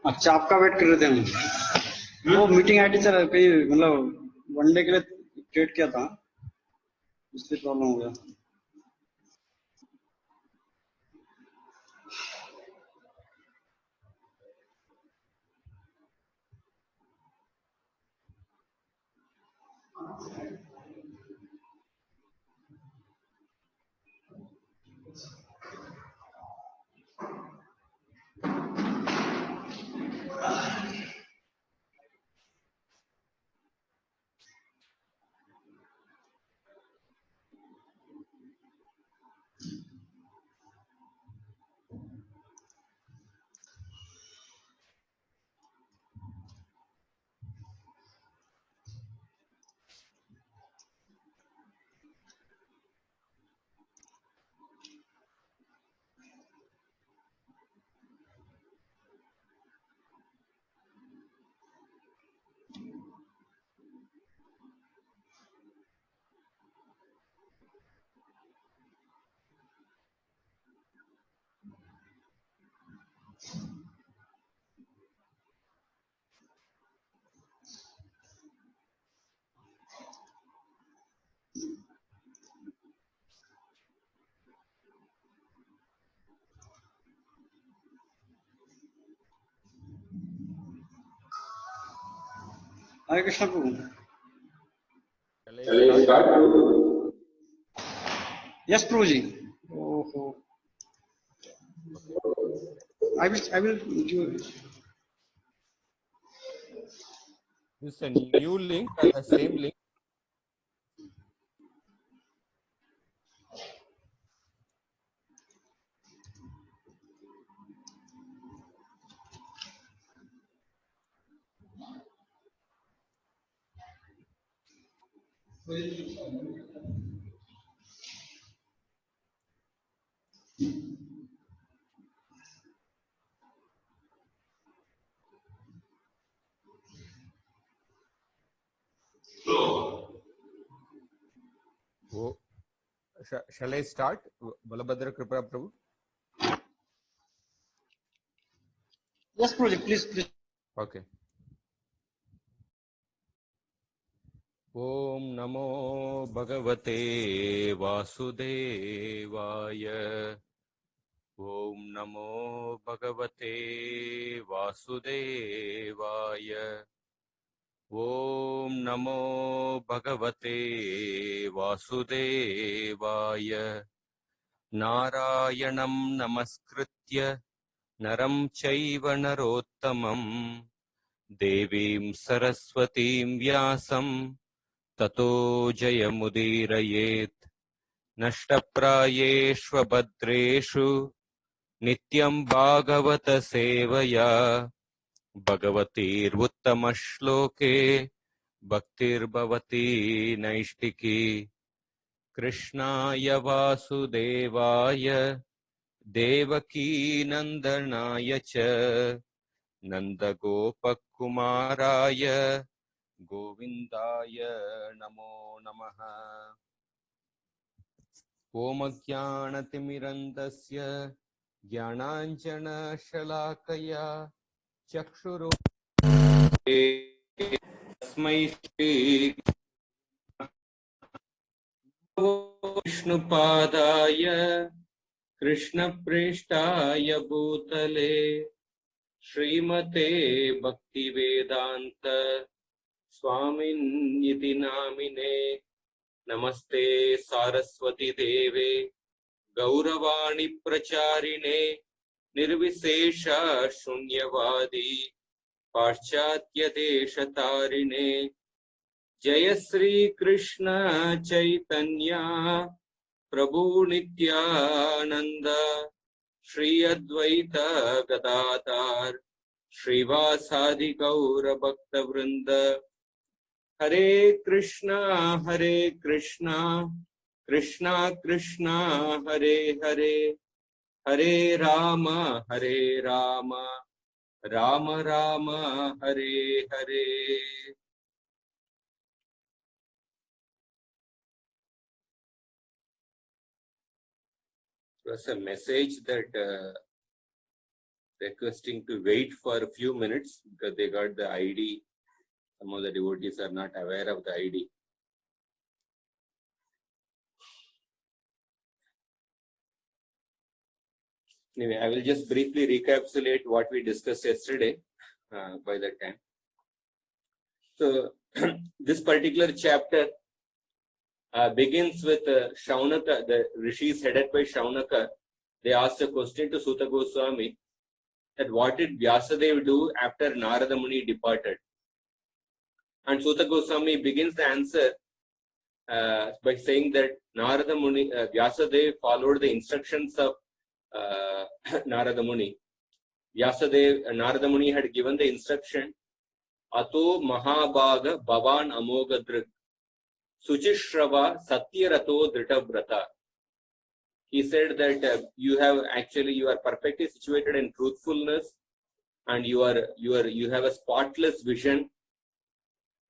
अच्छा, आपका वेट कर रहे थे हम। वो मीटिंग आईडी चला कहीं, मतलब वनडे के लिए क्रिएट किया था, इसलिए प्रॉब्लम हो गया। हरे कृष्ण प्रभु। यस प्रभु जी। ओहो, I will do it. This is a new link or the same link? Oh, shall I start? Balabhadra Kripa Prabhu. Yes Prabhu ji, please please. Okay. Om Namo Bhagavate Vasudevaya. Om Namo Bhagavate Vasudevaya. Om Namo Bhagavate Vasudevaya. Narayanam Namaskritya Naram Chaiva Narottamam Devim Saraswatim Vyasam Tato Jayamudirayet. Nashtaprayeshvabhadreshu Nityam Bhagavata Sevaya Bhagavatir Uttamashloke Bhaktir Bhavati Naishtiki. Krishnaya Vasudevaya Devaki Nandanaya Cha Nandagopakumaraya Govindaya Namo Namaha. Om Jnanatimirandasya Jnananjana Shalakaya Chakshuro Tasmai Shri Vishnupadaya Krishna Preshtaya Bhutale Srimate Bhaktivedanta Swamin Niti Namine. Namaste Saraswati Deve Gauravani Pracharine Nirvisesha Shunyavadi Paschatya Deshatarine. Jaya Sri Krishna Chaitanya Prabhu Nityananda Shri Advaita Gadadhar Shrivasadi Gaura Bhakta Vrinda. Hare Krishna Krishna Krishna Hare Hare Hare Rama Rama Rama Hare Hare. It was a message that requesting to wait for a few minutes because they got the ID. Some of the devotees are not aware of the ID. Anyway, I will just briefly recapitulate what we discussed yesterday by that time. So, this particular chapter begins with Shaunaka, the rishis headed by Shaunaka. They asked a question to Suta Goswami that what did Vyasadeva do after Narada Muni departed? And Suta Goswami begins the answer by saying that Narada Muni, Vyasadeva followed the instructions of Narada Muni. Narada Muni had given the instruction, Ato Mahabhaga Bhavan Amogadrik Suchishrava Satyarato Dritavrata. He said that you are perfectly situated in truthfulness, and you have a spotless vision,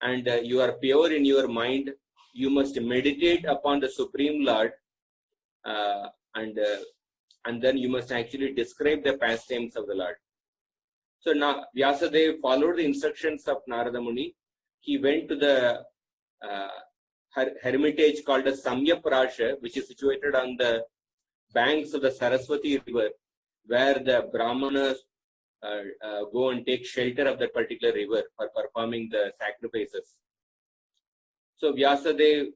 and you are pure in your mind. You must meditate upon the Supreme Lord, and then you must actually describe the pastimes of the Lord. So now Vyasadeva followed the instructions of Narada Muni. He went to the hermitage called as Samyaprasha, which is situated on the banks of the Saraswati river, where the Brahmanas go and take shelter of that particular river for performing the sacrifices. So Vyasadeva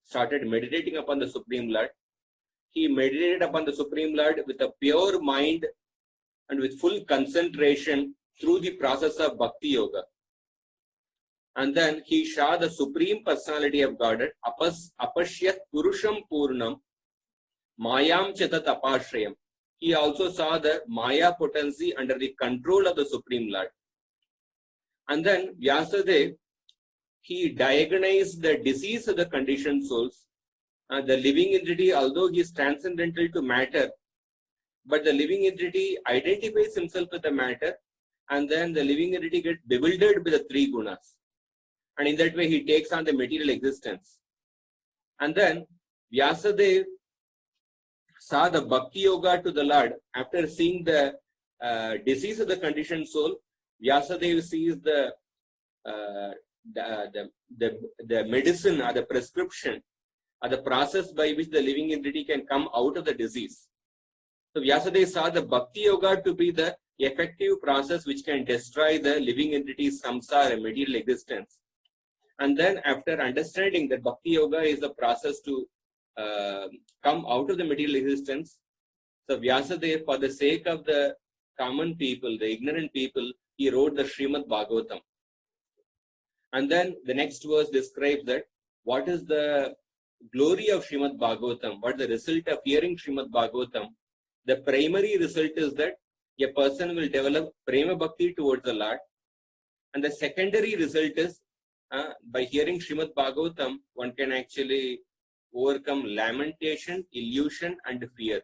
started meditating upon the Supreme Lord. He meditated upon the Supreme Lord with a pure mind and with full concentration through the process of Bhakti Yoga. And then he saw the Supreme Personality of Godhead, Apashyat Purusham Purnam, Mayam Chetat Apashrayam. He also saw the Maya potency under the control of the Supreme Lord. And then Vyasadeva, he diagnosed the disease of the conditioned souls. The living entity, although he is transcendental to matter, but the living entity identifies himself with the matter, and then the living entity gets bewildered with the three gunas. And in that way, he takes on the material existence. And then Vyasadeva saw the Bhakti Yoga to the Lord. After seeing the disease of the conditioned soul, Vyasadeva sees the medicine or the prescription or the process by which the living entity can come out of the disease. So Vyasadeva saw the Bhakti Yoga to be the effective process which can destroy the living entity's samsara, material existence. And then after understanding that Bhakti Yoga is the process to come out of the material existence, so Vyasadeva, for the sake of the common people, the ignorant people, he wrote the Srimad Bhagavatam. And then the next verse describes that what is the glory of Srimad Bhagavatam, what is the result of hearing Srimad Bhagavatam. The primary result is that a person will develop prema bhakti towards the Lord. And the secondary result is by hearing Srimad Bhagavatam, one can actually overcome lamentation, illusion, and fear.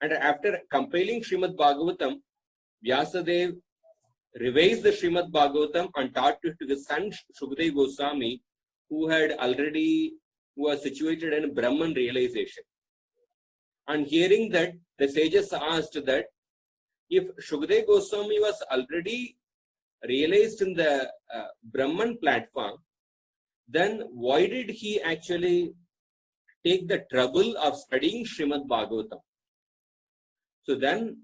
And after compiling Srimad Bhagavatam, Vyasadeva revised the Srimad Bhagavatam and taught it to his son Shukadeva Goswami, who was situated in Brahman realization. And hearing that, the sages asked that if Shukadeva Goswami was already realized in the Brahman platform, then why did he actually take the trouble of studying Srimad Bhagavatam? So then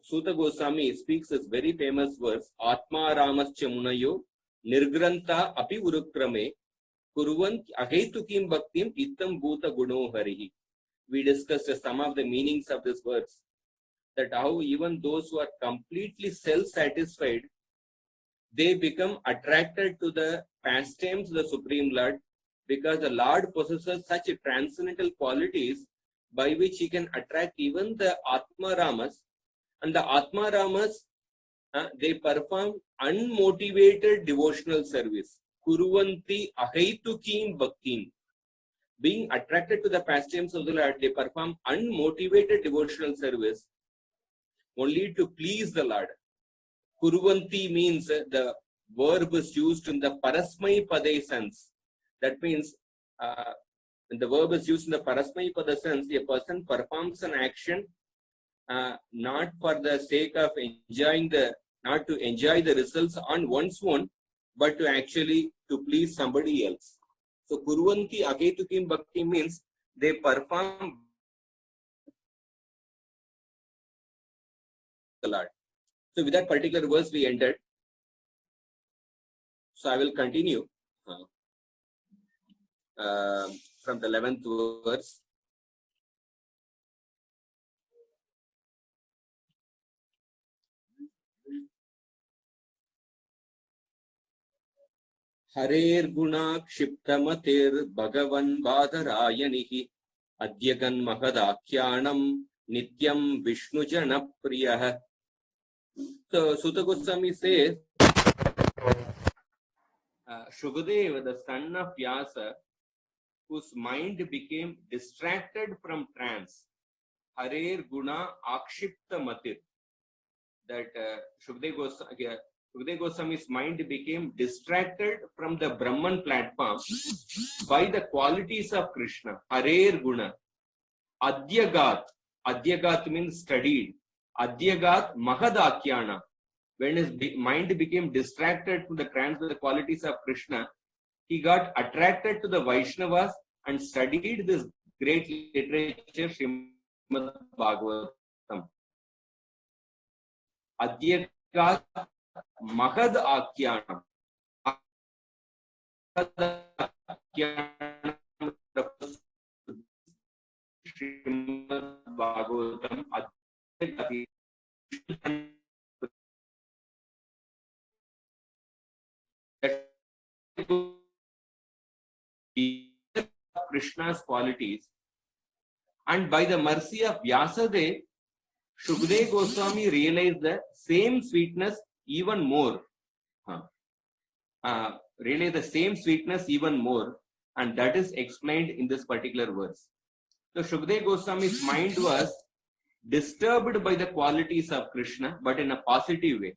Suta Goswami speaks this very famous verse, Atma Ramascha Munayo Nirgranta Api Urukrame Kurvant Ahetukim Bhaktim Ittam Bhuta Guno Harihi. We discussed some of the meanings of this verse, that how even those who are completely self-satisfied, they become attracted to the pastimes of the Supreme Lord, because the Lord possesses such transcendental qualities by which he can attract even the Atma Ramas. And the Atma Ramas, they perform unmotivated devotional service. Kuruvanti Ahetukim Bhaktim. Being attracted to the pastimes of the Lord, they perform unmotivated devotional service only to please the Lord. Kuruvanti means the verb is used in the Parasmai Pada sense. That means when the verb is used in the Parasmai Pada sense, a person performs an action not for the sake of not to enjoy the results on one's own, but to actually to please somebody else. So Kurvanti Aketukim Bhakti means they perform the Lord. So with that particular verse we ended. So I will continue from the 11th verse. Harer guna kshiptamatir bhagavan badharayanihi adyagan mahadakhyanam nityam Vishnu jana priyah. So Suta Goswami says, Shukadeva, the son of Vyasa, whose mind became distracted from trance, Harer guna akshiptamatir, that Shukadeva Goswami's mind became distracted from the Brahman platform by the qualities of Krishna. Harer guna. Adyagat. Adyagat means studied. Adyagat mahadakyana. When his mind became distracted from the trance of the qualities of Krishna, he got attracted to the Vaishnavas and studied this great literature, Srimad Bhagavatam. Adyagat Mahad Akyanam. Srimad Bhagavatam. Krishna's qualities, and by the mercy of Vyasadeva, Shukadeva Goswami realized the same sweetness even more. Realized the same sweetness even more, and that is explained in this particular verse. So Shukadeva Goswami's mind was disturbed by the qualities of Krishna, but in a positive way.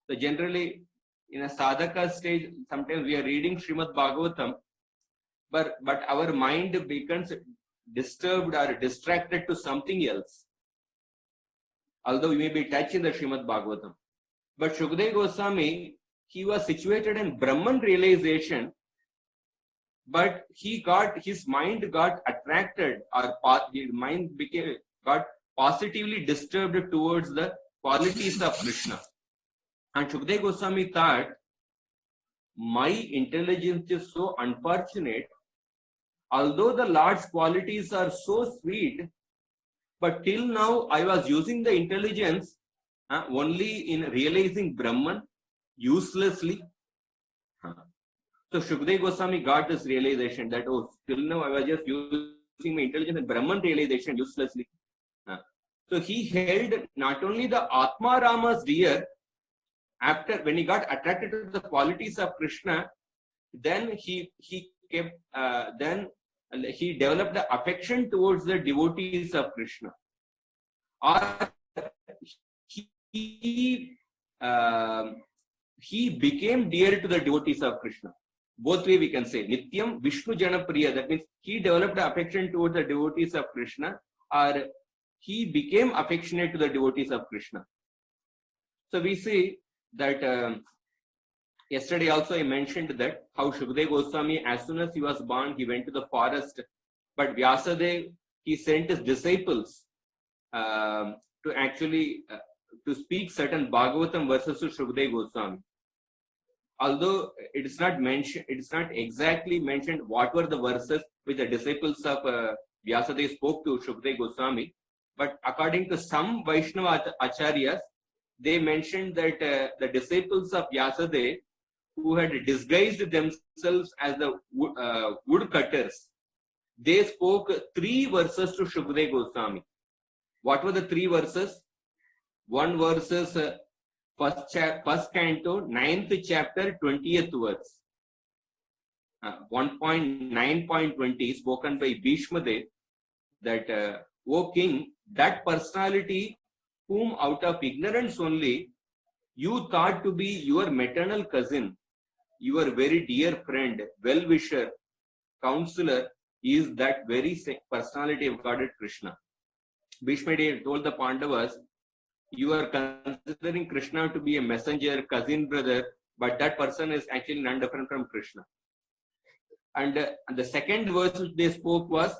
So generally, in a sadhaka stage, sometimes we are reading Srimad Bhagavatam, but our mind becomes disturbed or distracted to something else. Although we may be touched in the Srimad Bhagavatam. But Shukadeva Goswami, he was situated in Brahman realization, but his mind got attracted, or his mind got positively disturbed towards the qualities of Krishna. And Shukadeva Goswami thought, my intelligence is so unfortunate. Although the Lord's qualities are so sweet, but till now I was using the intelligence only in realizing Brahman uselessly. So Shukadeva Goswami got this realization that, oh, till now I was just using my intelligence in Brahman realization uselessly. So he held not only the Atma Rama's dear, when he got attracted to the qualities of Krishna, then he developed the affection towards the devotees of Krishna. Or he became dear to the devotees of Krishna. Both way we can say. Nityam Vishnu jana priya. That means he developed the affection towards the devotees of Krishna, or he became affectionate to the devotees of Krishna. So we see that yesterday also I mentioned that how Shukadeva Goswami, as soon as he was born, he went to the forest. But Vyasadeva, he sent his disciples to actually to speak certain Bhagavatam verses to Shukadeva Goswami. Although it is not mentioned, it is not exactly mentioned what were the verses which the disciples of Vyasadeva spoke to Shukadeva Goswami. But according to some Vaishnava Acharyas, they mentioned that the disciples of Vyasadeva, who had disguised themselves as the woodcutters, they spoke 3 verses to Shukadeva Goswami. What were the 3 verses? One verse is first canto, 9th chapter, 20th verse. 1.9.20 spoken by Bhishmadev that, O king, that personality whom out of ignorance only you thought to be your maternal cousin, your very dear friend, well-wisher, counselor, is that very personality of Godhead Krishna. Bhishma told the Pandavas, you are considering Krishna to be a messenger, cousin, brother, but that person is actually none different from Krishna. And the second verse which they spoke was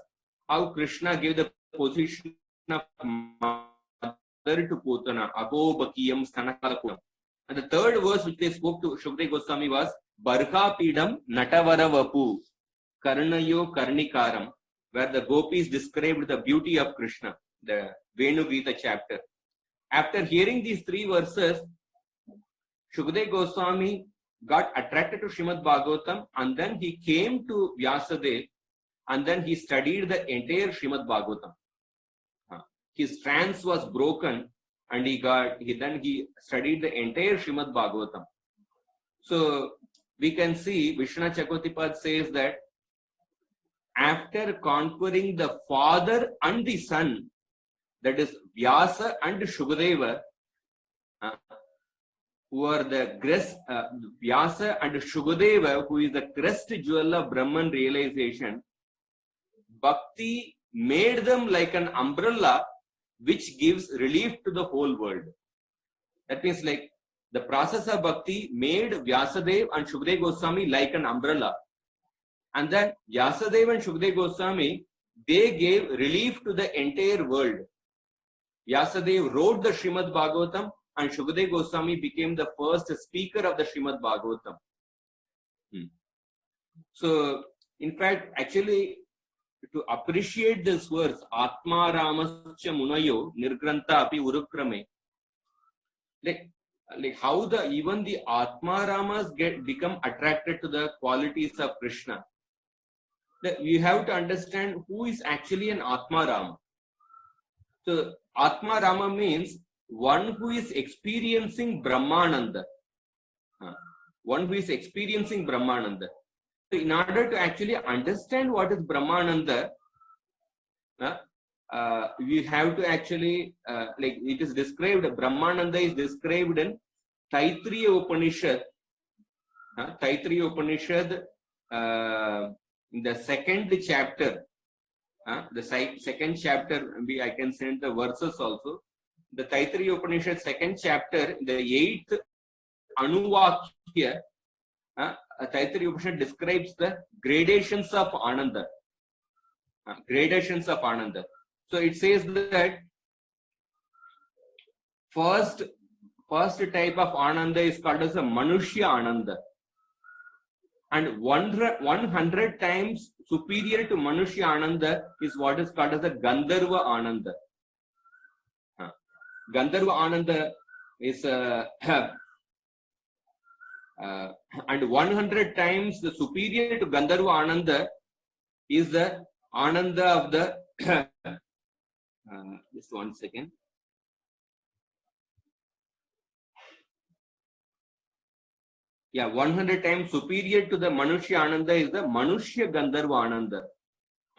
how Krishna gave the position of mother to Putana, Abo Bakiyam Stanakalapuram. And the third verse which they spoke to Shukdev Goswami was Barha Pidam Natavara Vapu Karnayo Karnikaram, where the gopis described the beauty of Krishna, the Venu Gita chapter. After hearing these three verses, Shukdev Goswami got attracted to Srimad Bhagavatam, and then he came to Vyasadeva, and then he studied the entire Srimad Bhagavatam. His trance was broken, and he studied the entire Srimad Bhagavatam. So we can see Vishwanath Chakravartipad says that after conquering the father and the son, that is Vyasa and Shukadeva, who are the crest, Vyasa and Shukadeva, who is the crest jewel of Brahman realization, Bhakti made them like an umbrella which gives relief to the whole world. That means like the process of Bhakti made Vyasadeva and Shukadeva Goswami like an umbrella. And then Vyasadeva and Shukadeva Goswami, they gave relief to the entire world. Vyasadeva wrote the Srimad Bhagavatam, and Shukadeva Goswami became the first speaker of the Srimad Bhagavatam. So, in fact, actually, to appreciate this verse, Atma Ramascha Munayo Nirgranta Api Urukrame, like how even the Atma Ramas become attracted to the qualities of Krishna. We have to understand who is actually an Atma Rama. So, Atma Rama means one who is experiencing Brahmananda. One who is experiencing Brahmananda. So, in order to actually understand what is Brahmananda, we have to actually, like it is described, Brahmananda is described in Taittiriya Upanishad. Taittiriya Upanishad, in the second chapter, second chapter, maybe I can send the verses also. The Taittiriya Upanishad, second chapter, the 8th Anuvakya, Taittiriya Upanishad describes the gradations of Ananda. Gradations of Ananda. So it says that first type of Ananda is called as a Manushya Ananda. And 100 times superior to Manushya Ananda is what is called as a Gandharva Ananda. Gandharva Ananda is and 100 times the superior to Gandharva Ananda is the Ananda of the just one second. Yeah, 100 times superior to the Manushya Ananda is the Manushya Gandharva Ananda.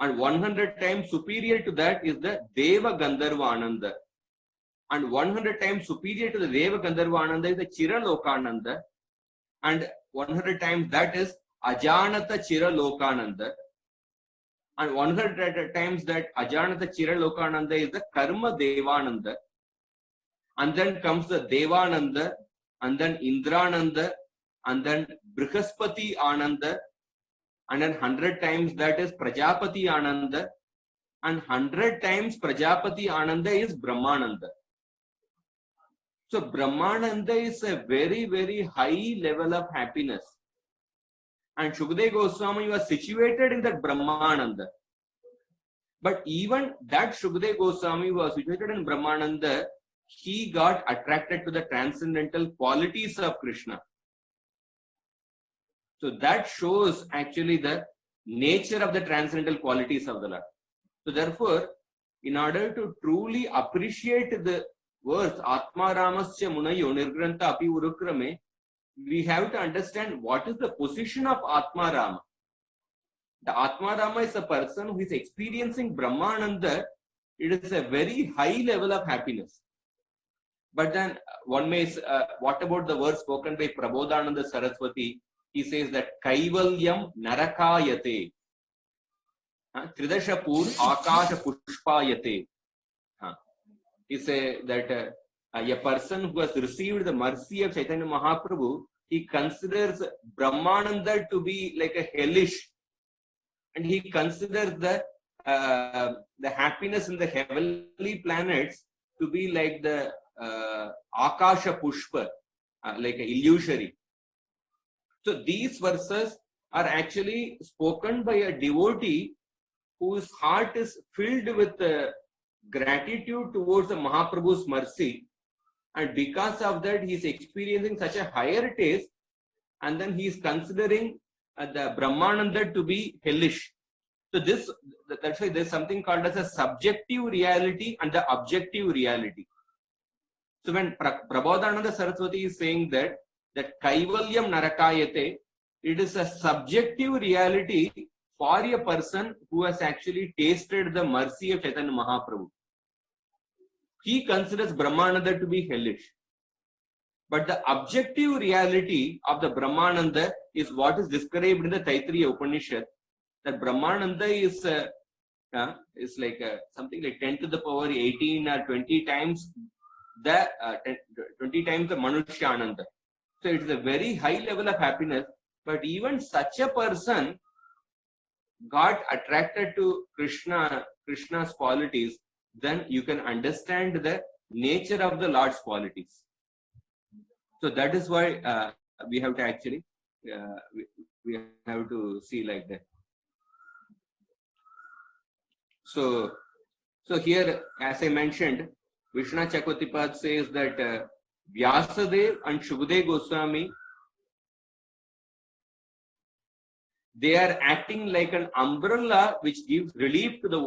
And 100 times superior to that is the Deva Gandharva Ananda. And 100 times superior to the Deva Gandharva Ananda is the Chiralokananda. And 100 times that is Ajanata Chiralokananda. And 100 times that Ajanata Chiralokananda is the Karma Devananda. And then comes the Devananda, and then Indrananda, and then Brihaspati Ananda, and then 100 times that is Prajapati Ananda, and 100 times Prajapati Ananda is Brahmananda. So Brahmananda is a very, very high level of happiness. And Shukadeva Goswami was situated in that Brahmananda. But even that Shukadeva Goswami was situated in Brahmananda, he got attracted to the transcendental qualities of Krishna. So that shows actually the nature of the transcendental qualities of the Lord. So therefore, in order to truly appreciate the verse Atma Ramascha Munayo Nirgranta Api Urukrame, we have to understand what is the position of Atma Rama. The Atma Rama is a person who is experiencing Brahmananda. It is a very high level of happiness. But then one may, what about the verse spoken by Prabodhananda Saraswati? He says that Kaivalyam Narakayate, Tridashapur Akasha Pushpayate. is that a person who has received the mercy of Chaitanya Mahaprabhu, he considers Brahmananda to be like a hellish, and he considers the happiness in the heavenly planets to be like the Akasha Pushpa, like a illusory. So these verses are actually spoken by a devotee whose heart is filled with gratitude towards the Mahaprabhu's mercy, and because of that he is experiencing such a higher taste, and then he is considering the Brahmananda to be hellish. So that's why there's something called as a subjective reality and the objective reality. So when Prabodhananda Saraswati is saying that Kaivalyam Narakayate, it is a subjective reality for a person who has actually tasted the mercy of Chaitanya Mahaprabhu. He considers Brahmananda to be hellish. But the objective reality of the Brahmananda is what is described in the Taittiriya Upanishad, that Brahmananda is like something like 10 to the power 18 or 20 times the 20 times the Manushyananda. So it is a very high level of happiness, but even such a person got attracted to Krishna's qualities, then you can understand the nature of the Lord's qualities. So that is why we have to actually we have to see like that. So here, as I mentioned, Vishnu Chakravartipad says that Vyasadev and Shukdev Goswami, they are acting like an umbrella which gives relief to the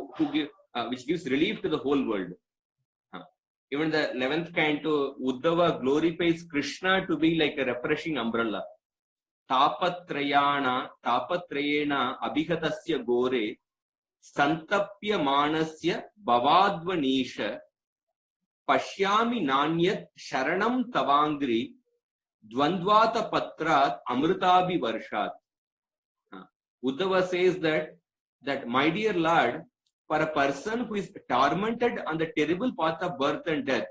whole world. Even the 11th canto, Uddhava glorifies Krishna to be like a refreshing umbrella. Tapatrayena abhigatasya gore santapya manasya bhavadvanisha pashyami nanyat sharanam tavangri dvandvata patrat amritabi varshat. Uddhava says that my dear Lord, for a person who is tormented on the terrible path of birth and death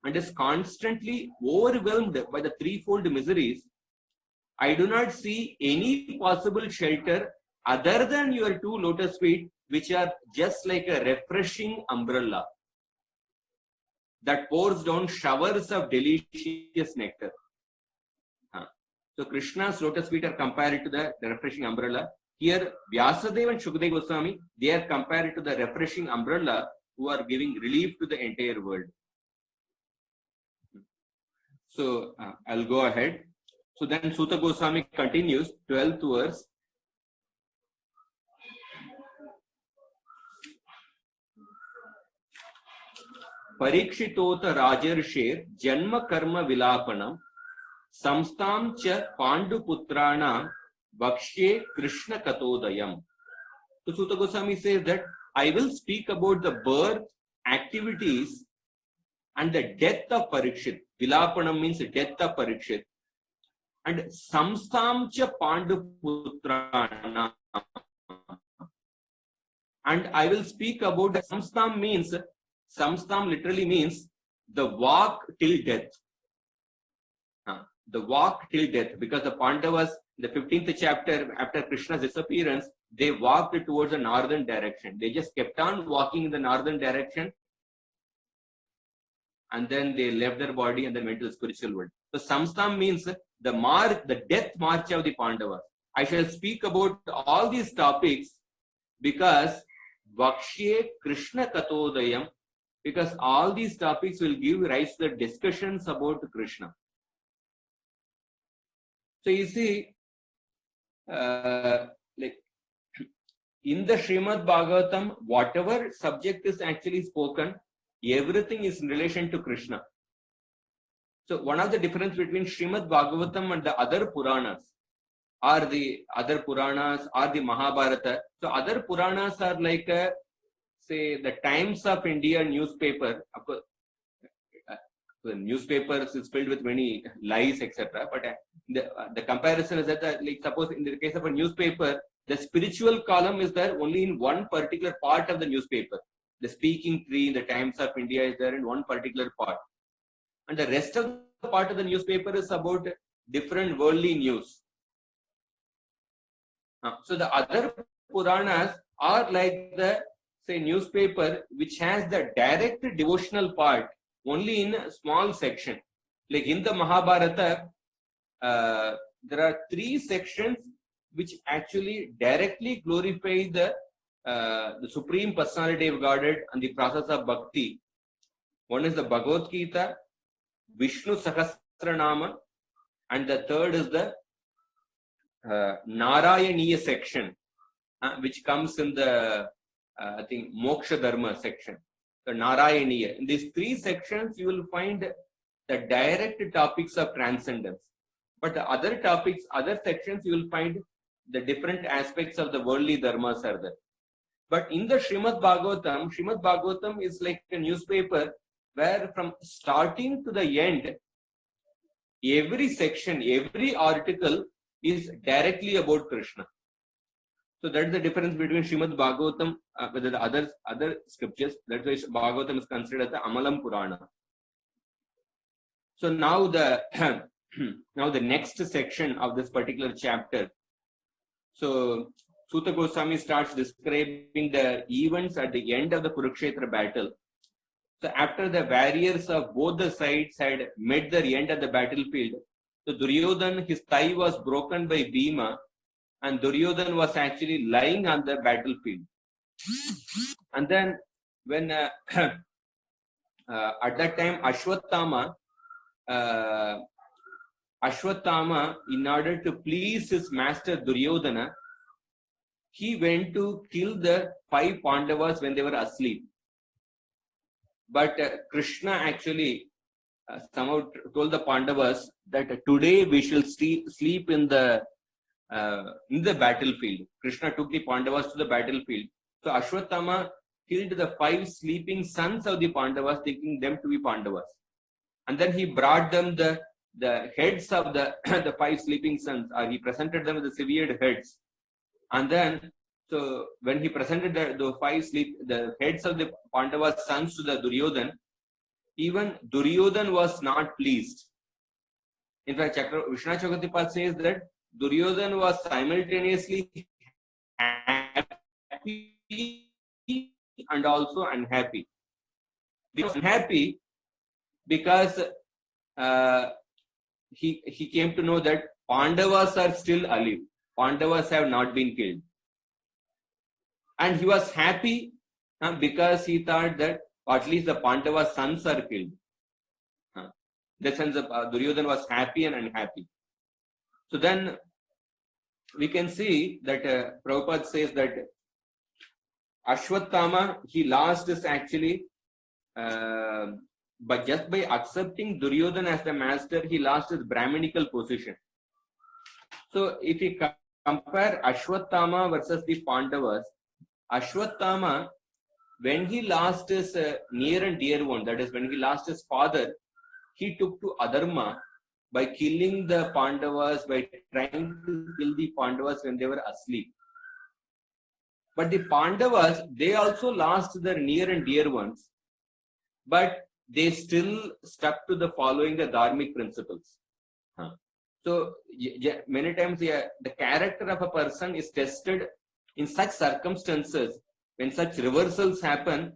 and is constantly overwhelmed by the threefold miseries, I do not see any possible shelter other than your two lotus feet, which are just like a refreshing umbrella that pours down showers of delicious nectar. So Krishna's lotus feet are compared to the refreshing umbrella. Here, Vyasadeva and Shukdev Goswami, they are compared to the refreshing umbrella who are giving relief to the entire world. So I'll go ahead. So then Suta Goswami continues, 12th verse. Parikshitota Rajarsher Janma Karma Vilapanam Samstam Cha Panduputranam Vakshye Krishna Katodayam. So Suta Goswami says that I will speak about the birth, activities, and the death of Parikshit. Vilapanam means death of Parikshit. And Samstam Cha Panduputranam. And I will speak about the Samstam means, Samstam literally means the walk till death. The walk till death, because the Pandavas, the 15th chapter, after Krishna's disappearance, they walked towards the northern direction. They just kept on walking in the northern direction, and then they left their body and then went to the spiritual world. So Samstam means the death march of the Pandavas. I shall speak about all these topics because Vakshye Krishna Katodayam, because all these topics will give rise to the discussions about Krishna. So you see, like in the Srimad Bhagavatam, whatever subject is actually spoken, everything is in relation to Krishna. So one of the difference between Srimad Bhagavatam and the other Puranas, or the Mahabharata. So other Puranas are like, say, the Times of India newspaper. Of course, the newspapers is filled with many lies, etc. But the comparison is that, like, suppose in the case of a newspaper, the spiritual column is there only in one particular part of the newspaper. the speaking tree in the Times of India is there in one particular part. And the rest of the part of the newspaper is about different worldly news. So the other Puranas are like the, say, newspaper which has the direct devotional part only in a small section. Like in the Mahabharata, there are 3 sections which actually directly glorify the Supreme Personality of Godhead and the process of Bhakti. One is the Bhagavad Gita, Vishnu Sahasranama, and the third is the Narayaniya section, which comes in the, I think, Moksha Dharma section. The Narayaniya. In these 3 sections, you will find the direct topics of transcendence. But the other topics, other sections, you will find the different aspects of the worldly dharmas are there. But in the Srimad Bhagavatam is like a newspaper where from starting to the end, every section, every article is directly about Krishna. So that is the difference between Srimad Bhagavatam with the other scriptures. That's why Bhagavatam is considered as the Amalam Purana. So now the next section of this particular chapter. So Suta Goswami starts describing the events at the end of the Kurukshetra battle. So after the warriors of both the sides had met the end of the battlefield, so Duryodhan, his thigh was broken by Bhima, and Duryodhan was actually lying on the battlefield. And then when at that time Ashwatthama, in order to please his master Duryodhana, he went to kill the 5 Pandavas when they were asleep. But Krishna actually somehow told the Pandavas that today we shall sleep in the battlefield. Krishna took the Pandavas to the battlefield. So Ashwatthama killed the 5 sleeping sons of the Pandavas, thinking them to be Pandavas. And then he brought them the heads of the 5 sleeping sons, or he presented them with the severed heads. And then, so when he presented the heads of the Pandavas' sons to the Duryodhan, even Duryodhan was not pleased. In fact, Vishwanath Chakravarti says that Duryodhan was simultaneously happy and also unhappy. He was unhappy because he came to know that Pandavas are still alive. Pandavas have not been killed. And he was happy because he thought that at least the Pandavas' sons are killed. In the sense of Duryodhan was happy and unhappy. So then we can see that Prabhupada says that Ashwatthama, he lost his actually, but just by accepting Duryodhan as the master, he lost his Brahminical position. So if we compare Ashwatthama versus the Pandavas, Ashwatthama, when he lost his near and dear one, that is when he lost his father, he took to adharma by killing the Pandavas, by trying to kill the Pandavas when they were asleep. But the Pandavas, they also lost their near and dear ones, but they still stuck to the following the dharmic principles. So many times the character of a person is tested in such circumstances. When such reversals happen,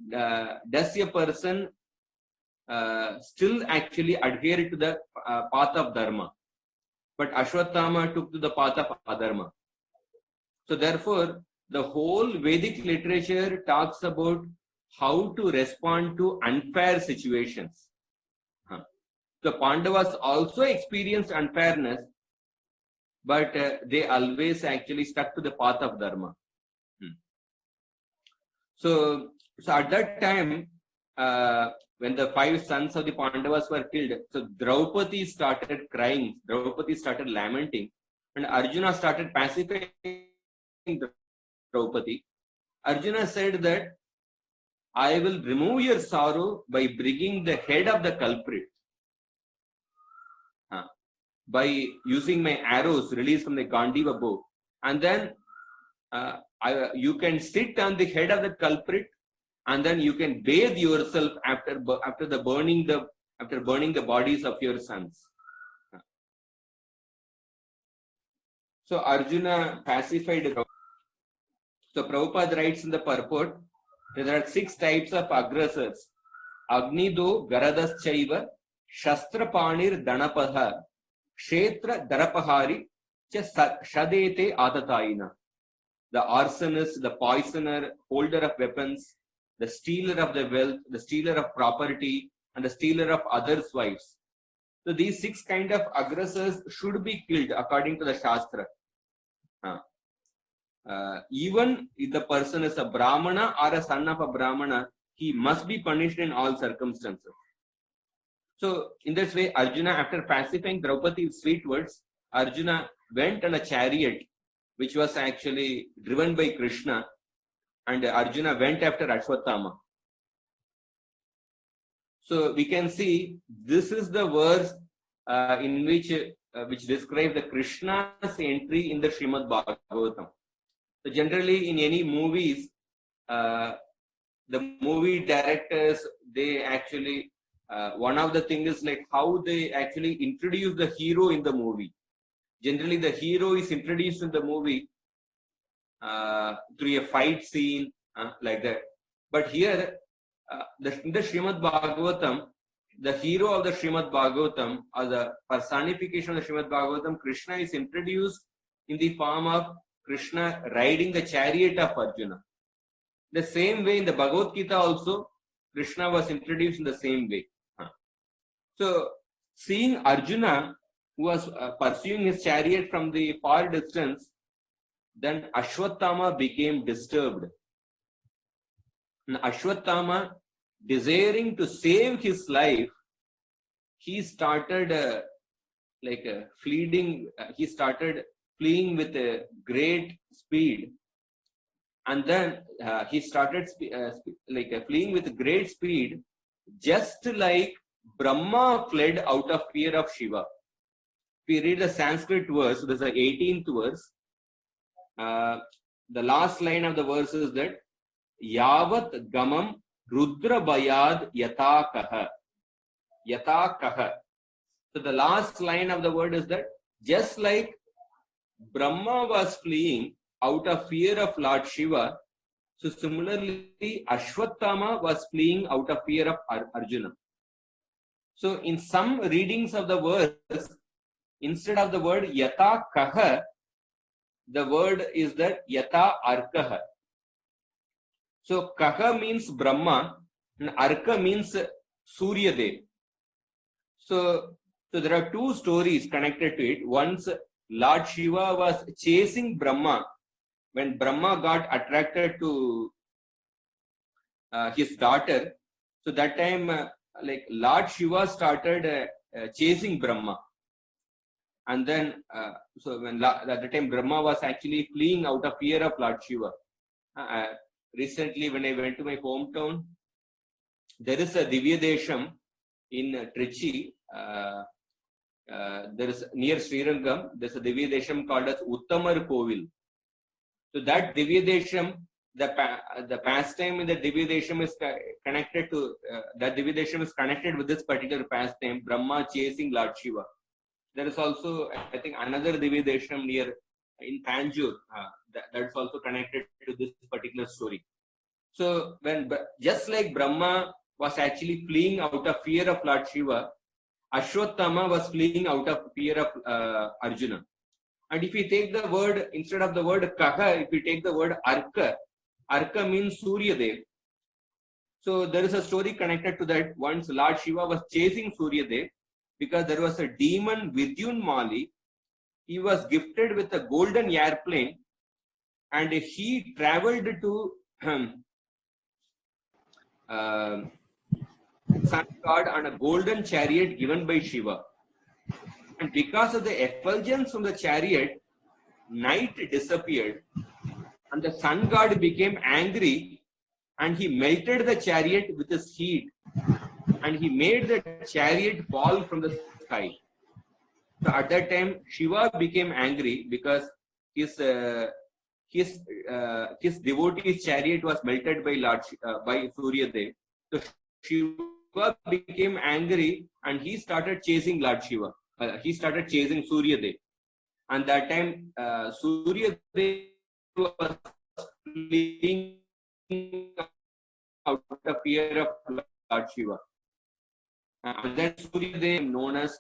does a person still actually adhere to the path of dharma? But Ashwatthama took to the path of adharma. So therefore, the whole Vedic literature talks about how to respond to unfair situations. The Pandavas also experienced unfairness, but they always actually stuck to the path of dharma. So at that time, when the 5 sons of the Pandavas were killed, so Draupadi started crying, Draupadi started lamenting, and Arjuna started pacifying Draupadi. Arjuna said that I will remove your sorrow by bringing the head of the culprit. By using my arrows released from the Gandiva bow. And then you can sit on the head of the culprit, and then you can bathe yourself after burning the bodies of your sons. So Arjuna pacified. So Prabhupada writes in the purport, there are 6 types of aggressors. Agnido Garadaschaiva, Shastrapanir Danapaha, Kshetra Darapahari, Shadete Atatayina. The arsonist, the poisoner, holder of weapons, the stealer of the wealth, the stealer of property, and the stealer of others' wives. So these 6 kind of aggressors should be killed according to the Shastra. Even if the person is a Brahmana or a son of a Brahmana, he must be punished in all circumstances. So in this way, Arjuna, after pacifying Draupadi's sweet words, Arjuna went on a chariot which was actually driven by Krishna, and Arjuna went after Ashwatthama. So we can see this is the verse in which describes the Krishna's entry in the Srimad Bhagavatam. So generally in any movies, the movie directors, they actually, one of the things is like how they actually introduce the hero in the movie. Generally the hero is introduced in the movie through a fight scene, like that. But here, in the Srimad Bhagavatam, the hero of the Srimad Bhagavatam, or the personification of the Srimad Bhagavatam, Krishna is introduced in the form of Krishna riding the chariot of Arjuna. The same way in the Bhagavad Gita also, Krishna was introduced in the same way. So, seeing Arjuna, who was pursuing his chariot from the far distance, then Ashwatthama became disturbed. And Ashwatthama, desiring to save his life, he started fleeing with a great speed, and then he started fleeing with great speed, just like Brahma fled out of fear of Shiva. If we read the Sanskrit verse, this is the 18th verse. The last line of the verse is that Yavat Gamam Rudra Bayad Yatakaha. Yatakaha. So the last line of the word is that just like Brahma was fleeing out of fear of Lord Shiva, so similarly Ashwatthama was fleeing out of fear of Arjuna. So in some readings of the verse, instead of the word Yata Kaha, the word is that Yata Arkaha. So Kaha means Brahma and Arka means Surya Dev. So there are 2 stories connected to it. Once Lord Shiva was chasing Brahma, when Brahma got attracted to his daughter. So that time, Lord Shiva started chasing Brahma. And then, so when at the time Brahma was actually fleeing out of fear of Lord Shiva. Recently, when I went to my hometown, there is a Divya Desham in Trichy. There is near Srirangam. There is a Divya Desham called as Uttamar Kovil. So that Divya Desham, the pastime in the Divya Desham is connected to that Divya Desham is connected with this particular pastime, Brahma chasing Lord Shiva. There is also, I think, another Divya Desham near in Tanjore that's also connected to this particular story. So when just like Brahma was actually fleeing out of fear of Lord Shiva, Ashwatthama was fleeing out of fear of Arjuna. And if we take the word, instead of the word Kaha, if we take the word Arka, Arka means Surya Dev. So there is a story connected to that. Once Lord Shiva was chasing Surya Dev because there was a demon Vidyun Mali. He was gifted with a golden airplane and he traveled to sun god on a golden chariot given by Shiva. And because of the effulgence from the chariot, night disappeared and the sun god became angry and he melted the chariot with his heat and he made the chariot fall from the sky. So at that time, Shiva became angry because his devotee's chariot was melted by by Surya Dev. So Shiva became angry and he started chasing Lord Shiva. He started chasing Surya Dev. And that time Surya Dev was fleeing out of fear of Lord Shiva. And then Surya Dev known as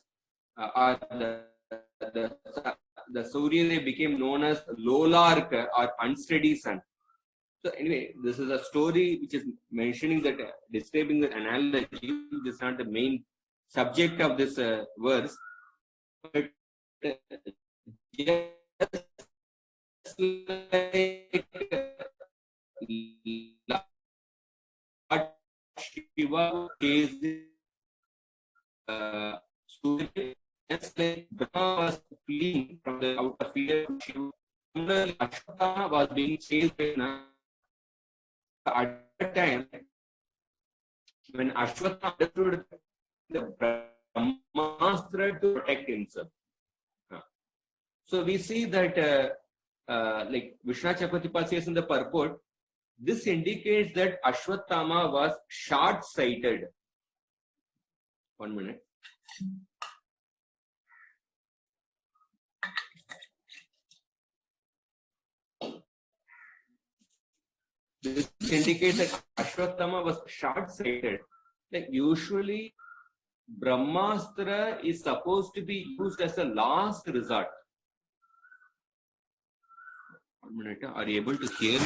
the Surya Dev became known as Lolark or unsteady sun. So anyway, this is a story which is mentioning that, describing the analogy. This is not the main subject of this verse. But just like Lord Shiva is Surya, just like Brahma was fleeing from the out of fear of Shiva, Ashwatthama was being chased by Krishna. At that time, when Ashwatthama understood the Brahmastra to protect himself. So we see that, like Vishnu Chakravarti says in the purport, this indicates that Ashwatthama was short-sighted. 1 minute. This indicates that Ashwatthama was short-sighted. Like usually, Brahmastra is supposed to be used as a last resort. 1 minute. Are you able to hear?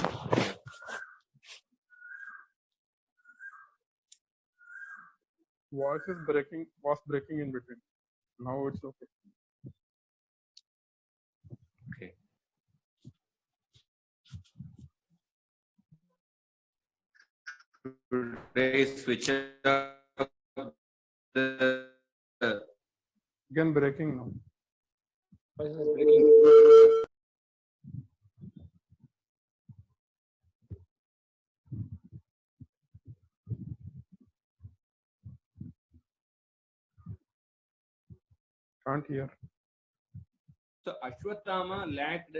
Voice is breaking. Was breaking in between. Now it's okay. Okay. Today switch up the Again breaking now. Can't hear. So Ashwatthama lacked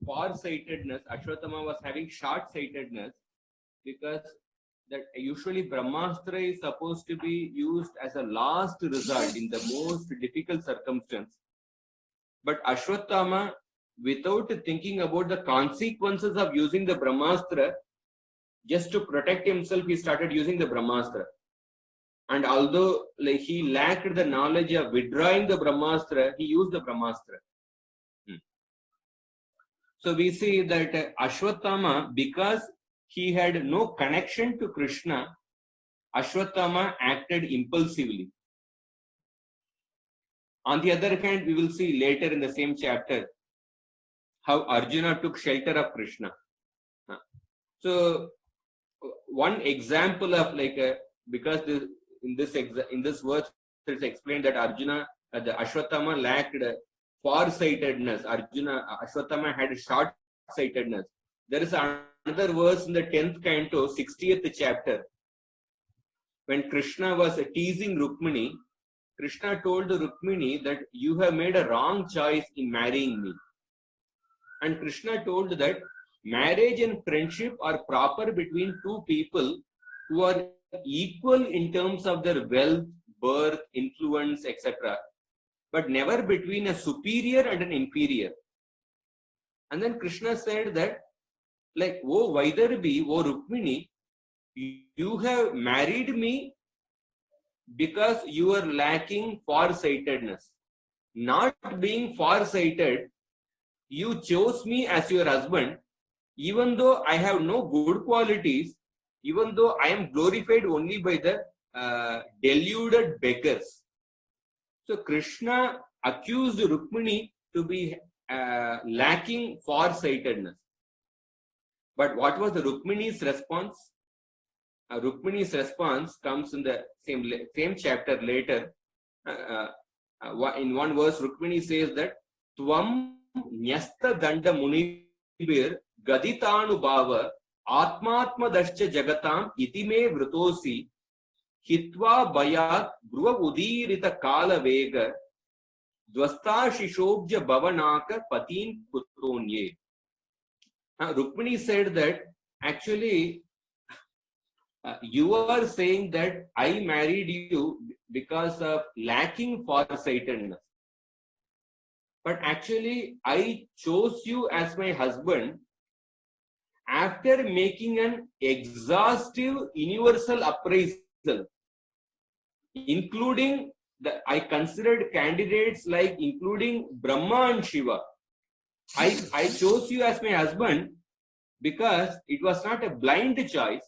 far-sightedness. Ashwatthama was having short-sightedness because that usually Brahmastra is supposed to be used as a last resort in the most difficult circumstance. But Ashwatthama, without thinking about the consequences of using the Brahmastra, just to protect himself, he started using the Brahmastra. And although like, he lacked the knowledge of withdrawing the Brahmastra, he used the Brahmastra. So we see that Ashwatthama, because he had no connection to Krishna, Ashwatthama acted impulsively. On the other hand, we will see later in the same chapter how Arjuna took shelter of Krishna. So one example of like because in this verse it's explained that Arjuna, the Ashwatthama lacked far-sightedness. Ashwatthama had short-sightedness. There is another verse in the 10th canto, 60th chapter. When Krishna was teasing Rukmini, Krishna told Rukmini that you have made a wrong choice in marrying me. And Krishna told that marriage and friendship are proper between two people who are equal in terms of their wealth, birth, influence, etc. But never between a superior and an inferior. And then Krishna said that, like, oh Vaidarbi, oh Rukmini, you have married me because you are lacking far-sightedness. Not being far-sighted, you chose me as your husband, even though I have no good qualities, even though I am glorified only by the deluded beggars. So Krishna accused Rukmini to be lacking far-sightedness. But what was the Rukmini's response? Rukmini's response comes in the same chapter later. In one verse, Rukmini says that Tvam nyasta danda munibir gaditanu bhava atmatma dascha jagatam itime vritosi hitva bayat dhruva udirita kala vega dvasta shishobja bhavanaka patin putronye. Rukmini said that actually you are saying that I married you because of lacking farsightedness. But actually, I chose you as my husband after making an exhaustive universal appraisal, including I considered candidates like including Brahma and Shiva. I chose you as my husband because it was not a blind choice,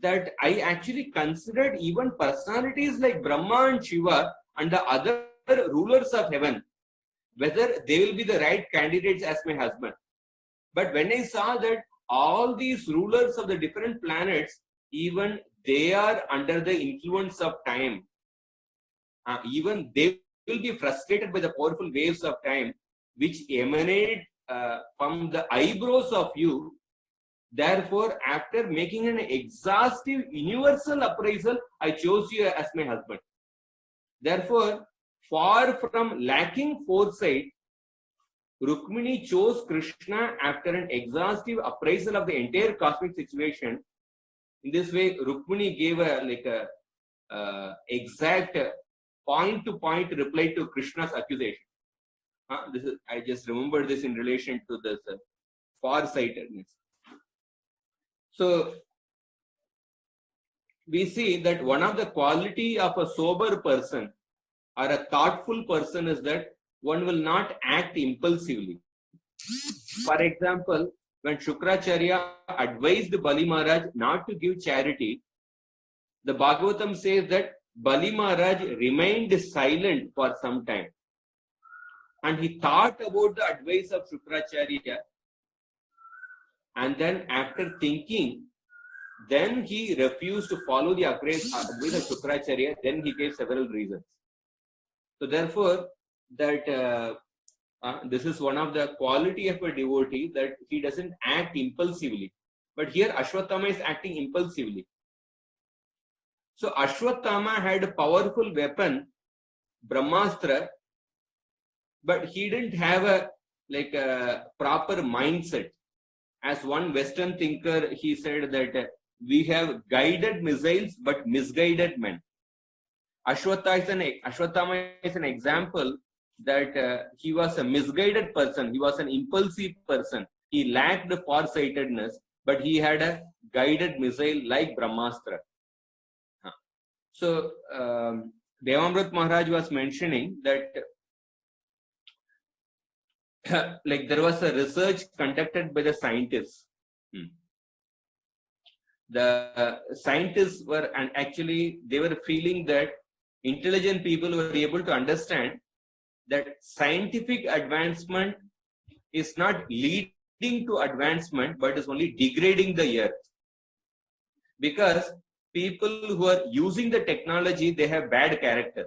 that I actually considered even personalities like Brahma and Shiva and the other rulers of heaven, whether they will be the right candidates as my husband. But when I saw that all these rulers of the different planets, even they are under the influence of time, even they will be frustrated by the powerful waves of time which emanate from the eyebrows of you. Therefore, after making an exhaustive universal appraisal, I chose you as my husband. Therefore, far from lacking foresight, Rukmini chose Krishna after an exhaustive appraisal of the entire cosmic situation. In this way, Rukmini gave a exact point-to-point reply to Krishna's accusation. I just remembered this in relation to this farsightedness. So we see that one of the quality of a sober person or a thoughtful person is that one will not act impulsively. For example, when Shukracharya advised Bali Maharaj not to give charity, the Bhagavatam says that Bali Maharaj remained silent for some time. And he thought about the advice of Shukracharya. And then after thinking, then he refused to follow the advice of Shukracharya. Then he gave several reasons. So therefore, that this is one of the quality of a devotee, that he doesn't act impulsively. But here Ashwatthama is acting impulsively. So Ashwatthama had a powerful weapon, Brahmastra, but he didn't have a proper mindset. As one Western thinker, he said that we have guided missiles but misguided men. Ashwatthama is an example that he was a misguided person. He was an impulsive person. He lacked farsightedness, but he had a guided missile like Brahmastra. So Devamrit Maharaj was mentioning that like there was a research conducted by the scientists. The scientists were, and actually they were feeling that intelligent people were able to understand that scientific advancement is not leading to advancement, but is only degrading the earth. Because people who are using the technology, they have bad character.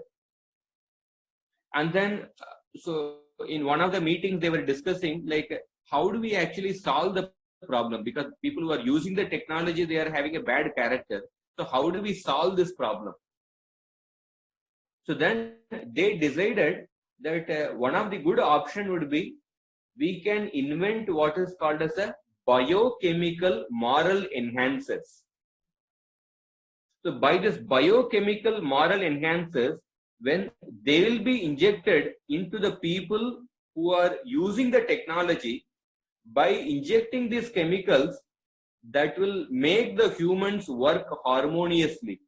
And then, so in one of the meetings, they were discussing like, how do we actually solve the problem? Because people who are using the technology, they are having a bad character. So how do we solve this problem? So then they decided that one of the good option would be, we can invent what is called as a biochemical moral enhancers. So by this biochemical moral enhancers, when they will be injected into the people who are using the technology, by injecting these chemicals, that will make the humans work harmoniously.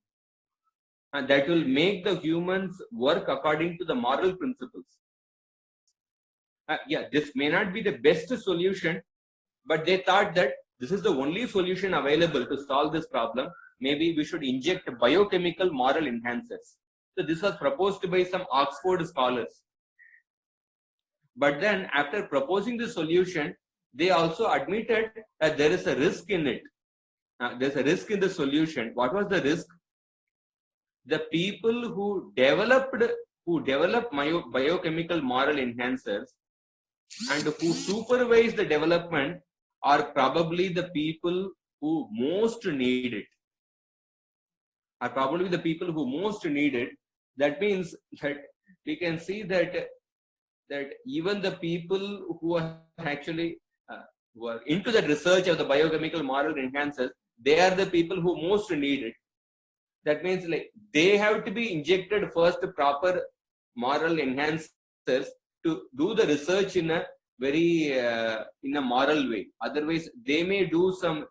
And that will make the humans work according to the moral principles. This may not be the best solution, but they thought that this is the only solution available to solve this problem. Maybe we should inject biochemical moral enhancers. So this was proposed by some Oxford scholars. But then after proposing the solution, they also admitted that there is a risk in it. There's a risk in the solution. What was the risk? The people who developed biochemical moral enhancers and who supervise the development are probably the people who most need it. That means that we can see that even the people who are actually who are into the research of the biochemical moral enhancers, they are the people who most need it. That means like they have to be injected first proper moral enhancers to do the research in a very in a moral way. Otherwise, they may do some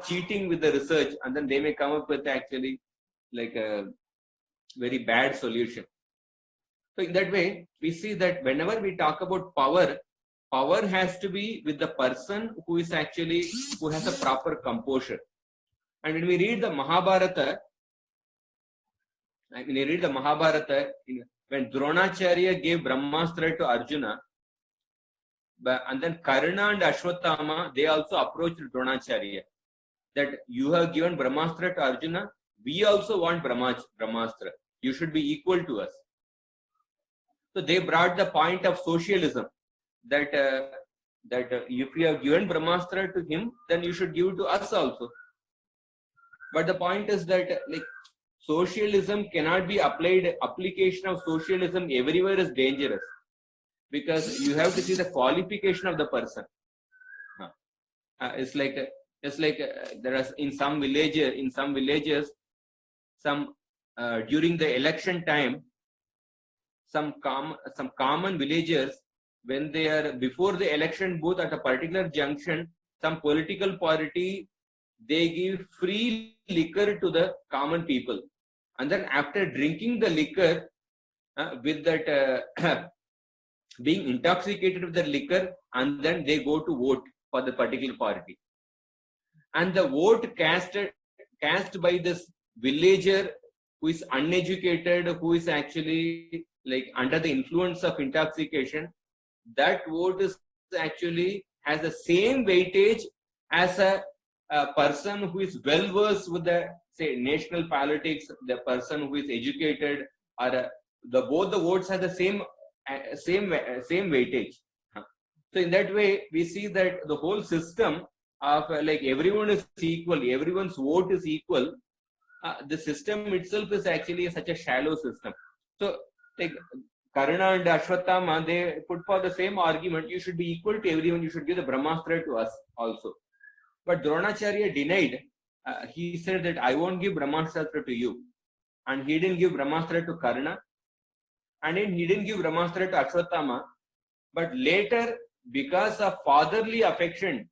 cheating with the research, and then they may come up with actually like a very bad solution. So in that way, we see that whenever we talk about power, power has to be with the person who is actually, who has a proper composure. And when we read the Mahabharata, when Dronacharya gave Brahmastra to Arjuna, and then Karna and Ashwatthama, they also approached Dronacharya that you have given Brahmastra to Arjuna, we also want Brahmastra. You should be equal to us. So they brought the point of socialism that if you have given Brahmastra to him, then you should give to us also. But the point is that like socialism cannot be applied. Application of socialism everywhere is dangerous because you have to see the qualification of the person. It's like there are in some villages, during the election time, some common villagers, when they are before the election booth at a particular junction, some political party, they give free liquor to the common people, and then after drinking the liquor, with that being intoxicated with the liquor, and then they go to vote for the particular party, and the vote cast by this villager who is uneducated, who is actually like under the influence of intoxication, that vote is actually has the same weightage as a person who is well versed with the, say, national politics, the person who is educated, or both the votes have the same weightage. So in that way, we see that the whole system of like everyone is equal, everyone's vote is equal. The system itself is actually such a shallow system. So like Karna and Ashwatthama, they put for the same argument, you should be equal to everyone, you should give the Brahmastra to us also. But Dronacharya denied. He said that I won't give Brahmastra to you. And he didn't give Brahmastra to Karna. And then he didn't give Brahmastra to Ashwatthama. But later, because of fatherly affection,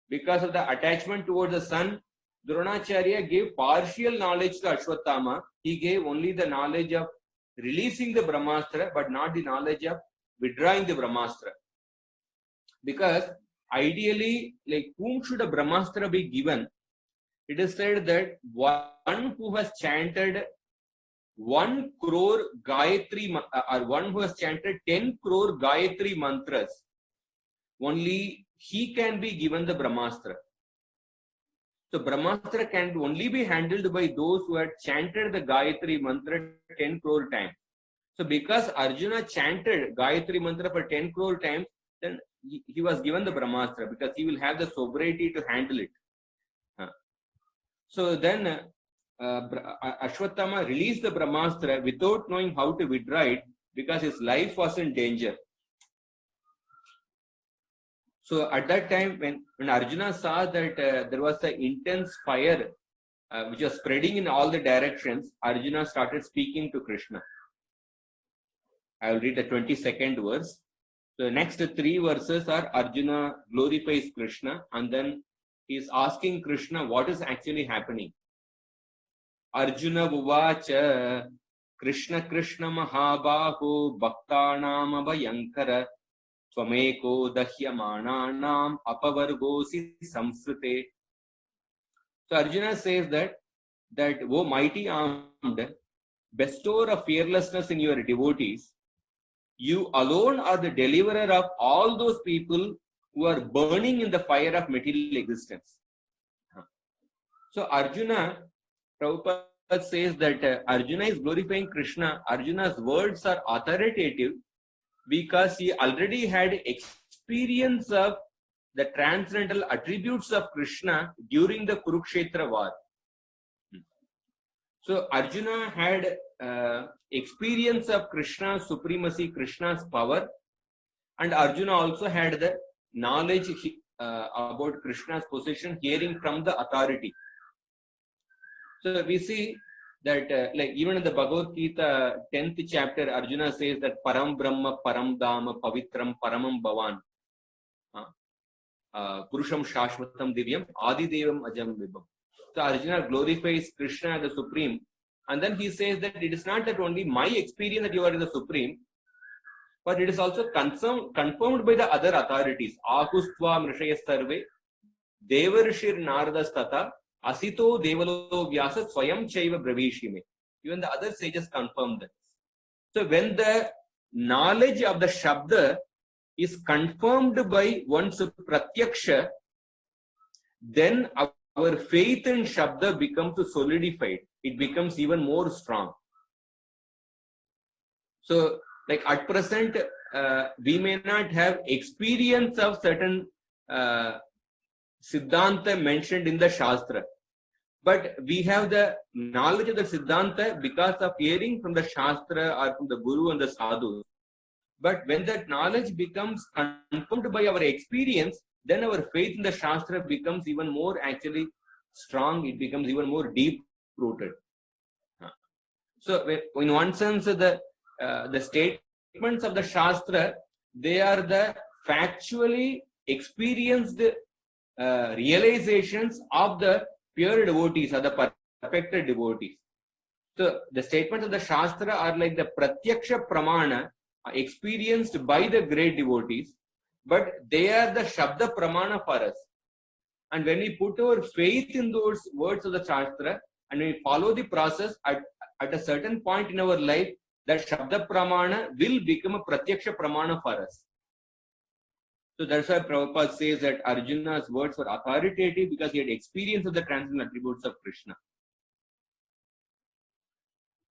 because of the attachment towards the son, Dronacharya gave partial knowledge to Ashwatthama. He gave only the knowledge of releasing the Brahmastra, but not the knowledge of withdrawing the Brahmastra. Because ideally, like whom should a Brahmastra be given? It is said that one who has chanted 1 crore Gayatri, or one who has chanted 10 crore Gayatri mantras, only he can be given the Brahmastra. So Brahmastra can only be handled by those who had chanted the Gayatri mantra 10 crore times. So because Arjuna chanted Gayatri mantra for 10 crore times, then he was given the Brahmastra because he will have the sobriety to handle it. So then Ashwatthama released the Brahmastra without knowing how to withdraw it because his life was in danger. So at that time, when Arjuna saw that there was an intense fire which was spreading in all the directions, Arjuna started speaking to Krishna. I will read the 22nd verse. So the next 3 verses are Arjuna glorifies Krishna, and then he is asking Krishna what is actually happening. Arjuna Uvacha Krishna Krishna Mahabahu Bhaktanam Abhayankara Tvameko Dahyamananam Apavargosi Samsrute. So Arjuna says that O mighty armed, bestower of fearlessness in your devotees, you alone are the deliverer of all those people who are burning in the fire of material existence. So Arjuna, Prabhupada says that Arjuna is glorifying Krishna. Arjuna's words are authoritative because he already had experience of the transcendental attributes of Krishna during the Kurukshetra war. So Arjuna had experience of Krishna's supremacy, Krishna's power, And Arjuna also had the knowledge about Krishna's position, hearing from the authority. So we see that like even in the Bhagavad Gita 10th chapter, Arjuna says that Param Brahma, Param Dhamma, Pavitram, Paramam Bhavan, Purusham Shashvatam Divyam, Adi Devam Ajam Vibham. So Arjuna glorifies Krishna as the Supreme. And then he says that it is not that only my experience that you are the Supreme, but it is also confirmed by the other authorities. Ahustva Mrishayas Sarve, Devarshir Naradas Tata, Asito Devalo Vyasa Swayam Chaiva Bravishime. Even the other sages confirm that. So when the knowledge of the Shabda is confirmed by one's Pratyaksha, then our faith in Shabda becomes solidified. It becomes even more strong. So, like at present, we may not have experience of certain Siddhanta mentioned in the Shastra, but we have the knowledge of the Siddhanta because of hearing from the Shastra or from the Guru and the Sadhu. But when that knowledge becomes confirmed by our experience, then our faith in the Shastra becomes even more actually strong. It becomes even more deep rooted. So, in one sense, the statements of the Shastra, they are the factually experienced realizations of the pure devotees or the perfected devotees. So, the statements of the Shastra are like the Pratyaksha Pramana experienced by the great devotees, but they are the Shabda Pramana for us. And when we put our faith in those words of the Shastra and we follow the process, at a certain point in our life, that Shabda Pramana will become a Pratyaksha Pramana for us. So that's why Prabhupada says that Arjuna's words were authoritative because he had experience of the transcendental attributes of Krishna.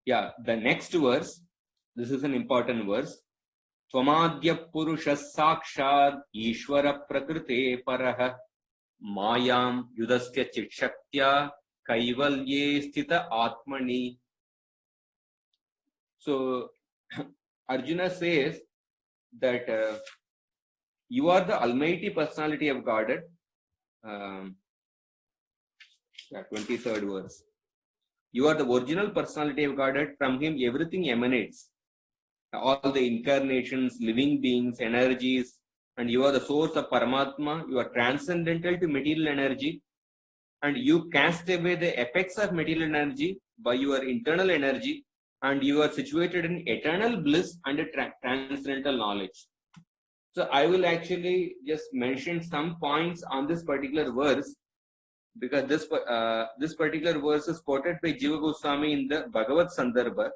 Yeah, the next verse, this is an important verse. Tvamadya Purusha Sakshad Ishvara Prakrite Paraha Mayam Yudasya Chitshaktya Kaivalye Sthita Atmani. So Arjuna says that you are the Almighty Personality of Godhead. 23rd verse. You are the original personality of Godhead. From him everything emanates. All the incarnations, living beings, energies, and you are the source of Paramatma. You are transcendental to material energy, and you cast away the effects of material energy by your internal energy, and you are situated in eternal bliss and transcendental knowledge. So I will actually just mention some points on this particular verse, because this particular verse is quoted by Jiva Goswami in the Bhagavad Sandarbha.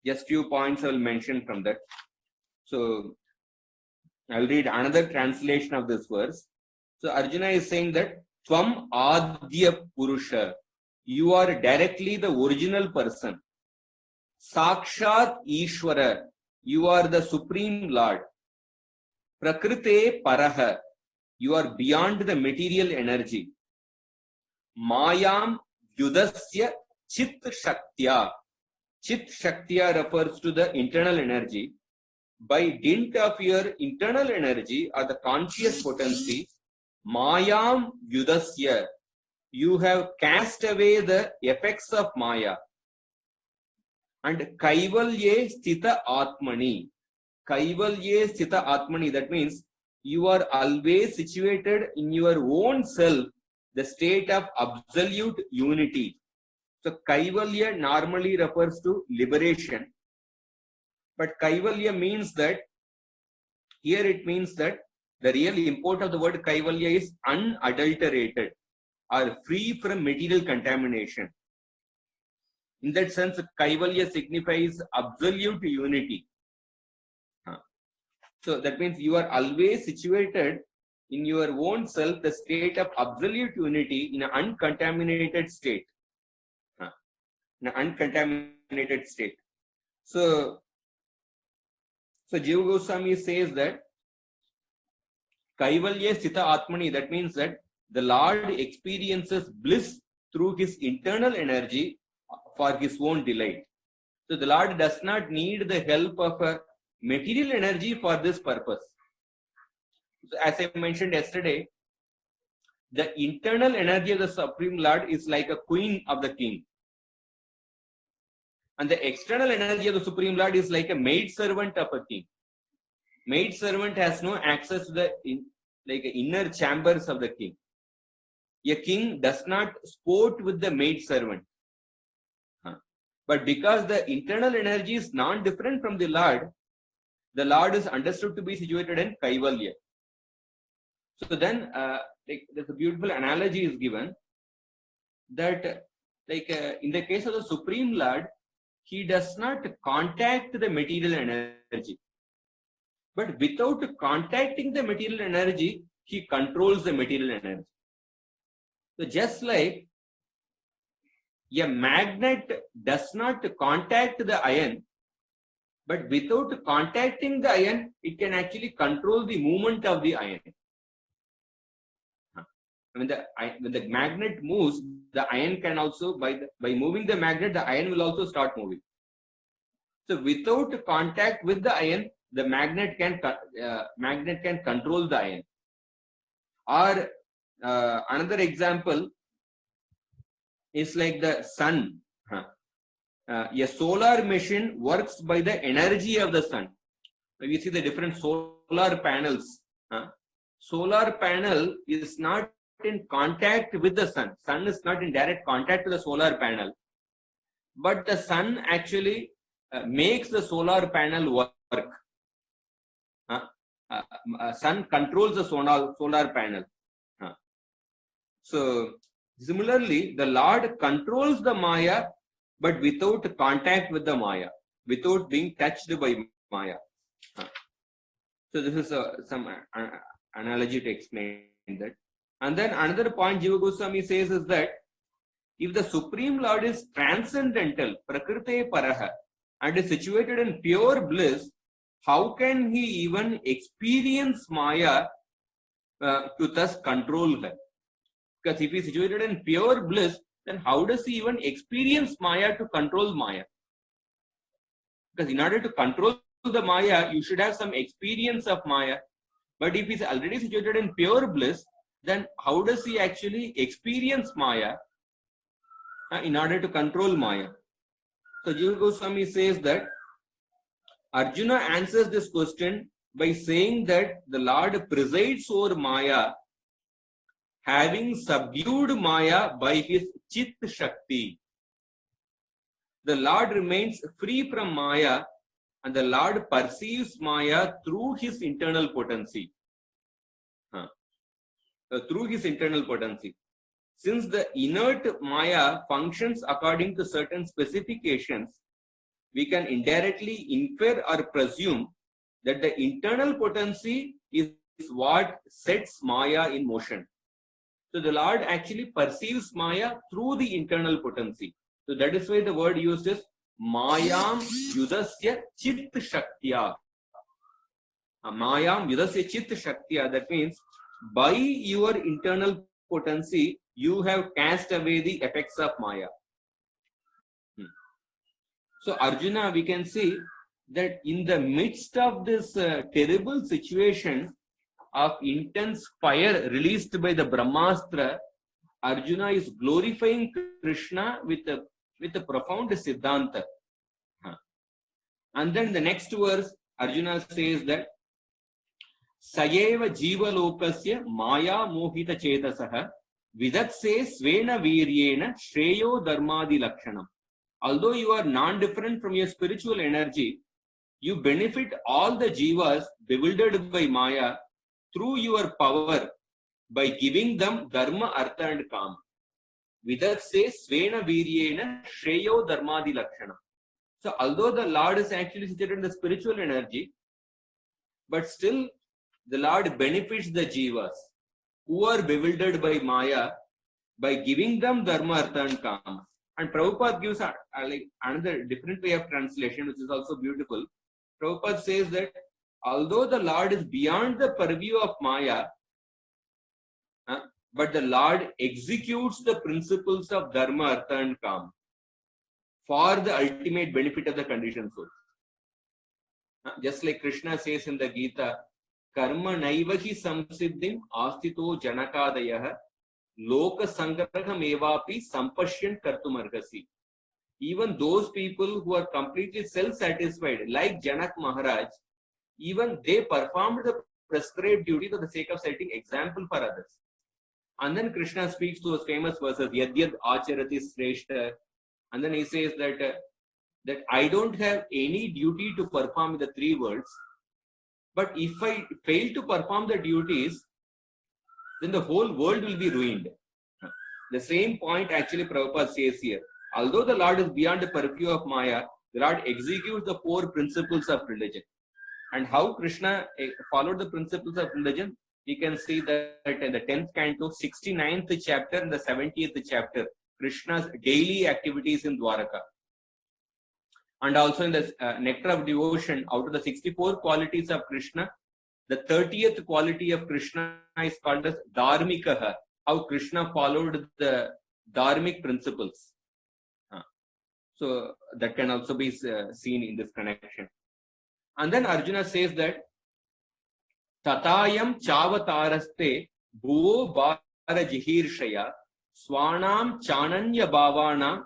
Just few points I will mention from that. So I will read another translation of this verse. So Arjuna is saying that Tvam Adya Purusha, you are directly the original person. Sakshat Ishvara, you are the Supreme Lord. Prakrite Paraha, you are beyond the material energy. Mayam Yudasya Chit Shaktya. Chit Shaktya refers to the internal energy. By dint of your internal energy or the conscious potency, Mayam Yudasya, you have cast away the effects of Maya. And Kaivalye Sthita Atmani. Kaivalye Sthita Atmani, that means you are always situated in your own self, the state of absolute unity. So Kaivalya normally refers to liberation. But Kaivalya means that, here it means that the real import of the word Kaivalya is unadulterated or free from material contamination. In that sense, Kaivalya signifies absolute unity. So that means you are always situated in your own self, the state of absolute unity in an uncontaminated state. In an uncontaminated state. So Jiva Goswami says that Kaivalya Sthita Atmani, that means that the Lord experiences bliss through his internal energy for his own delight. So the Lord does not need the help of a material energy for this purpose. So as I mentioned yesterday, the internal energy of the Supreme Lord is like a queen of the king. And the external energy of the Supreme Lord is like a maid servant of a king. Maid servant has no access to the inner chambers of the king. A king does not sport with the maid servant. But because the internal energy is non-different from the Lord is understood to be situated in Kaivalya. So then, there's a beautiful analogy is given that, in the case of the Supreme Lord, he does not contact the material energy. But without contacting the material energy, he controls the material energy. So just like a magnet does not contact the iron, but without contacting the iron, it can actually control the movement of the iron. When the magnet moves, the iron can also, by moving the magnet, the iron will also start moving. So without contact with the iron, the magnet can control the iron. Or another example is like the sun. A solar machine works by the energy of the sun. We see the different solar panels. Solar panel is not in contact with the sun. Sun is not in direct contact with the solar panel. But the sun actually makes the solar panel work. Sun controls the solar panel. So similarly, the Lord controls the Maya, but without contact with the Maya, without being touched by Maya. So this is some analogy to explain that. And then another point Jiva Goswami says is that if the Supreme Lord is transcendental, Prakrite Paraha, and is situated in pure bliss, how can he even experience Maya to thus control her? Because if he is situated in pure bliss, then how does he even experience Maya to control Maya? Because in order to control the Maya, you should have some experience of Maya. But if he is already situated in pure bliss, then how does he actually experience Maya in order to control Maya? So Jiva Goswami says that Arjuna answers this question by saying that the Lord presides over Maya, having subdued Maya by his Chit Shakti. The Lord remains free from Maya, and the Lord perceives Maya through his internal potency. Through his internal potency. Since the inert Maya functions according to certain specifications, we can indirectly infer or presume that the internal potency is what sets Maya in motion. So the Lord actually perceives Maya through the internal potency. So that is why the word used is Mayam Yudasya Chit Shaktya. Mayam Yudasya Chit Shaktya. That means by your internal potency, you have cast away the effects of Maya. So Arjuna, we can see that in the midst of this terrible situation of intense fire released by the Brahmastra, Arjuna is glorifying Krishna with a profound Siddhanta. And then the next verse, Arjuna says that Sayeva Jiva Lokasya Maya Mohita Chetasaha Vidatse Svena Viryena Shreyo Dharmadi Lakshanam. Although you are non-different from your spiritual energy, you benefit all the jivas bewildered by Maya through your power by giving them Dharma, Artha and Kama. Vidatse Svena Viryena Shreyo Dharmadi Lakshanam. So although the Lord is actually situated in the spiritual energy, but still the Lord benefits the jivas who are bewildered by Maya by giving them Dharma, Artha and Kama. And Prabhupada gives another different way of translation, which is also beautiful. Prabhupada says that although the Lord is beyond the purview of Maya, but the Lord executes the principles of Dharma, Artha and Kama for the ultimate benefit of the conditioned soul. Just like Krishna says in the Gita, Karma naivahi samsiddhim astito janakadayah loka sangraham evapi sampashyan kartumargasi. Even those people who are completely self-satisfied, like Janak Maharaj, even they performed the prescribed duty for the sake of setting example for others. And then Krishna speaks those famous verses, Yadyad Acharati Sreshta. And then he says that I don't have any duty to perform in the three worlds. But if I fail to perform the duties, then the whole world will be ruined. The same point actually Prabhupada says here. Although the Lord is beyond the purview of Maya, the Lord executes the four principles of religion. And how Krishna followed the principles of religion, we can see that in the 10th canto, 69th chapter and the 70th chapter, Krishna's daily activities in Dwaraka. And also in the Nectar of Devotion, out of the 64 qualities of Krishna, the 30th quality of Krishna is called as Dharmikaha, how Krishna followed the Dharmic principles. So that can also be seen in this connection. And then Arjuna says that Tatayam chavataraste bhuvo bhara jihirshaya swanam chananya bhavana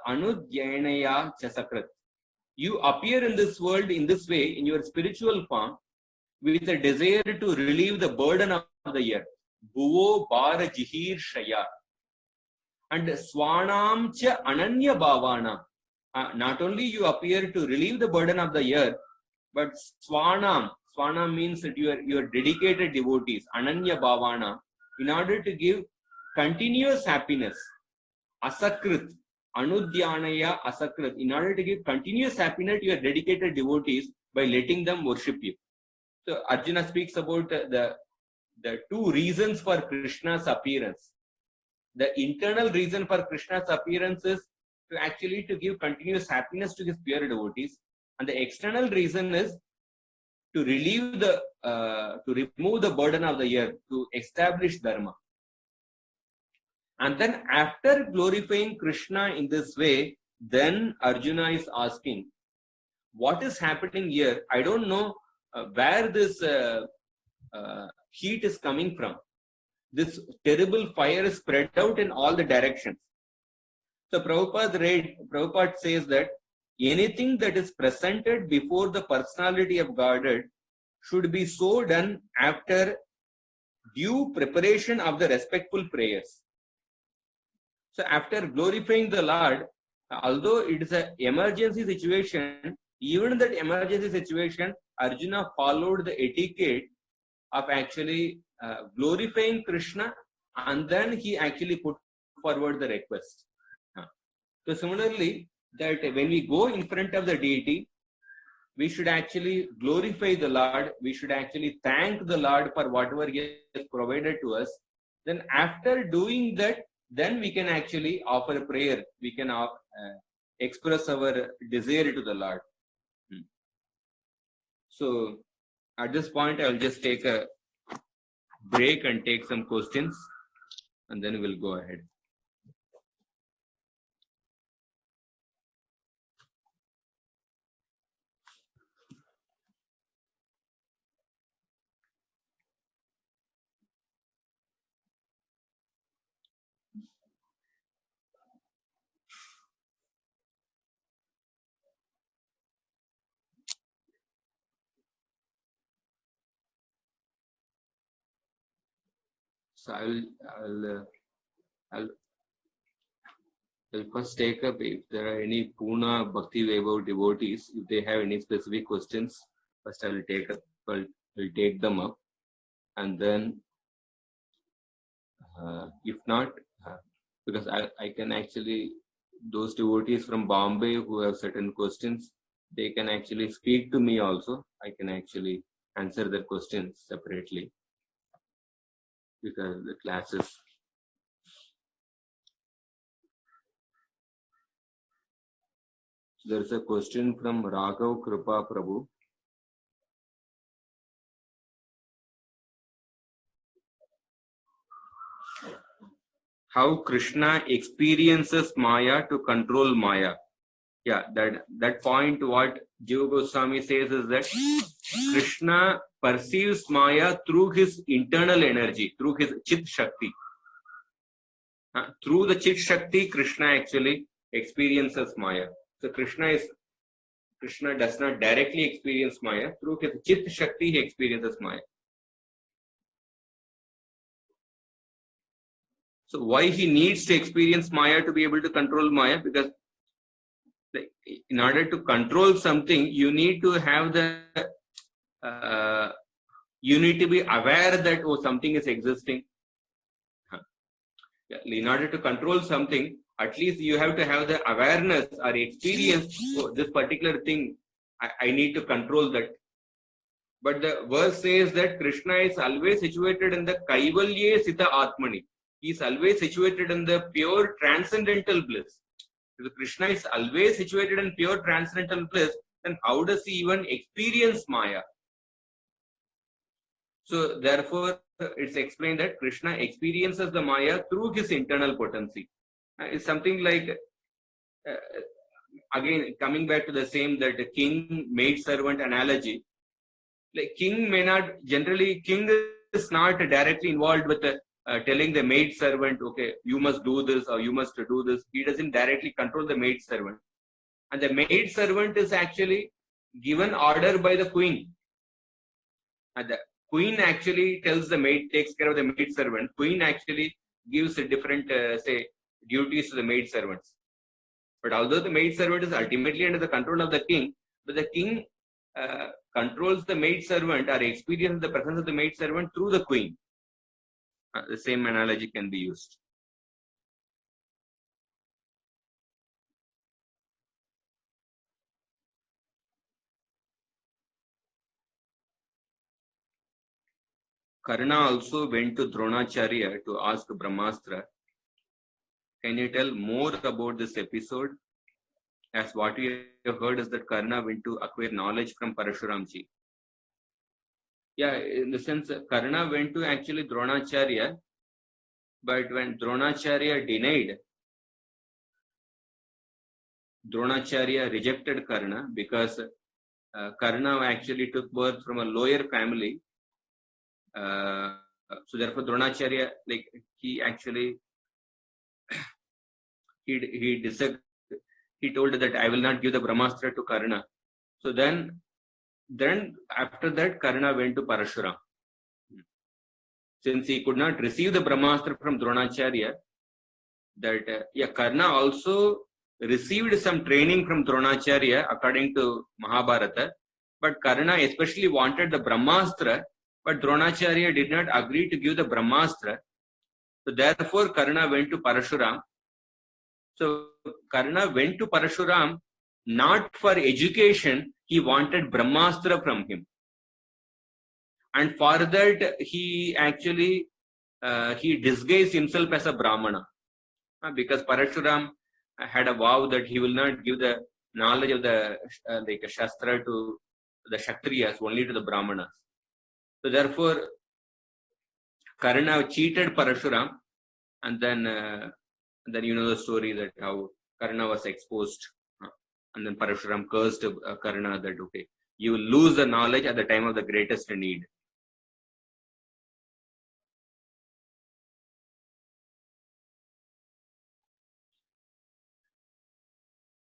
anudyanaya chasakrat. You appear in this world in this way, in your spiritual form, with a desire to relieve the burden of the earth. Bhuvo bhara jihirshaya. And swanam cha ananya bhavana. Not only you appear to relieve the burden of the earth, but swanam means that you are dedicated devotees, ananya bhavana, in order to give continuous happiness, asakrit, anudyanaya asakrit, in order to give continuous happiness to your dedicated devotees by letting them worship you. So Arjuna speaks about the two reasons for Krishna's appearance. The internal reason for Krishna's appearance is to give continuous happiness to his pure devotees, and the external reason is to relieve to remove the burden of the earth, to establish dharma. And then after glorifying Krishna in this way, then Arjuna is asking, what is happening here? I don't know where this heat is coming from. This terrible fire is spread out in all the directions. So Prabhupada says that anything that is presented before the personality of Godhead should be so done after due preparation of the respectful prayers. So after glorifying the Lord, although it is an emergency situation, even in that emergency situation, Arjuna followed the etiquette of actually glorifying Krishna, and then he actually put forward the request. So similarly, that when we go in front of the deity, we should actually glorify the Lord. We should actually thank the Lord for whatever he has provided to us. Then after doing that, then we can actually offer a prayer. We can express our desire to the Lord. So at this point, I will just take a break and take some questions, and then we'll go ahead. So I'll first take up if there are any Pune Bhakti Vaibhav devotees. If they have any specific questions, first I will take them up, and then if not, because I can actually, those devotees from Bombay who have certain questions, they can actually speak to me also. I can actually answer their questions separately, because the classes. There is a question from Raghav Kripa Prabhu. How Krishna experiences Maya to control Maya. Yeah, that point what Jiva Goswami says is that Krishna perceives Maya through his internal energy, through his Chit Shakti. Through the Chit Shakti, Krishna actually experiences Maya. So Krishna does not directly experience Maya. Through his Chit Shakti, he experiences Maya. So why he needs to experience Maya to be able to control Maya? Because in order to control something, you need to have you need to be aware that something is existing. In order to control something, at least you have to have the awareness or experience. This particular thing, I need to control that. But the verse says that Krishna is always situated in the Kaivalye Sita Atmani. He is always situated in the pure transcendental bliss. If Krishna is always situated in pure transcendental bliss, then how does he even experience Maya? So therefore, it's explained that Krishna experiences the Maya through his internal potency. It's something like, again, coming back to the same, that king, maid servant analogy. Like king is not directly involved with telling the maid servant, okay, you must do this or you must do this. He doesn't directly control the maid servant. And the maid servant is actually given order by the queen. And the queen actually tells the maid, takes care of the maid servant. Queen actually gives different, duties to the maid servants. But although the maid servant is ultimately under the control of the king, but the king controls the maid servant or experiences the presence of the maid servant through the queen. The same analogy can be used. Karna also went to Dronacharya to ask Brahmastra, can you tell more about this episode? As what we have heard is that Karna went to acquire knowledge from Parashuramji. Yeah, in the sense, Karna went to actually Dronacharya, but when Dronacharya denied, Dronacharya rejected Karna because Karna actually took birth from a lower family. So therefore, Dronacharya, like he actually he told that I will not give the Brahmastra to Karna. So then after that, Karna went to Parashuram. Since he could not receive the Brahmastra from Dronacharya, that Karna also received some training from Dronacharya according to Mahabharata, but Karna especially wanted the Brahmastra, but Dronacharya did not agree to give the Brahmastra. So therefore, Karna went to Parashuram. So Karna went to Parashuram not for education, he wanted Brahmastra from him. And for that, he actually he disguised himself as a Brahmana. Because Parashuram had a vow that he will not give the knowledge of the like a Shastra to the Kshatriyas, only to the Brahmanas. So therefore, Karna cheated Parashuram, and then you know the story that how Karna was exposed, and then Parashuram cursed Karna that okay, you will lose the knowledge at the time of the greatest need.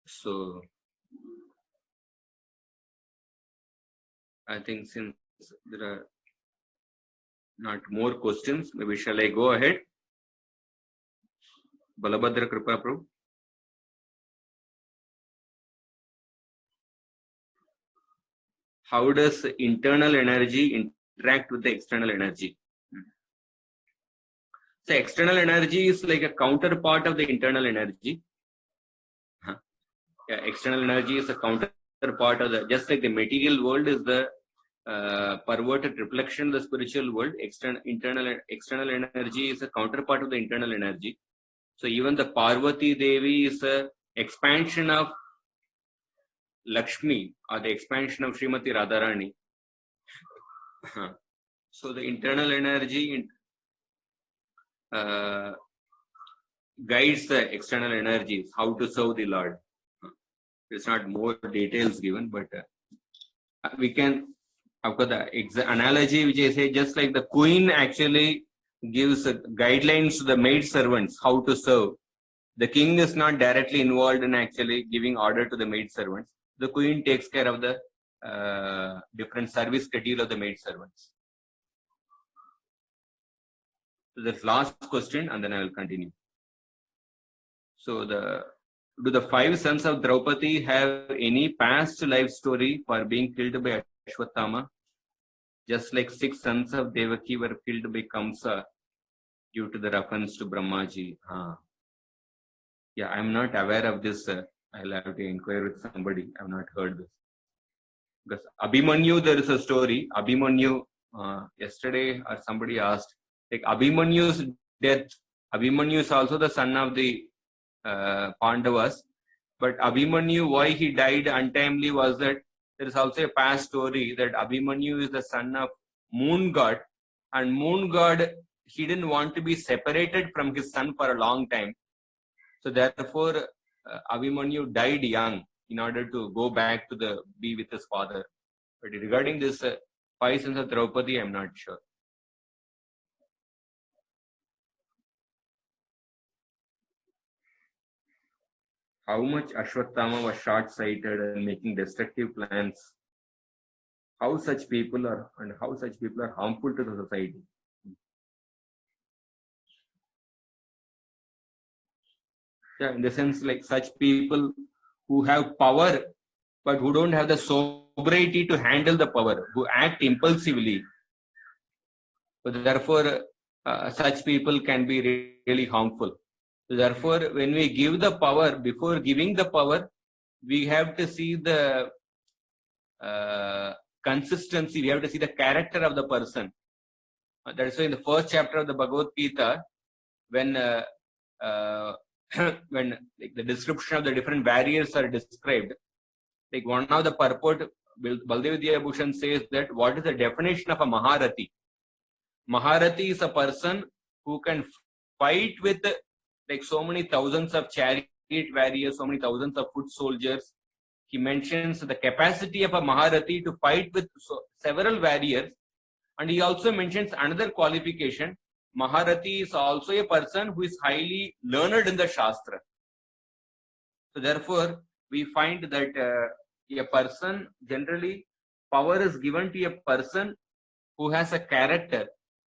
So I think since there are not more questions, maybe shall I go ahead? Balabhadra Kripa Prabhu. How does internal energy interact with the external energy? So external energy is like a counterpart of the internal energy. External energy is a counterpart of the, just like the material world is the perverted reflection of the spiritual world. External energy is a counterpart of the internal energy. So even the Parvati Devi is a expansion of Lakshmi or the expansion of Srimati Radharani. So the internal energy guides the external energies, how to serve the Lord. It's not more details given, but we can, of course, the analogy which I say, just like the queen actually gives guidelines to the maid servants how to serve. The king is not directly involved in actually giving order to the maid servants. The queen takes care of the different service schedule of the maid servants. So this last question, and then I will continue. So do the 5 sons of Draupadi have any past life story for being killed by Ashwatthama? Just like 6 sons of Devaki were killed by Kamsa due to the reference to Brahmaji. Yeah, I'm not aware of this. I'll have to inquire with somebody. I've not heard this. Because Abhimanyu, there is a story. Abhimanyu, yesterday somebody asked, like Abhimanyu's death. Abhimanyu is also the son of the Pandavas. But Abhimanyu, why he died untimely was that there is also a past story that Abhimanyu is the son of Moon God. And Moon God, he didn't want to be separated from his son for a long time. So therefore, Abhimanyu died young in order to go back to be with his father. But regarding this 5 sons of Draupadi, I'm not sure. How much Ashwatthama was short-sighted and making destructive plans? How such people are harmful to the society? Yeah, in the sense, like such people who have power but who don't have the sobriety to handle the power, who act impulsively. So therefore, such people can be really harmful. So therefore, when we give the power, before giving the power, we have to see the consistency, we have to see the character of the person. That is why in the first chapter of the Bhagavad Gita, when when like, the description of the different warriors are described, like one of the purport, Baldev Bhushan says that what is the definition of a Maharathi? Maharathi is a person who can fight with like so many thousands of chariot warriors, so many thousands of foot soldiers. He mentions the capacity of a Maharathi to fight with several warriors. And he also mentions another qualification. Maharathi is also a person who is highly learned in the Shastra. So therefore, we find that a person, generally, power is given to a person who has a character,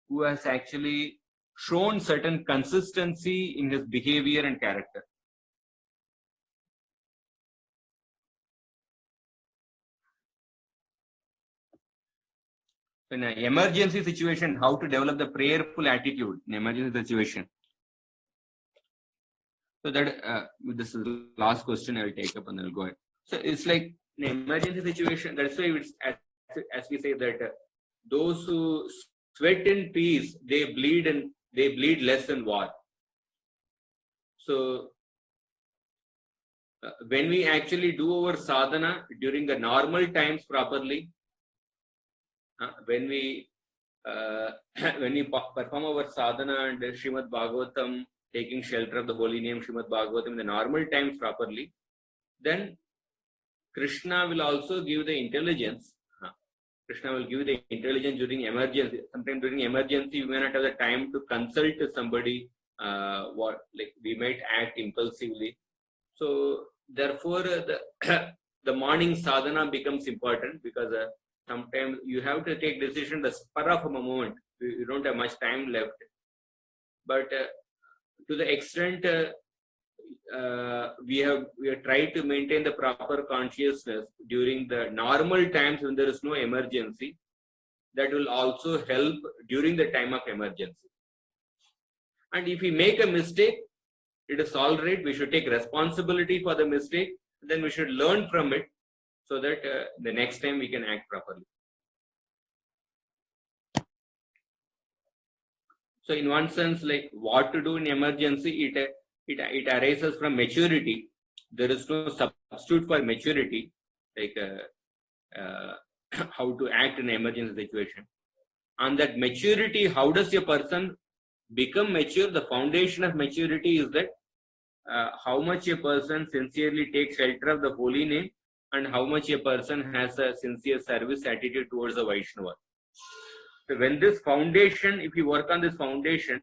who has actually shown certain consistency in his behavior and character. In an emergency situation, how to develop the prayerful attitude in emergency situation. So that this is the last question I will take up and then I'll go ahead. So it's like in an emergency situation, that's why it's as we say that those who sweat in peace, they bleed less in war. So when we actually do our sadhana during the normal times properly, when we perform our sadhana and Srimad Bhagavatam, taking shelter of the holy name Srimad Bhagavatam in the normal times properly, then Krishna will also give the intelligence. Krishna will give the intelligence during emergency. Sometimes during emergency, we may not have the time to consult somebody. We might act impulsively. So therefore, the morning sadhana becomes important because sometimes you have to take decision the spur of a moment. You don't have much time left. But to the extent we have tried to maintain the proper consciousness during the normal times when there is no emergency, that will also help during the time of emergency. And if we make a mistake, it is all right. We should take responsibility for the mistake. Then we should learn from it so that the next time we can act properly. So in one sense, like what to do in emergency, it arises from maturity. There is no substitute for maturity, like how to act in an emergency situation. And that maturity, how does a person become mature? The foundation of maturity is that how much a person sincerely takes shelter of the holy name and how much a person has a sincere service attitude towards the Vaishnava. So when this foundation, if you work on this foundation,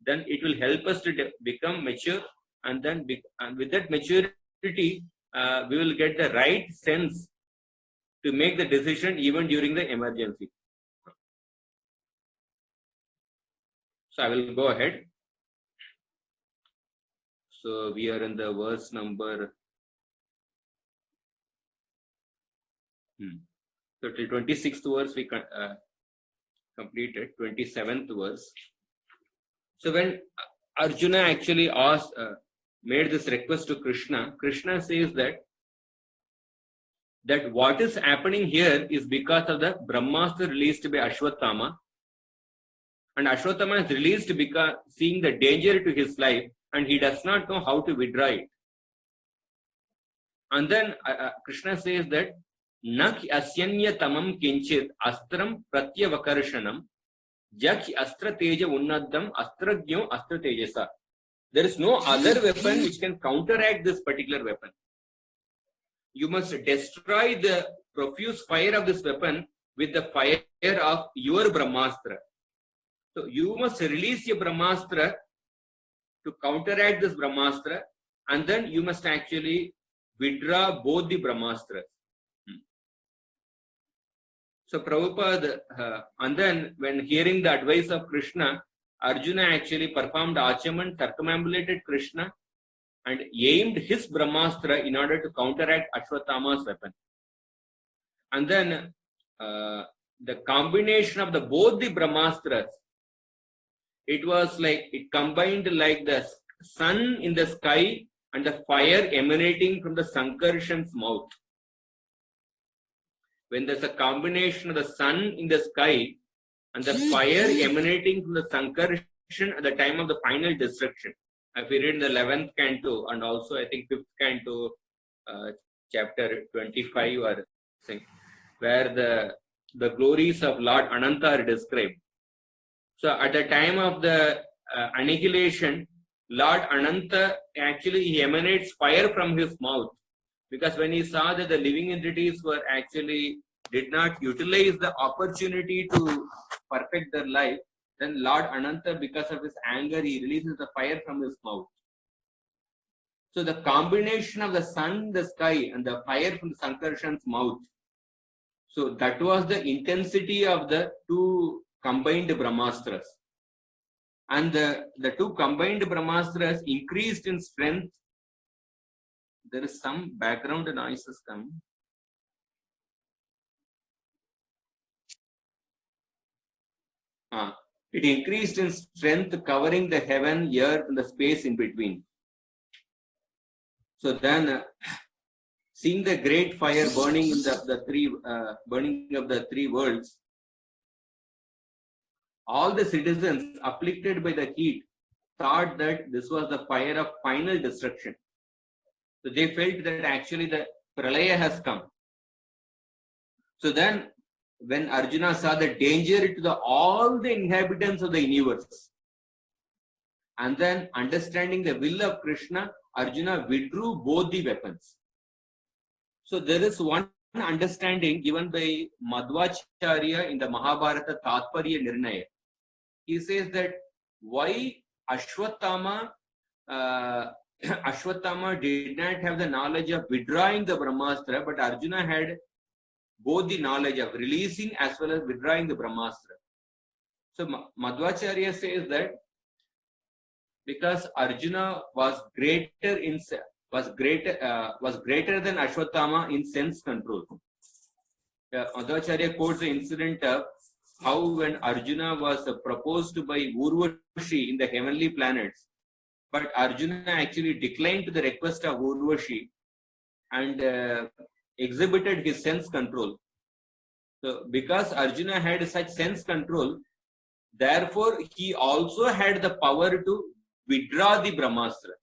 then it will help us to become mature, and then and with that maturity, we will get the right sense to make the decision even during the emergency. So I will go ahead. So we are in the verse number so till 26th verse we completed. 27th verse. So when Arjuna actually asked, made this request to Krishna, Krishna says that what is happening here is because of the Brahmastra released by Ashwatthama, and Ashwatthama is released because seeing the danger to his life, and he does not know how to withdraw it. And then Krishna says that Nak asyanya tamam kinchit astram pratyavakarshanam jak astra teja unnadam astragyo astra tejasa. There is no other weapon which can counteract this particular weapon. You must destroy the profuse fire of this weapon with the fire of your Brahmastra. So you must release your Brahmastra to counteract this Brahmastra, and then you must actually withdraw both the Brahmastras. So Prabhupada, and then when hearing the advice of Krishna, Arjuna actually performed Achaman, circumambulated Krishna, and aimed his Brahmastra in order to counteract Ashwatthama's weapon. And then the combination of both the Brahmastras, it was like, it combined like the sun in the sky and the fire emanating from the Sankarshan's mouth. When there's a combination of the sun in the sky and the fire emanating from the Sankarshan at the time of the final destruction. If we read the 11th canto and also I think 5th canto, chapter 25 or something, where the glories of Lord Ananta are described. So at the time of the annihilation, Lord Ananta actually he emanates fire from his mouth, because when he saw that the living entities were actually did not utilize the opportunity to perfect their life, then Lord Ananta, because of his anger, he releases the fire from his mouth. So the combination of the sun, the sky, and the fire from the Sankarshan's mouth. So that was the intensity of the two combined Brahmastras. And the two combined Brahmastras increased in strength. There is some background noises coming. It increased in strength, covering the heaven, earth, and the space in between. So then, seeing the great fire burning in burning of the three worlds, all the citizens afflicted by the heat thought that this was the fire of final destruction. So they felt that actually the pralaya has come. So then, when Arjuna saw the danger to all the inhabitants of the universe, and then understanding the will of Krishna, Arjuna withdrew both the weapons. So there is one understanding given by Madhvacharya in the Mahabharata Tatparya Nirnaya. He says that why Ashwatthama did not have the knowledge of withdrawing the Brahmastra, but Arjuna had both the knowledge of releasing as well as withdrawing the Brahmastra. So Madhvacharya says that because Arjuna was greater than Ashwatthama in sense control. Madhvacharya quotes the incident of how when Arjuna was proposed by Urvashi in the heavenly planets, but Arjuna actually declined to the request of Urvashi and exhibited his sense control. So because Arjuna had such sense control, therefore he also had the power to withdraw the Brahmastra.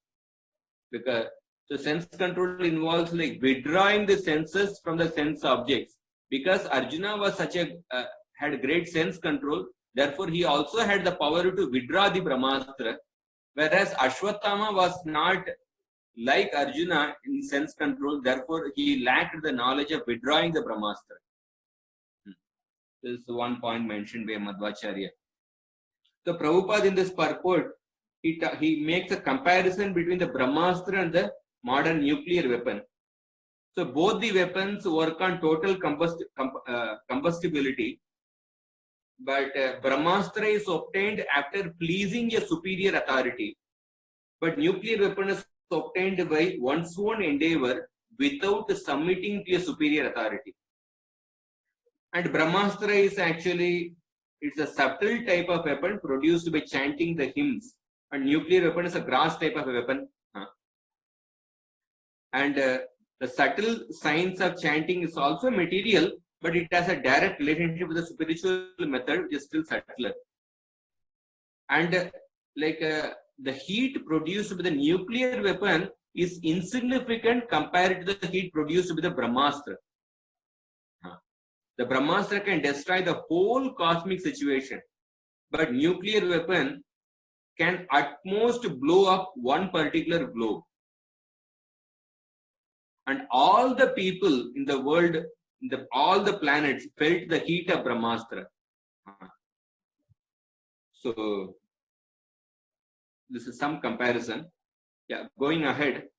Because so sense control involves like withdrawing the senses from the sense objects. Because Arjuna was had great sense control, therefore he also had the power to withdraw the Brahmastra. Whereas Ashwatthama was not like Arjuna in sense control, therefore he lacked the knowledge of withdrawing the Brahmastra. This is one point mentioned by Madhvacharya. So Prabhupada in this purport, he makes a comparison between the Brahmastra and the modern nuclear weapon. So both the weapons work on total combustibility, but Brahmastra is obtained after pleasing a superior authority, but nuclear weapon is obtained by one's own endeavor without submitting to a superior authority. And Brahmastra is actually, it's a subtle type of weapon produced by chanting the hymns, and nuclear weapon is a gross type of weapon. And the subtle science of chanting is also material, but it has a direct relationship with the spiritual method, which is still subtler. And the heat produced by the nuclear weapon is insignificant compared to the heat produced by the Brahmastra. The Brahmastra can destroy the whole cosmic situation, but nuclear weapon can at most blow up one particular globe. And all the people in the world, all the planets felt the heat of Brahmastra. So this is some comparison. Yeah, going ahead.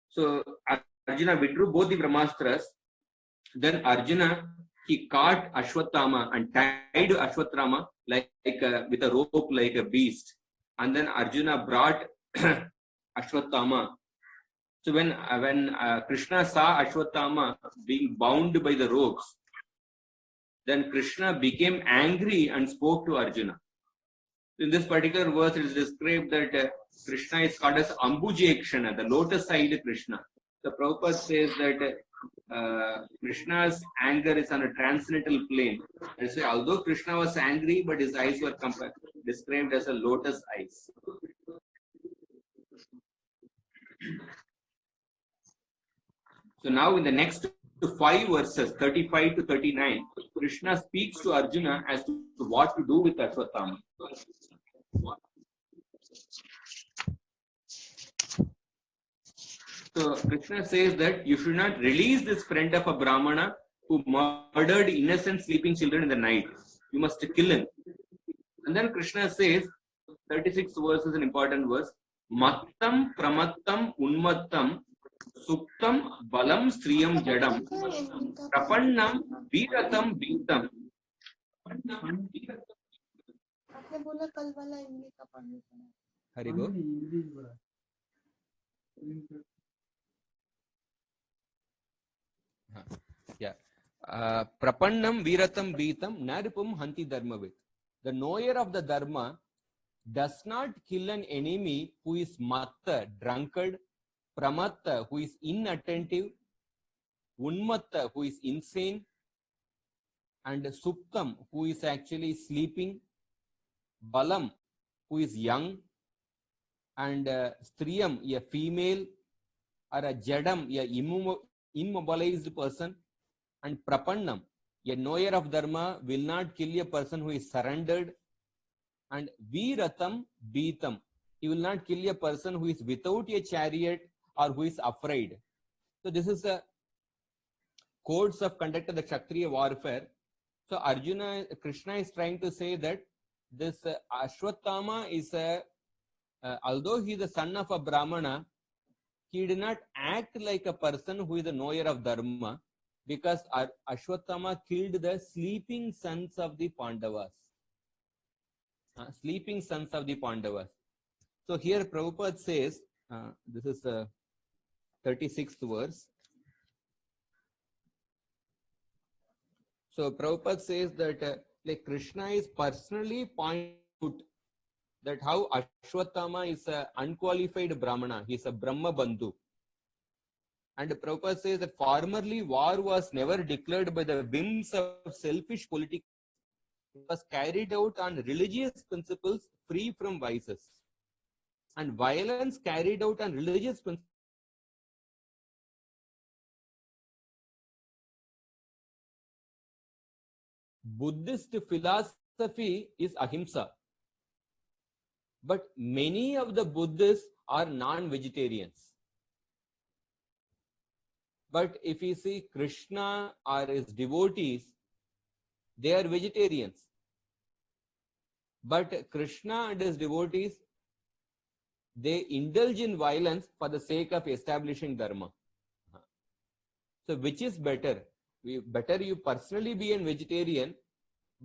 So Arjuna withdrew both the Brahmastras. Then Arjuna, he caught Ashwatthama and tied Ashwatthama with a rope like a beast. And then Arjuna brought Ashwatthama. So when Krishna saw Ashwatthama being bound by the ropes, then Krishna became angry and spoke to Arjuna. In this particular verse, it is described that Krishna is called as Ambujekshana, the lotus-eyed Krishna. The Prabhupada says that Krishna's anger is on a transcendental plane. And so, although Krishna was angry, but his eyes were described as a lotus eyes. So now in the next 5 verses, 35 to 39, Krishna speaks to Arjuna as to what to do with Ashwatthama. So Krishna says that you should not release this friend of a Brahmana who murdered innocent sleeping children in the night. You must kill him. And then Krishna says, 36 verse is an important verse, Mattam pramattam unmattam Suktam balam striyam jadam prapannam viratam vintam. आपने बोला कल वाला हिंदी का पढ़ने को हरि बोल. Yeah. Prapannam viratam vitam naripum hanti dharmavit. The knower of the dharma does not kill an enemy who is matta, drunkard, pramatta, who is inattentive, unmatta, who is insane, and suptam, who is actually sleeping, balam, who is young, and striyam, a female, or a jadam, a immobilized person, and prapannam, a knower of dharma, will not kill a person who is surrendered, and viratam beatam, he will not kill a person who is without a chariot or who is afraid. So this is the codes of conduct of the Kshatriya warfare. So Krishna is trying to say that this Ashwatthama is although he is the son of a Brahmana, he did not act like a person who is a knower of dharma, because Ashwatthama killed the sleeping sons of the Pandavas. Sleeping sons of the Pandavas. So here Prabhupada says, this is the 36th verse. So Prabhupada says that Krishna is personally pointing out that how Ashwatthama is an unqualified Brahmana. He is a Brahma Bandhu. And Prabhupada says that formerly war was never declared by the whims of selfish politics. It was carried out on religious principles free from vices. And violence carried out on religious principles Buddhist philosophy is ahimsa. But many of the Buddhists are non-vegetarians. But if you see Krishna or his devotees, they are vegetarians. But Krishna and his devotees, they indulge in violence for the sake of establishing dharma. So which is better? Better you personally be a vegetarian,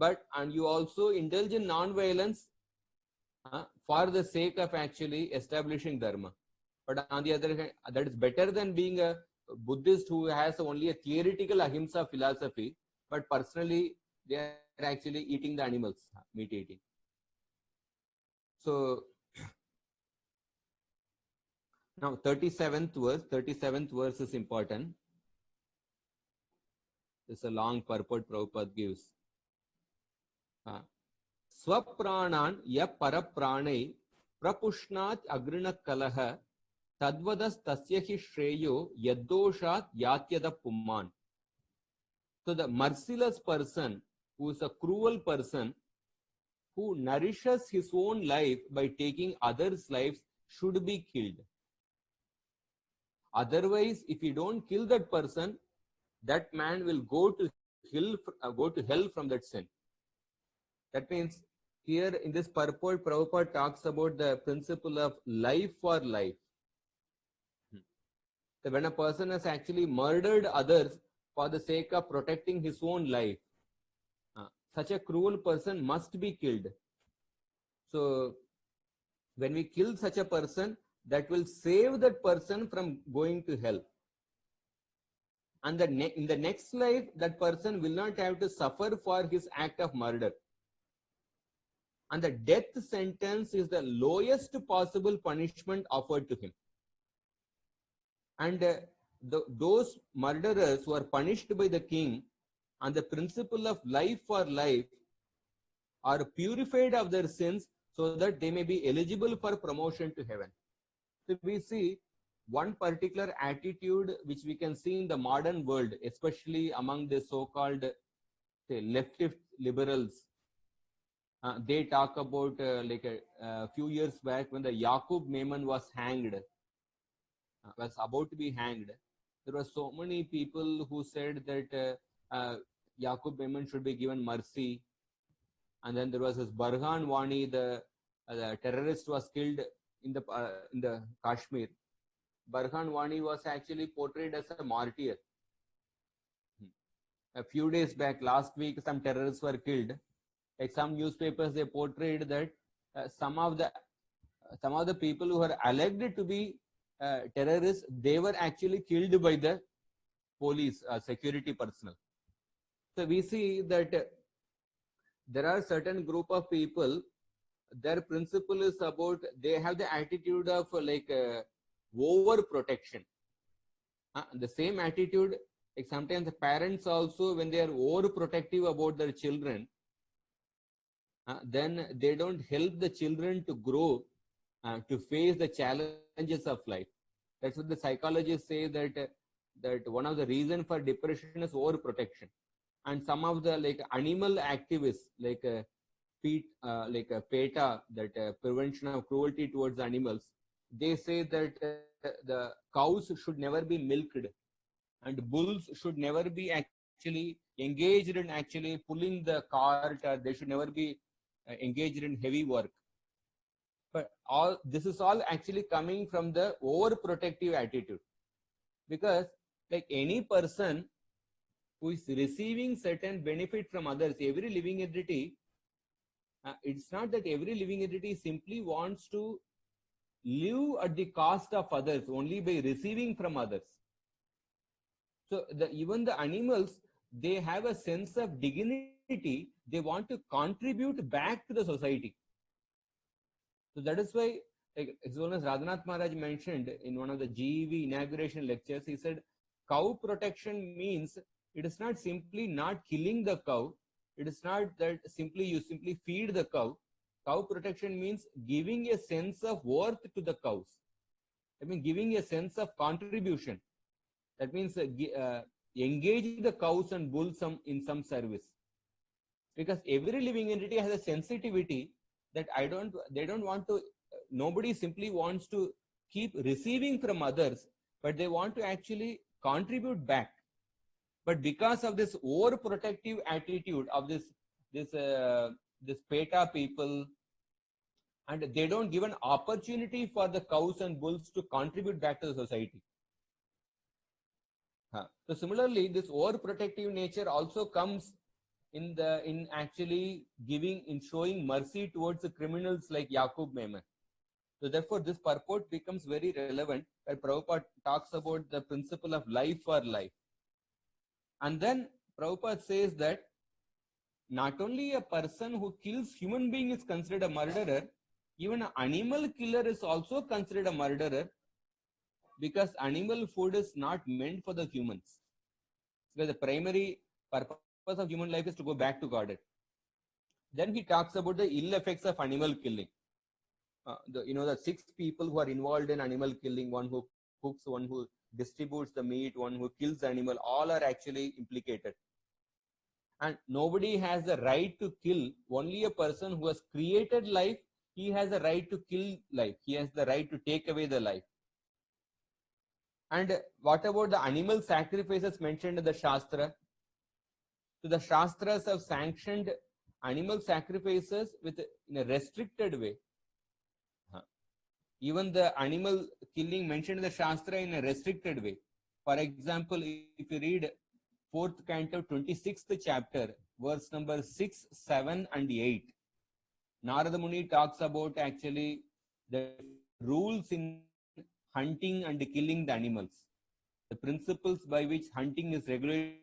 and you also indulge in non-violence for the sake of actually establishing dharma. But on the other hand, that is better than being a Buddhist who has only a theoretical ahimsa philosophy, but personally they are actually eating the animals, meat eating. So now 37th verse is important. It's a long purport Prabhupada gives. Swapranan ya parapranai prapushnat agrinak kalaha tadvadas tasyahi shreyo yaddoshat yatyada pumman. So the merciless person, who is a cruel person, who nourishes his own life by taking others' lives, should be killed. Otherwise, if you don't kill that person, that man will go to hell from that sin. That means here in this purport, Prabhupada talks about the principle of life for life. So when a person has actually murdered others for the sake of protecting his own life, such a cruel person must be killed. So when we kill such a person, that will save that person from going to hell. And in the next life, that person will not have to suffer for his act of murder. And the death sentence is the lowest possible punishment offered to him. And those murderers who are punished by the king on the principle of life for life are purified of their sins so that they may be eligible for promotion to heaven. So we see one particular attitude which we can see in the modern world, especially among the so-called leftist liberals. They talk about like a few years back when the Yaqub Memon was hanged, was about to be hanged. There were so many people who said that Yaqub Memon should be given mercy. And then there was this Burhan Wani, the terrorist was killed in the Kashmir. Burhan Wani was actually portrayed as a martyr. A few days back, last week, some terrorists were killed. Like some newspapers, they portrayed that some of the people who are alleged to be terrorists, they were actually killed by the police, security personnel. So we see that there are certain group of people, their principle is about, they have the attitude of like over protection. The same attitude, like sometimes the parents also, when they are over protective about their children, then they don't help the children to grow, to face the challenges of life. That's what the psychologists say, that one of the reasons for depression is over protection. And some of the like animal activists, like PETA, that prevention of cruelty towards animals, they say that the cows should never be milked, and bulls should never be actually engaged in actually pulling the cart, or they should never be engaged in heavy work. But all this is all actually coming from the overprotective attitude, because like any person who is receiving certain benefit from others, every living entity, it's not that every living entity simply wants to live at the cost of others only by receiving from others. So even the animals, they have a sense of dignity. They want to contribute back to the society. So that is why, like, as well as Radhanath Maharaj mentioned in one of the GEV inauguration lectures, he said, cow protection means it is not simply not killing the cow. It is not that you simply feed the cow. Cow protection means giving a sense of worth to the cows. I mean, giving a sense of contribution. That means engage the cows and bulls in some service. Because every living entity has a sensitivity that they don't want to, nobody simply wants to keep receiving from others, but they want to actually contribute back. But because of this overprotective attitude of this PETA people, and they don't give an opportunity for the cows and bulls to contribute back to the society. So similarly, this overprotective nature also comes in actually showing mercy towards the criminals like Yaqub Memon. So therefore, this purport becomes very relevant where Prabhupada talks about the principle of life for life. And then Prabhupada says that not only a person who kills human being is considered a murderer, even an animal killer is also considered a murderer, because animal food is not meant for the humans. Because the primary purpose of human life is to go back to God. Then he talks about the ill effects of animal killing. The 6 people who are involved in animal killing, one who cooks, one who distributes the meat, one who kills the animal, all are actually implicated. And nobody has the right to kill. Only a person who has created life, he has the right to kill life. He has the right to take away the life. And what about the animal sacrifices mentioned in the Shastra? So the Shastras have sanctioned animal sacrifices in a restricted way. Even the animal killing mentioned in the Shastra in a restricted way. For example, if you read 4th Canto, 26th chapter, verse number 6, 7 and 8, Narada Muni talks about actually the rules in hunting and killing the animals, the principles by which hunting is regulated.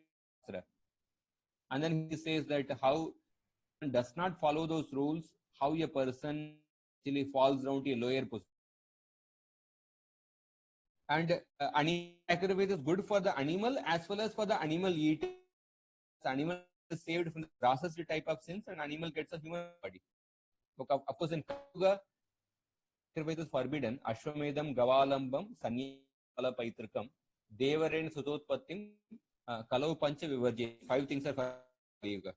And then he says that how one does not follow those rules, how a person actually falls down to a lower position. And animal sacrifice is good for the animal as well as for the animal eater. The animal is saved from the processed type of sins, and animal gets a human body. Of course, in Kali sacrifice is forbidden. Ashwamedam, Gavalambam, Sanyala Paitrikam, Devaren Sutotpattim, Kalau Pancha Vivarje. 5 things are forbidden.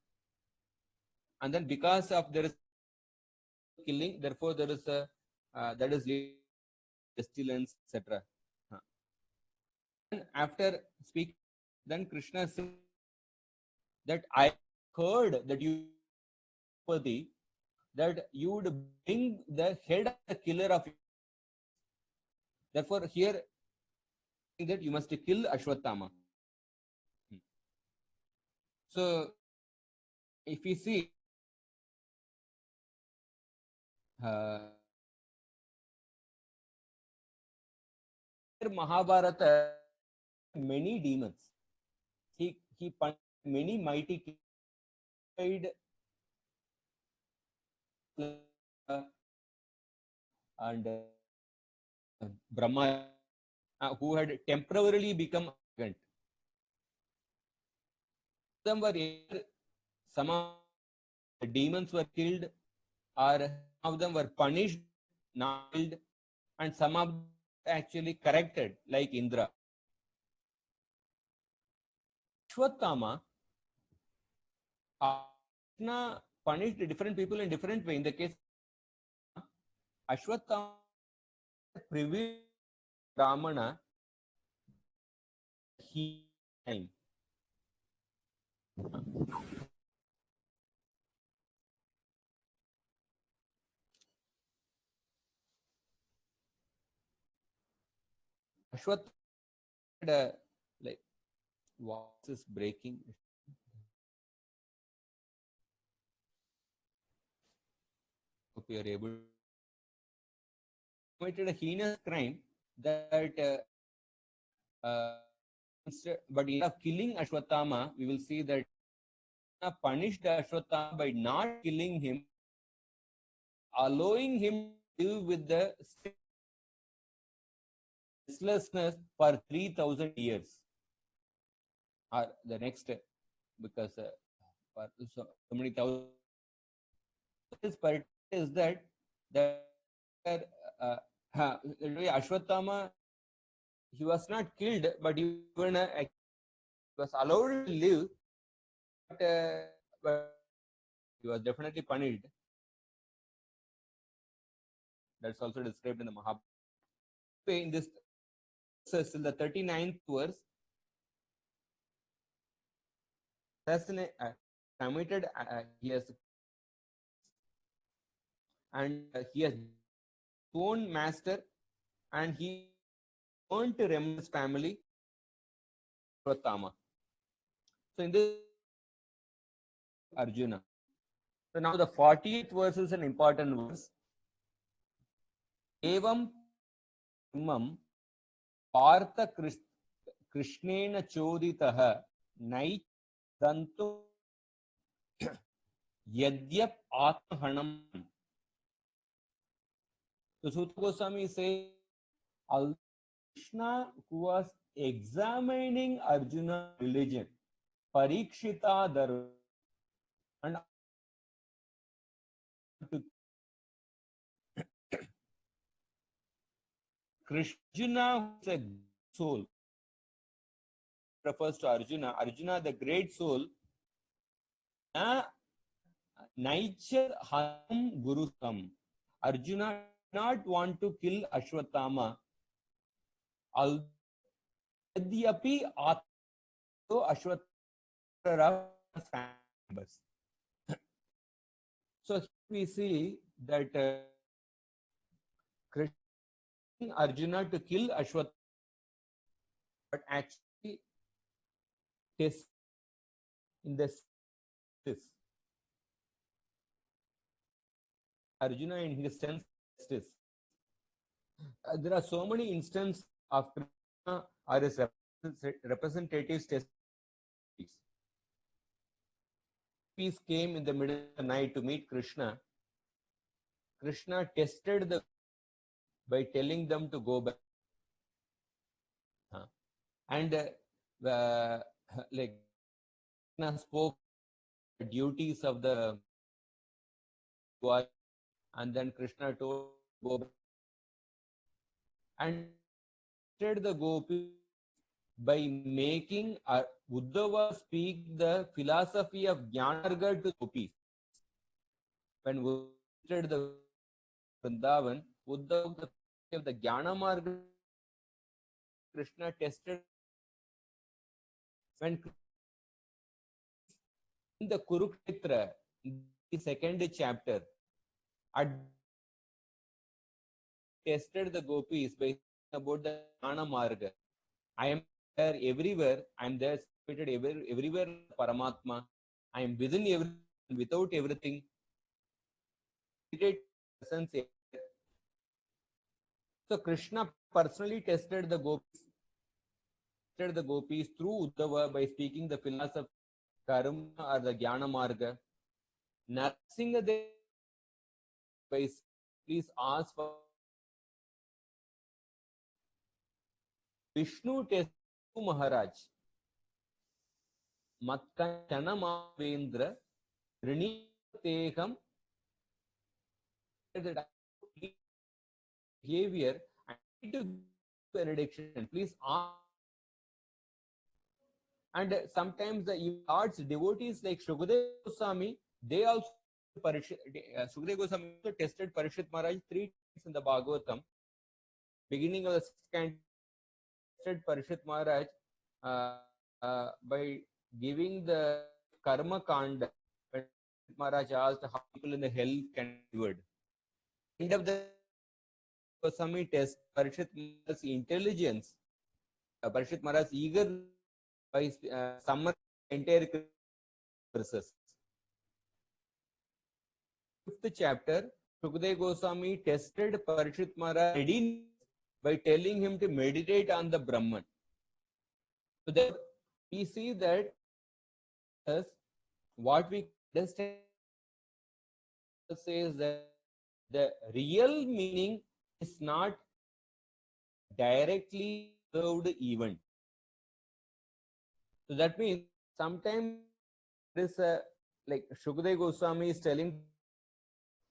And then because of there is killing, therefore there is a that is pestilence, etc. After speaking, then Krishna said that I heard that you that you would bring the head of the killer of. Therefore, here that you must kill Ashwatthama. So, if we see Mahabharata, many demons. He punished many mighty and Brahma who had temporarily become arrogant. Some of the demons were killed, or some of them were punished, not killed, and some of them actually corrected, like Indra. Ashwatthama, Krishna punished different people in different way. In the case of Ashwatthama, prevailed Ramana, he time. Ashwatthama had like voice is breaking. Hope you are able to committed a heinous crime that but instead of killing Ashwatthama, we will see that punished Ashwatthama by not killing him, allowing him to live with the restlessness for 3,000 years. Or the next, because for so many thousand, this part is that Ashwatthama, he was not killed, but he was allowed to live, but he was definitely punished. That's also described in the Mahabharata. In this in the 39th verse, committed, he has, and he has own master, and he want to remember his family, Pratama. So in this, Arjuna. So now the 40th verse is an important verse. Evam imam partha krishnena choditaha nai dantu yadyap atmahanam. So Sutta Goswami says, Krishna, who was examining Arjuna's religion, Parikshita Dharma, and Krishna, who is a soul, refers to Arjuna. Arjuna, the great soul, Naichar Ham Guru Sam. Arjuna did not want to kill Ashwatthama. Yadyapi Atto Ashwatthama members. So we see that Krishna Arjuna to kill Ashwatthama, but actually test in this Arjuna in his sense justice. There are so many instances of Krishna or his representatives test. Peace came in the middle of the night to meet Krishna. Krishna tested the by telling them to go back. And like Krishna spoke the duties of the boy, and then Krishna told go back. And tested the gopi by making Uddhava speak the philosophy of Jnanarga to gopis. When we visited the Vrindavan, Uddhava of the Jnana Marga, Krishna tested. When in the Kurukshetra, the second chapter, tested the gopis by about the Jnana Marga. I am there everywhere. I am there situated everywhere. Paramatma. I am within everything, without everything. So Krishna personally tested the gopis through Uddhava by speaking the philosophy karma or the Jnana Marga. Narsingadev, please ask for Vishnu tested Maharaj. Matkana Mavendra Triniteham behavior and to benediction. Please ask. And sometimes the Lord's devotees like Shukadeva Goswami, they also Shukadeva Goswami also tested Parikshit Maharaj 3 times in the Bhagavatam. Beginning of the 6th canto, tested Parikshit Maharaj by giving the karma kanda. When Maharaj asked how people in the hell can be delivered. End of the Goswami test Parikshit Maharaj's intelligence. Parikshit Maharaj eager by summary entire verses. 5th chapter, Shukadeva Goswami tested Parikshit Maharaj readiness by telling him to meditate on the Brahman. So there we see that what we understand says that the real meaning is not directly observed event. So that means sometimes this like Shukadeva Goswami is telling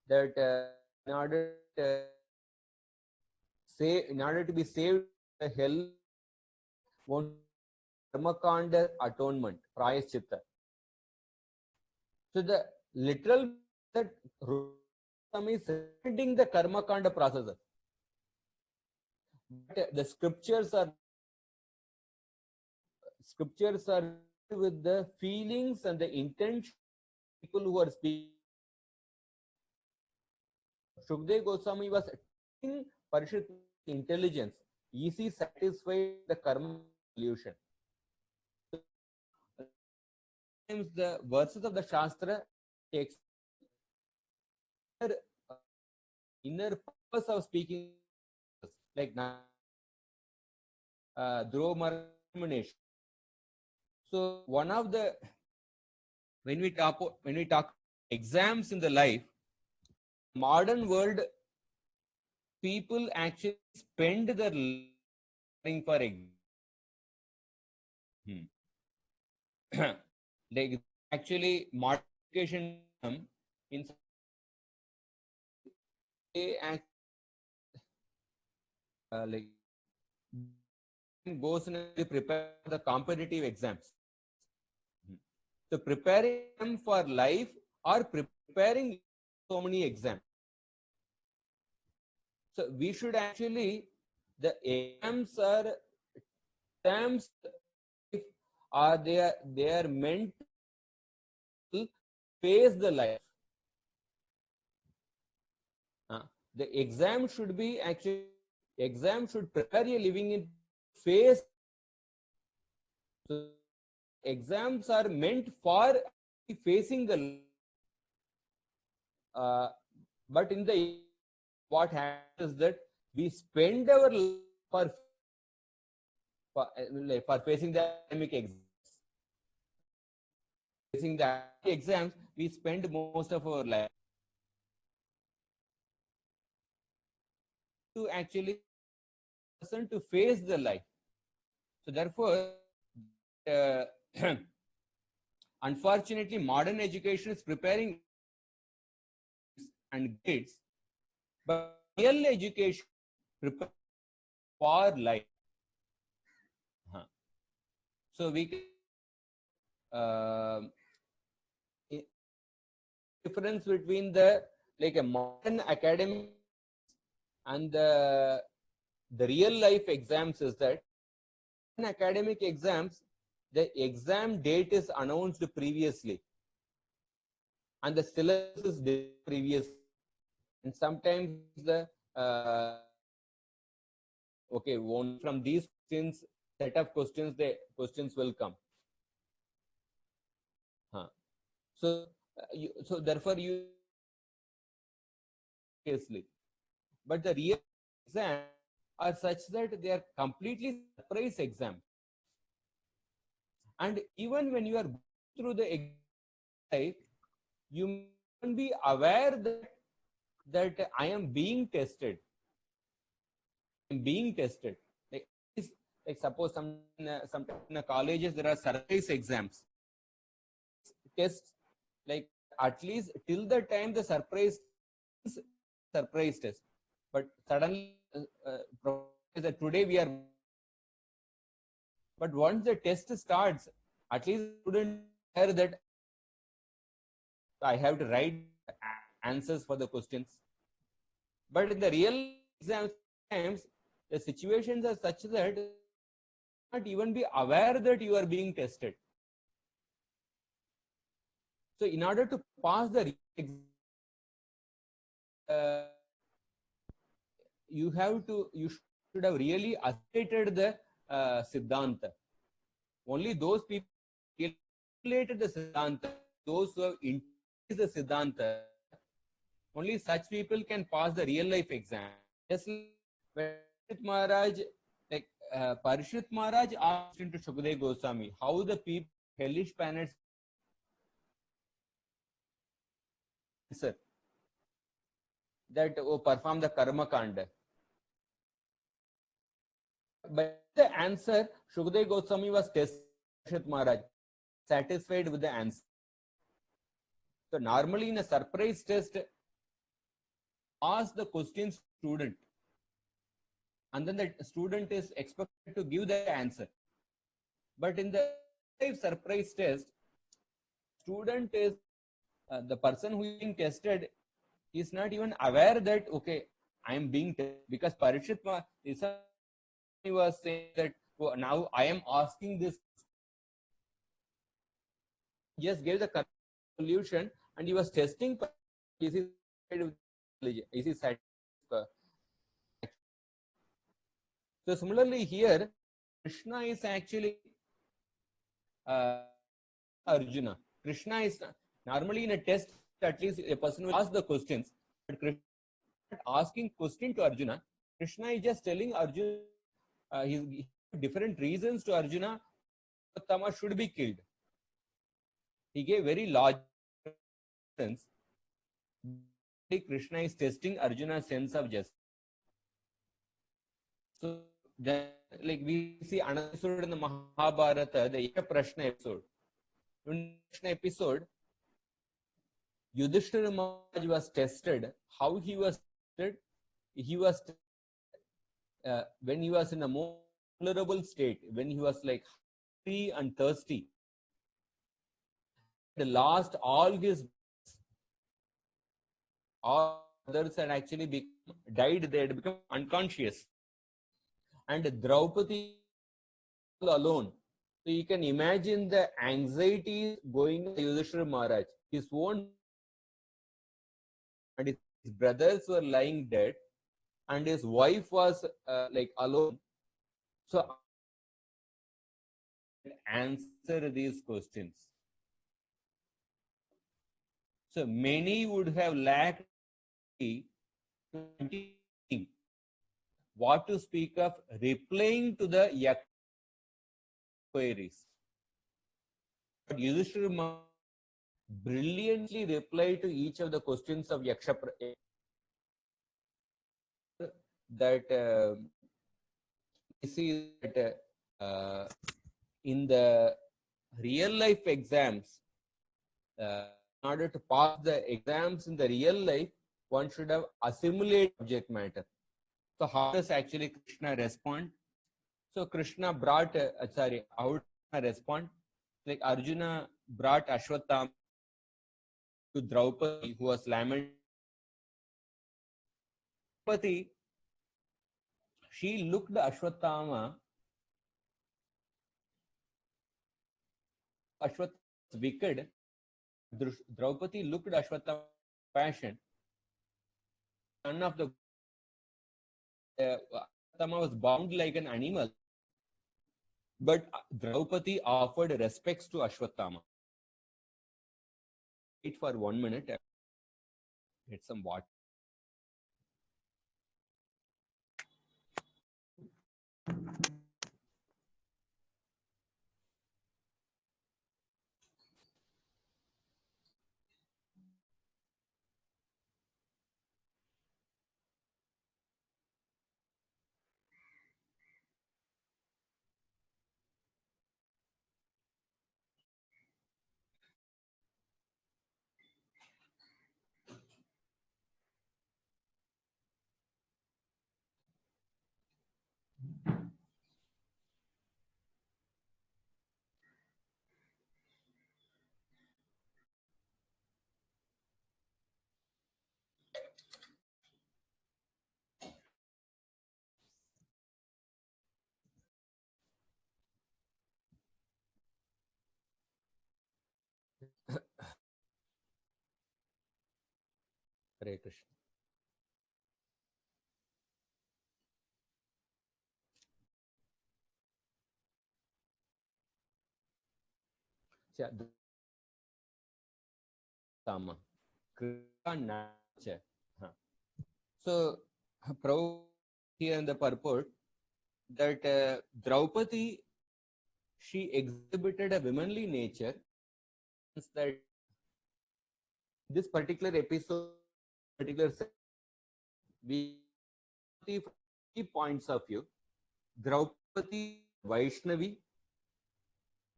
that in order to be saved the hell, one karmakanda atonement, prayaschitta. So the literal that Goswami is representing the karma kanda process. But the scriptures are with the feelings and the intention of people who are speaking. Shukdev Goswami was taking Parishit intelligence, easy satisfied the karma solution. Sometimes the verses of the Shastra takes inner purpose of speaking, like Dhruva. So one of the when we talk exams in the life, modern world, people actually spend their life for exams. Like actually modification in like goes and prepare the competitive exams. So preparing them for life or preparing so many exams. So we should actually, the exams are they are meant to face the life. The exam should be actually, exam should prepare you living in face. So exams are meant for facing the but in the what happens is that we spend our life for facing the academic exams. Facing the exams, we spend most of our life to actually person to face the life. So therefore, unfortunately, modern education is preparing and grades, but real education prepares for life. So we difference between the like a modern academic and the real life exams is that in academic exams, the exam date is announced previously and the syllabus is previous, and sometimes the okay, one from these questions, set of questions, the questions will come. So so therefore you seriously, but the real exam are such that they are completely surprise exam. And even when you are going through the exam, you can be aware that I am being tested. I'm being tested. Like suppose some in colleges there are surprise exams, tests, like at least till the time the surprise test, but suddenly that today we are. But once the test starts, at least student hear that I have to write answers for the questions. But in the real exams, the situations are such that you not even be aware that you are being tested. So in order to pass the exam, you should have really assimilated the Siddhanta. Only those people assimilated the Siddhanta, those who have internalized the Siddhanta, only such people can pass the real life exam. Just when Maharaj, like Parishit Maharaj asked into Shukdev Goswami, how the people, hellish planets answer that perform the karma kanda. But the answer, Shukdev Goswami was tested Parishit Maharaj, satisfied with the answer. So normally in a surprise test, ask the questions student, and then the student is expected to give the answer. But in the surprise test, student is the person who is being tested He's not even aware that, okay, I am being tested, because Parikshit was saying that, oh, now I am asking this, just gave the correct solution, and he was testing, is he satisfied? So similarly here, Krishna is actually Arjuna. Krishna is normally in a test, at least a person will ask the questions, but Krishna is not asking question to Arjuna. Krishna is just telling Arjuna he different reasons to Arjuna. Ashwatthama should be killed. He gave very large reasons. Krishna is testing Arjuna's sense of justice. So, like we see another episode in the Mahabharata, the Yasha Prashna episode. In the episode, Yudhishthira Maharaj was tested. How he was tested? He was when he was in a more vulnerable state, when he was like hungry and thirsty. He lost all his, all others had actually died. They had become unconscious, and Draupadi alone. So you can imagine the anxiety going to Yudhishthira Maharaj. His own and his brothers were lying dead, and his wife was like alone. So answer these questions. So many would have lacked what to speak of replying to the Yak queries. But Yudhishthira brilliantly replied to each of the questions of Yaksha, that we see that in the real life exams, in order to pass the exams in the real life, one should have assimilated subject matter. So how does actually Krishna respond? So Krishna brought, how would Krishna respond? Like Arjuna brought Ashwatthama to Draupadi, who was lamenting. Draupadi, she looked Ashwatthama. Ashwatthama was wicked. Draupadi looked Ashwatthama with passion. Son of the Ashwatthama was bound like an animal, but Draupadi offered respects to Ashwatthama. Wait for 1 minute. Get some water. Hare Krishna. So, Prabhu here in the purport that Draupadi, she exhibited a womanly nature. That this particular episode, we see from 3 points of view. Draupadi Vaishnavi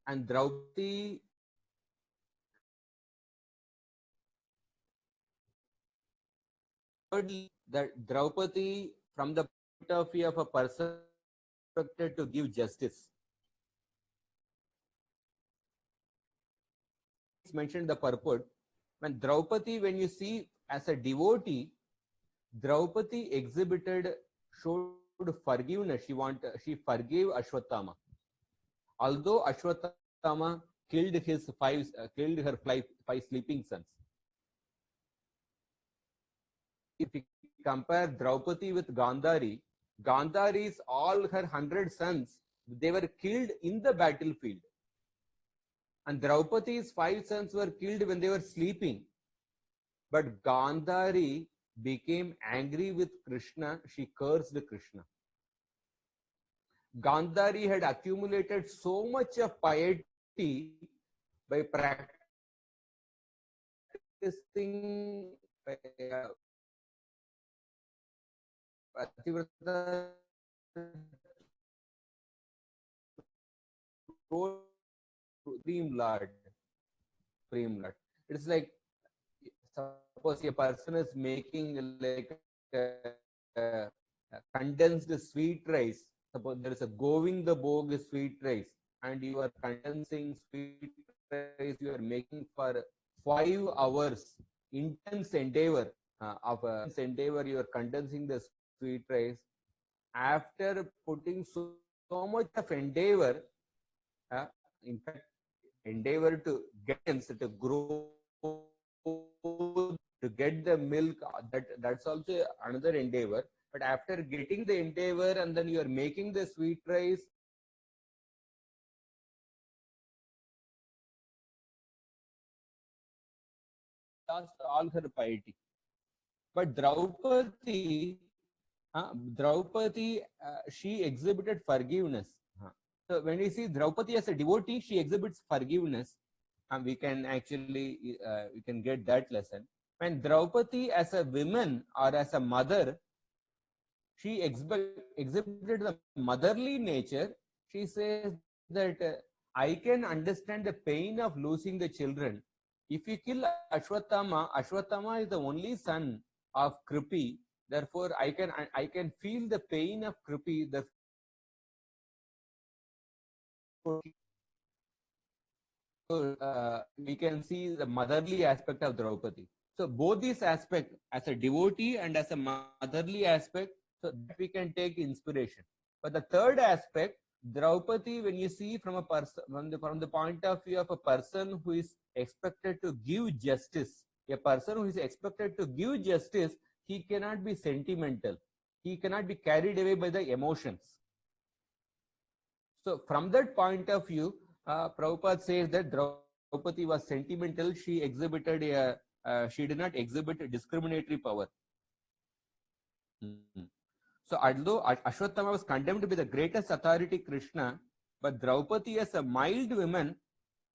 and Draupadi that Draupadi, from the point of view of a person expected to give justice. It's mentioned in the purport. When Draupadi, when you see as a devotee, Draupadi showed forgiveness. She forgave Ashwatthama. Although Ashwatthama killed her five sleeping sons. If we compare Draupadi with Gandhari, Gandhari's all her 100 sons, they were killed in the battlefield. And Draupadi's 5 sons were killed when they were sleeping. But Gandhari became angry with Krishna. She cursed Krishna. Gandhari had accumulated so much of piety by practicing Pativrata Supreme Lord. It's like, suppose a person is making like a condensed sweet rice. Suppose there is a Govinda Bhog sweet rice, and you are condensing sweet rice. You are making for 5 hours. Intense endeavor you are condensing the sweet rice. After putting so much of endeavor, in fact, endeavor to grow, to get the milk, that's also another endeavor. But after getting the endeavor and then you are making the sweet rice, lost all her piety. But Draupadi, she exhibited forgiveness. So when we see Draupadi as a devotee, she exhibits forgiveness. We can actually we can get that lesson. When Draupadi as a woman or as a mother, she exhibited the motherly nature. She says that I can understand the pain of losing the children. If you kill Ashwatthama, Ashwatthama is the only son of Kripi. Therefore, I can feel the pain of Kripi. We can see the motherly aspect of Draupadi. So both these aspects, as a devotee and as a motherly aspect, so that we can take inspiration. But the third aspect, Draupadi, when you see from a person, from the point of view of a person who is expected to give justice, a person who is expected to give justice, he cannot be sentimental. He cannot be carried away by the emotions. So from that point of view, Prabhupada says that Draupadi was sentimental. She exhibited she did not exhibit a discriminatory power. So although Ashwatthama was condemned by the greatest authority, Krishna, but Draupadi as a mild woman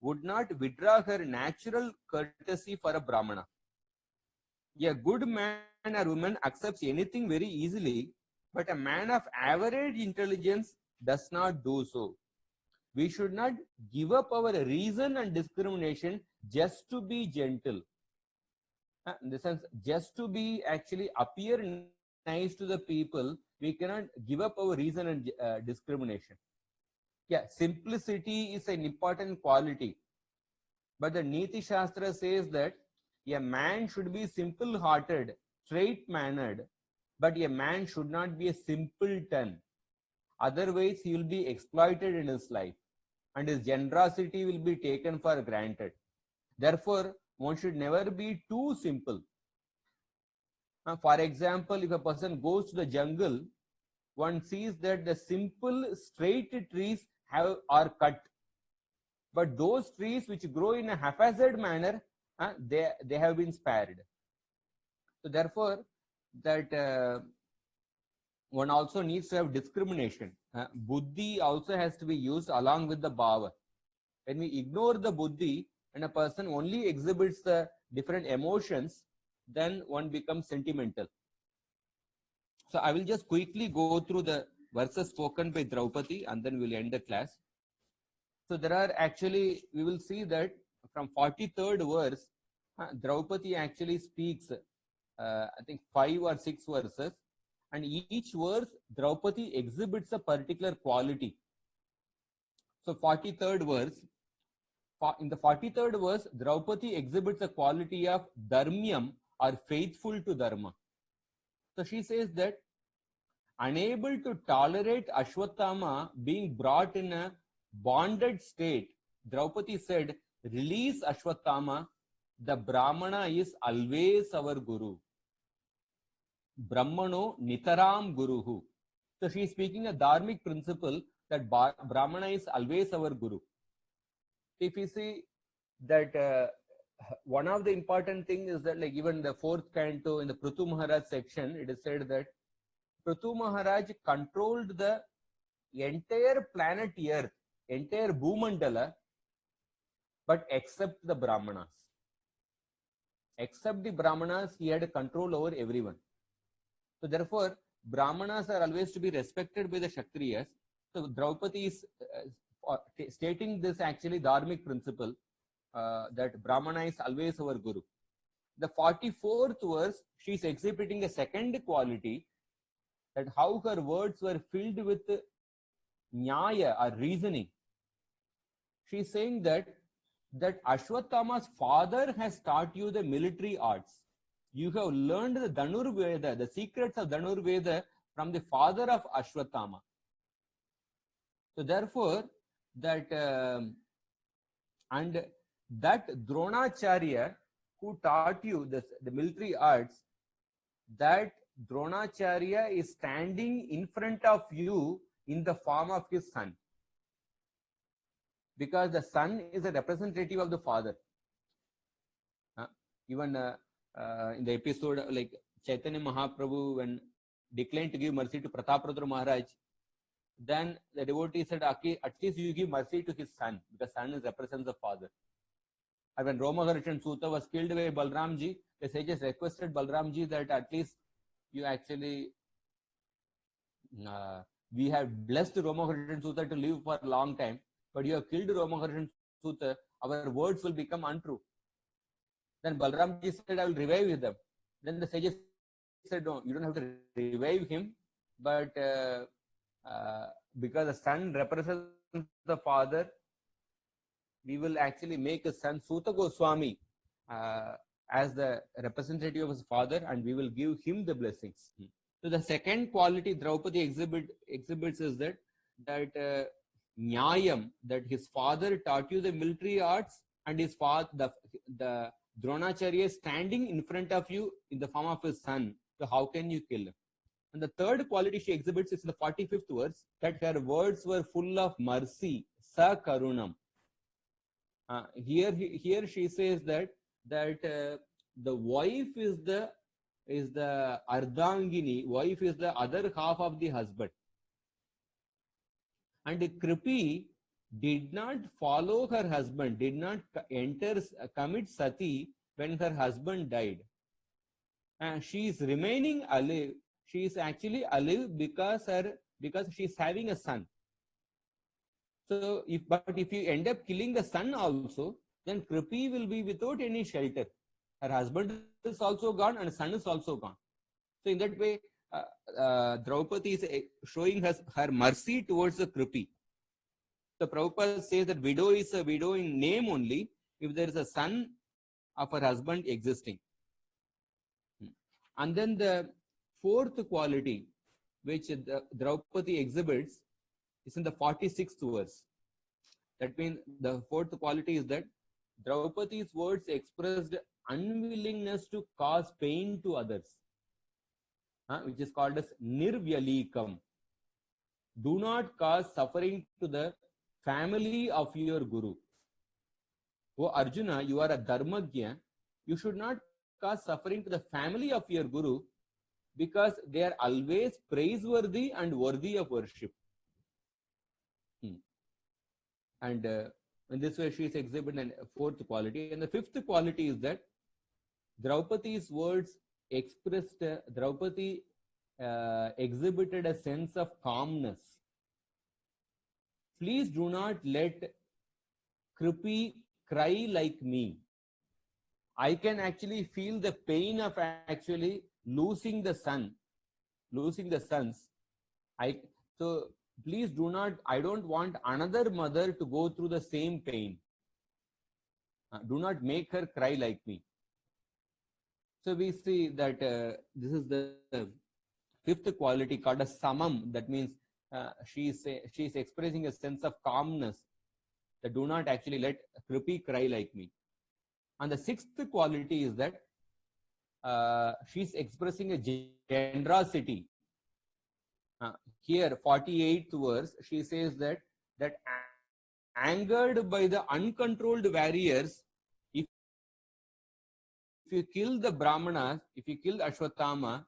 would not withdraw her natural courtesy for a Brahmana. A good man or woman accepts anything very easily, but a man of average intelligence does not do so. We should not give up our reason and discrimination just to be gentle. In the sense, just to be actually appear nice to the people, we cannot give up our reason and discrimination. Yeah, simplicity is an important quality. But the Niti Shastra says that a man should be simple-hearted, straight-mannered, but a man should not be a simpleton. Otherwise, he will be exploited in his life, and his generosity will be taken for granted. Therefore, one should never be too simple. For example, if a person goes to the jungle, one sees that the simple, straight trees are cut. But those trees which grow in a haphazard manner, they have been spared. So therefore, that one also needs to have discrimination. Buddhi also has to be used along with the bhava. When we ignore the buddhi and a person only exhibits the different emotions, then one becomes sentimental. So I will just quickly go through the verses spoken by Draupadi and then we'll end the class. So there are actually, we will see that from 43rd verse, Draupadi actually speaks, I think 5 or 6 verses, and each verse Draupadi exhibits a particular quality. So 43rd verse, in the 43rd verse, Draupadi exhibits a quality of dharmyam are faithful to Dharma. So she says that unable to tolerate Ashwatthama being brought in a bonded state, Draupadi said, release Ashwatthama, the Brahmana is always our Guru. Brahmano Nitaram Guruhu. So she is speaking a dharmic principle that Brahmana is always our Guru. If you see that one of the important things is that, like, even the fourth canto in the Prithu Maharaj section, it is said that Prithu Maharaj controlled the entire planet Earth, entire Bhumandala, but except the Brahmanas. Except the Brahmanas, he had control over everyone. So therefore, Brahmanas are always to be respected by the Kshatriyas. So Draupadi is stating this actually dharmic principle that Brahmana is always our Guru. The 44th verse, she is exhibiting a second quality, that how her words were filled with nyaya or reasoning. She is saying that Ashwatthama's father has taught you the military arts. You have learned the Dhanur Veda, the secrets of Dhanur Veda from the father of Ashwatthama. So therefore, that Dronacharya who taught you the military arts, that Dronacharya is standing in front of you in the form of his son. Because the son is a representative of the father. Even in the episode, like Chaitanya Mahaprabhu, when declined to give mercy to Prataprudra Maharaj, then the devotee said, at least you give mercy to his son, because son represents the father. And when Romaharshan Sutta was killed by Balramji, the sages requested Balramji that at least you actually, we have blessed Romaharshan Sutta to live for a long time, but you have killed Romaharshan Sutta, our words will become untrue. Then Balramji said, I will revive them. Then the sages said, no, you don't have to revive him, but because the son represents the father, we will actually make his son Suta Goswami as the representative of his father, and we will give him the blessings. So the second quality Draupadi exhibits is that Nyayam, that his father taught you the military arts, and his father, the Dronacharya is standing in front of you in the form of his son. So how can you kill him? And the third quality she exhibits is in the 45th verse, that her words were full of mercy, sa karunam. Here she says that the wife is the ardangini, wife is the other half of the husband. And Kripi did not follow her husband, did not commit sati when her husband died. She is remaining alive. She is actually alive because she is having a son. So if you end up killing the son also, then Kripi will be without any shelter. Her husband is also gone and son is also gone. So in that way, Draupadi is showing her mercy towards the Kripi. So Prabhupada says that widow is a widow in name only if there is a son of her husband existing. And then the fourth quality which Draupadi exhibits is in the 46th verse. That means the fourth quality is that Draupadi's words expressed unwillingness to cause pain to others, which is called as nirvyalikam. Do not cause suffering to the family of your Guru. O Arjuna, you are a dharmagya. You should not cause suffering to the family of your Guru, because they are always praiseworthy and worthy of worship. And in this way, she is exhibiting a fourth quality. And the fifth quality is that Draupadi's words expressed, Draupadi exhibited a sense of calmness. Please do not let Kripi cry like me. I can actually feel the pain of actually losing the sons. So please do not, I don't want another mother to go through the same pain. Do not make her cry like me. So we see that this is the fifth quality called a samam. That means she is expressing a sense of calmness, that do not actually let Kripi cry like me. And the sixth quality is that she's expressing a generosity. Here, 48th verse, she says that angered by the uncontrolled warriors, if you kill the Brahmanas, if you kill Ashwatthama,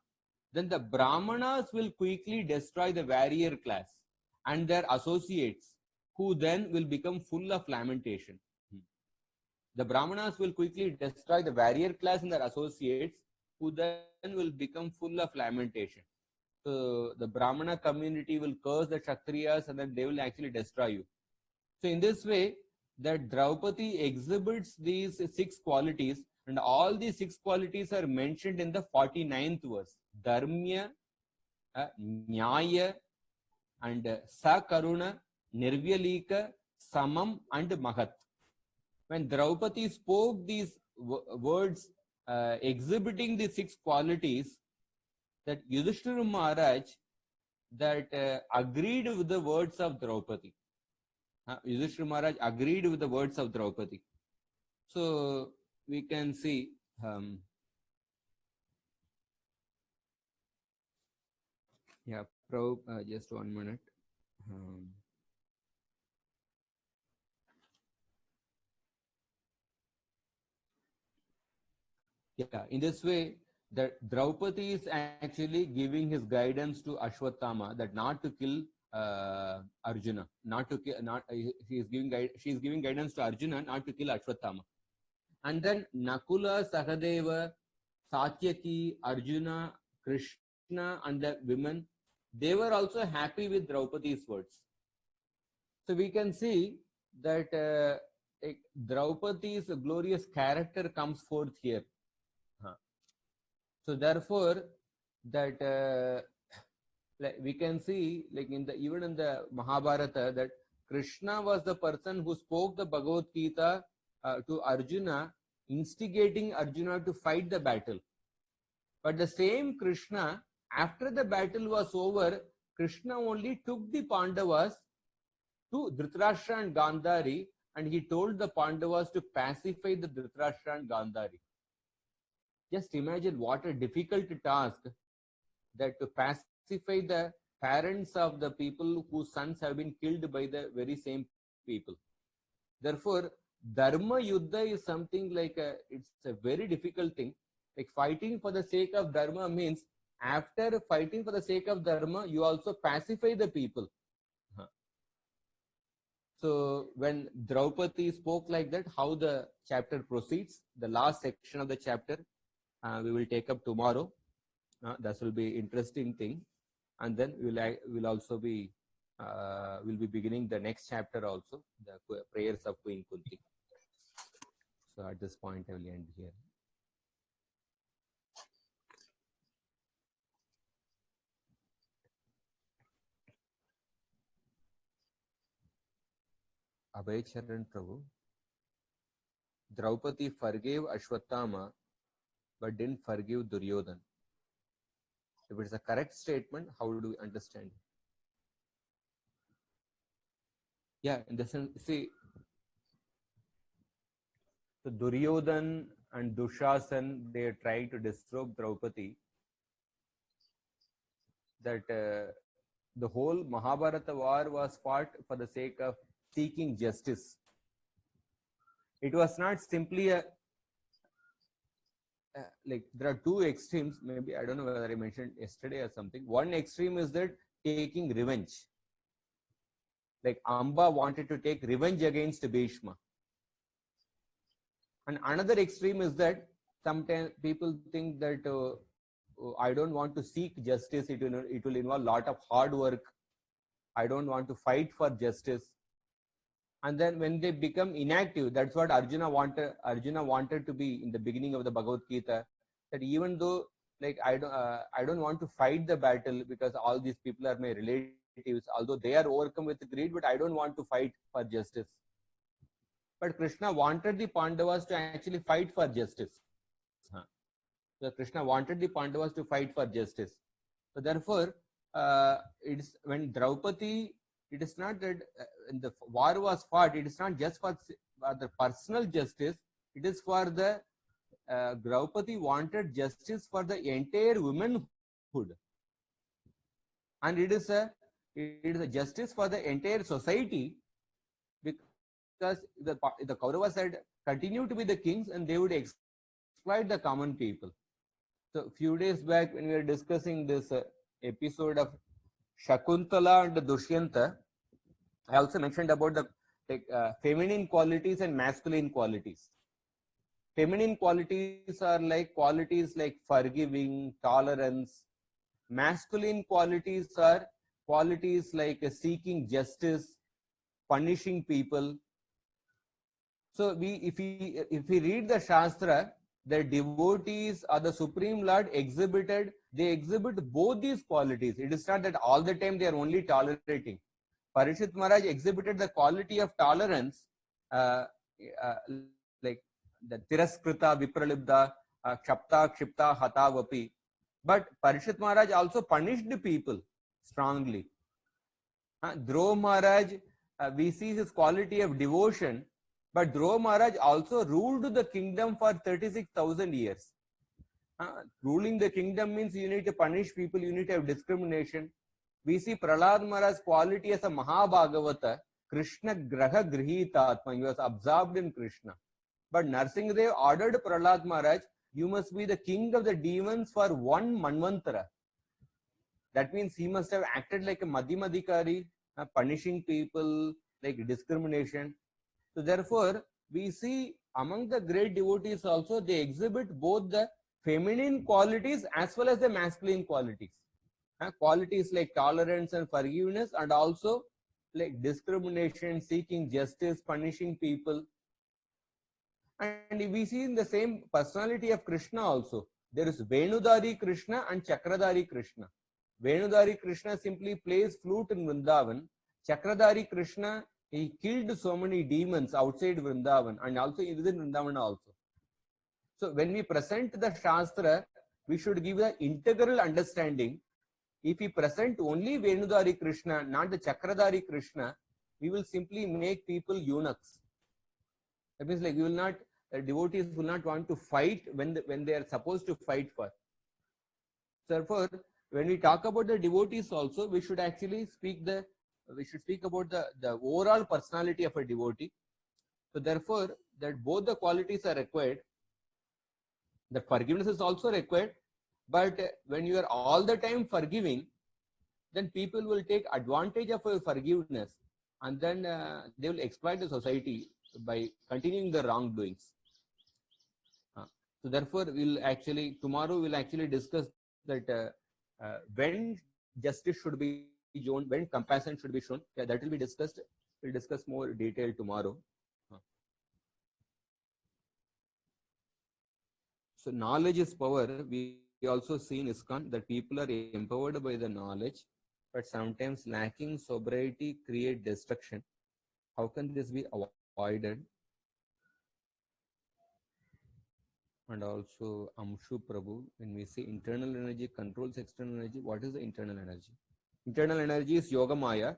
then the Brahmanas will quickly destroy the warrior class and their associates, who then will become full of lamentation. The Brahmanas will quickly destroy the warrior class and their associates, who then will become full of lamentation. So the Brahmana community will curse the Kshatriyas and then they will actually destroy you. So in this way, that Draupadi exhibits these six qualities, and all these six qualities are mentioned in the 49th verse. Dharmya, Nyaya, and Sakaruna, Nirvyalika, Samam, and Mahat. When Draupadi spoke these words exhibiting the six qualities, that Yudhishthira Maharaj that agreed with the words of Draupadi. Yudhishthira Maharaj agreed with the words of Draupadi. So we can see yeah, just 1 minute. Yeah, in this way, that Draupadi is actually giving his guidance to Ashwatthama that not to kill Arjuna, not to kill, she is giving guidance to Arjuna not to kill Ashwatthama. And then Nakula, Sahadeva, Satyaki, Arjuna, Krishna, and the women, they were also happy with Draupadi's words. So we can see that Draupadi's glorious character comes forth here. So therefore, that like we can see, like even in the Mahabharata, that Krishna was the person who spoke the Bhagavad Gita to Arjuna, instigating Arjuna to fight the battle. But the same Krishna, after the battle was over, Krishna only took the Pandavas to Dhritarashtra and Gandhari, and he told the Pandavas to pacify the Dhritarashtra and Gandhari. Just imagine what a difficult task that to pacify the parents of the people whose sons have been killed by the very same people. Therefore, Dharma Yuddha is something like it's a very difficult thing. Like fighting for the sake of Dharma means after fighting for the sake of Dharma, you also pacify the people. So when Draupadi spoke like that, how the chapter proceeds, the last section of the chapter, we will take up tomorrow. That will be interesting thing, and then we'll also be we'll be beginning the next chapter also, the prayers of Queen Kunti. So at this point, I will end here. Abhay Charan Prabhu. Draupadi forgave Ashwatthama, but didn't forgive Duryodhan. If it's a correct statement, how do we understand it? Yeah, in the sense, see, so Duryodhan and Dushasan, they try to disrobe Draupadi. That the whole Mahabharata war was fought for the sake of seeking justice. It was not simply a like there are two extremes. Maybe I don't know whether I mentioned yesterday or something. One extreme is that taking revenge. Like Amba wanted to take revenge against Bhishma. And another extreme is that sometimes people think that I don't want to seek justice. It will involve a lot of hard work. I don't want to fight for justice. And then when they become inactive, that's what Arjuna wanted to be in the beginning of the Bhagavad Gita. That even though like I don't want to fight the battle because all these people are my relatives, although they are overcome with greed, but I don't want to fight for justice. But Krishna wanted the Pandavas to actually fight for justice. So Krishna wanted the Pandavas to fight for justice. So therefore, it's when Draupadi, it is not that when the war was fought, it is not just for the personal justice, it is for the Draupadi wanted justice for the entire womanhood, and it is a justice for the entire society, because the Kauravas had continued to be the kings and they would exploit the common people. So few days back when we were discussing this episode of Shakuntala and Dushyanta, I also mentioned about the feminine qualities and masculine qualities. Feminine qualities are like qualities like forgiving, tolerance. Masculine qualities are qualities like seeking justice, punishing people. So if we read the Shastra, the devotees or the Supreme Lord they exhibit both these qualities. It is not that all the time they are only tolerating. Parishit Maharaj exhibited the quality of tolerance, like the Tiraskrita, Vipralibda, Kshapta, Kshipta, Hatavapi. But Parishit Maharaj also punished the people strongly. Dhruva Maharaj, we see his quality of devotion, but Dhruva Maharaj also ruled the kingdom for 36,000 years. Ruling the kingdom means you need to punish people, you need to have discrimination. We see Prahlad Maharaj's quality as a Mahabhagavata, Krishna Graha Grihitatma, he was absorbed in Krishna. But Narsingadev ordered Prahlad Maharaj, you must be the king of the demons for one Manvantara. That means he must have acted like a Madhyamadhikari, punishing people, like discrimination. So therefore, we see among the great devotees also, they exhibit both the feminine qualities as well as the masculine qualities. Qualities like tolerance and forgiveness, and also like discrimination, seeking justice, punishing people. And we see in the same personality of Krishna also, there is Venudari Krishna and Chakradari Krishna. Venudari Krishna simply plays flute in Vrindavan. Chakradari Krishna, he killed so many demons outside Vrindavan and also within Vrindavan also. So when we present the Shastra, we should give the integral understanding. If we present only Venudari Krishna, not the Chakradari Krishna, we will simply make people eunuchs. That means like we will not, devotees will not want to fight when they are supposed to fight for. Therefore, when we talk about the devotees also, we should actually speak about the overall personality of a devotee. So therefore, that both the qualities are required. The forgiveness is also required, but when you are all the time forgiving, then people will take advantage of your forgiveness, and then they will exploit the society by continuing the wrongdoings. So therefore, tomorrow we'll actually discuss that when justice should be shown, when compassion should be shown. Yeah, that will be discussed. We'll discuss more detail tomorrow. So knowledge is power. We also see in ISKCON that people are empowered by the knowledge, but sometimes lacking sobriety create destruction. How can this be avoided? And also Amshu Prabhu, when we say internal energy controls external energy, what is the internal energy? Internal energy is Yoga Maya.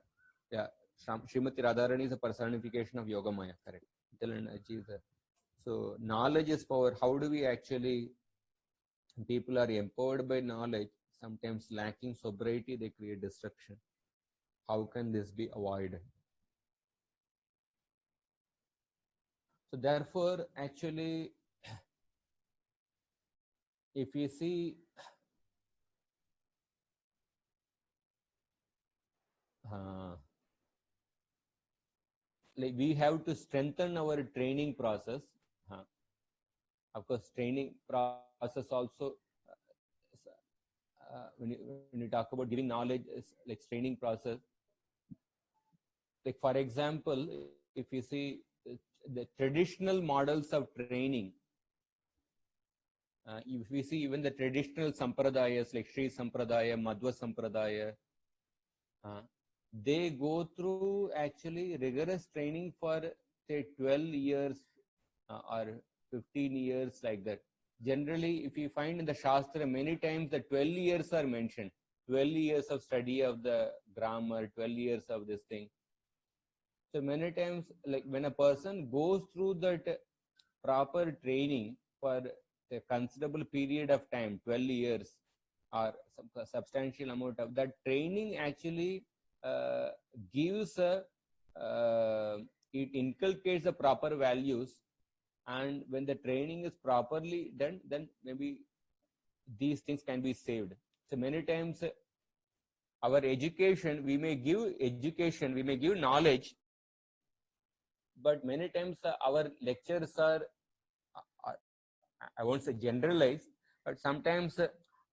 Yeah, Srimati Radharani is a personification of Yoga Maya, correct? Internal energy is so knowledge is power. How do we actually, people are empowered by knowledge, sometimes lacking sobriety, they create destruction. How can this be avoided? So therefore, actually, if we see like we have to strengthen our training process. Of course, training process also, when you talk about giving knowledge, is like training process. Like for example, if you see the traditional models of training, if we see even the traditional sampradayas like Sri Sampradaya, Madhva Sampradaya, they go through actually rigorous training for say 12 years or 15 years like that. generally, if you find in the Shastra, many times the 12 years are mentioned. 12 years of study of the grammar, 12 years of this thing. So many times, like when a person goes through that proper training for a considerable period of time, 12 years or some substantial amount of that training actually gives it inculcates the proper values, and when the training is properly done, then maybe these things can be saved. So many times our education, we may give knowledge, but many times our lectures are, I won't say generalized, but sometimes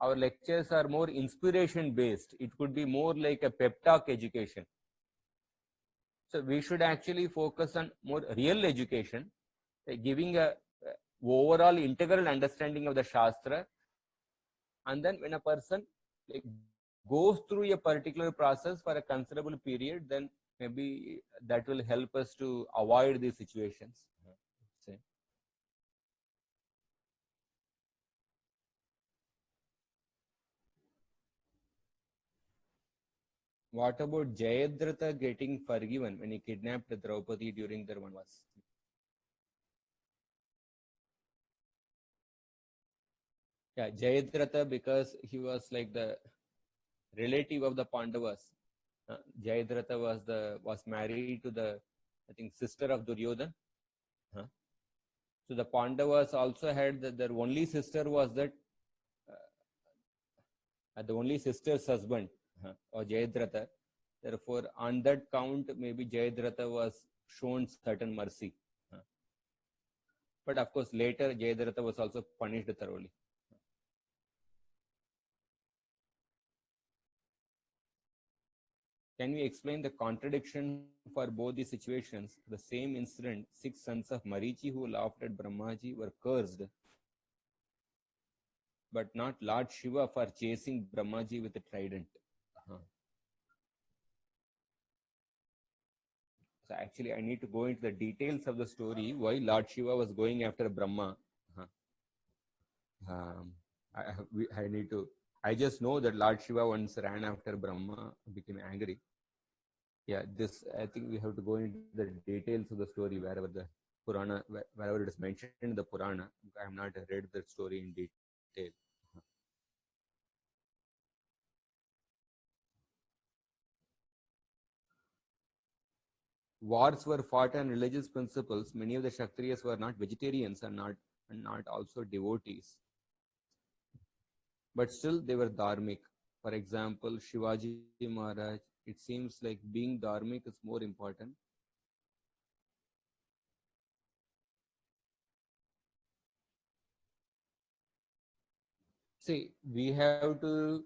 our lectures are more inspiration based. It could be more like a pep talk education. So we should actually focus on more real education, giving a overall integral understanding of the Shastra. And then when a person like goes through a particular process for a considerable period, then maybe that will help us to avoid these situations. Say. What about Jayadratha getting forgiven when he kidnapped Draupadi during their Vanvas? Yeah, Jayadratha, because he was like the relative of the Pandavas. Jayadratha was married to the, I think, sister of Duryodhana. So the Pandavas also had their only sister was that the only sister's husband, or Jayadratha. Therefore, on that count, maybe Jayadratha was shown certain mercy. But of course, later Jayadratha was also punished thoroughly. Can we explain the contradiction for both the situations? The same incident, 6 sons of Marichi who laughed at Brahmaji were cursed, but not Lord Shiva for chasing Brahmaji with a trident. So actually, I need to go into the details of the story, why Lord Shiva was going after Brahma. I need to. I just know that Lord Shiva once ran after Brahma, became angry. Yeah, this, I think we have to go into the details of the story wherever the Purana, wherever it is mentioned in the Purana. I have not read that story in detail. Wars were fought on religious principles. Many of the Kshatriyas were not vegetarians and not also devotees. But still they were dharmic. For example, Shivaji Maharaj, it seems like being dharmic is more important. See, we have to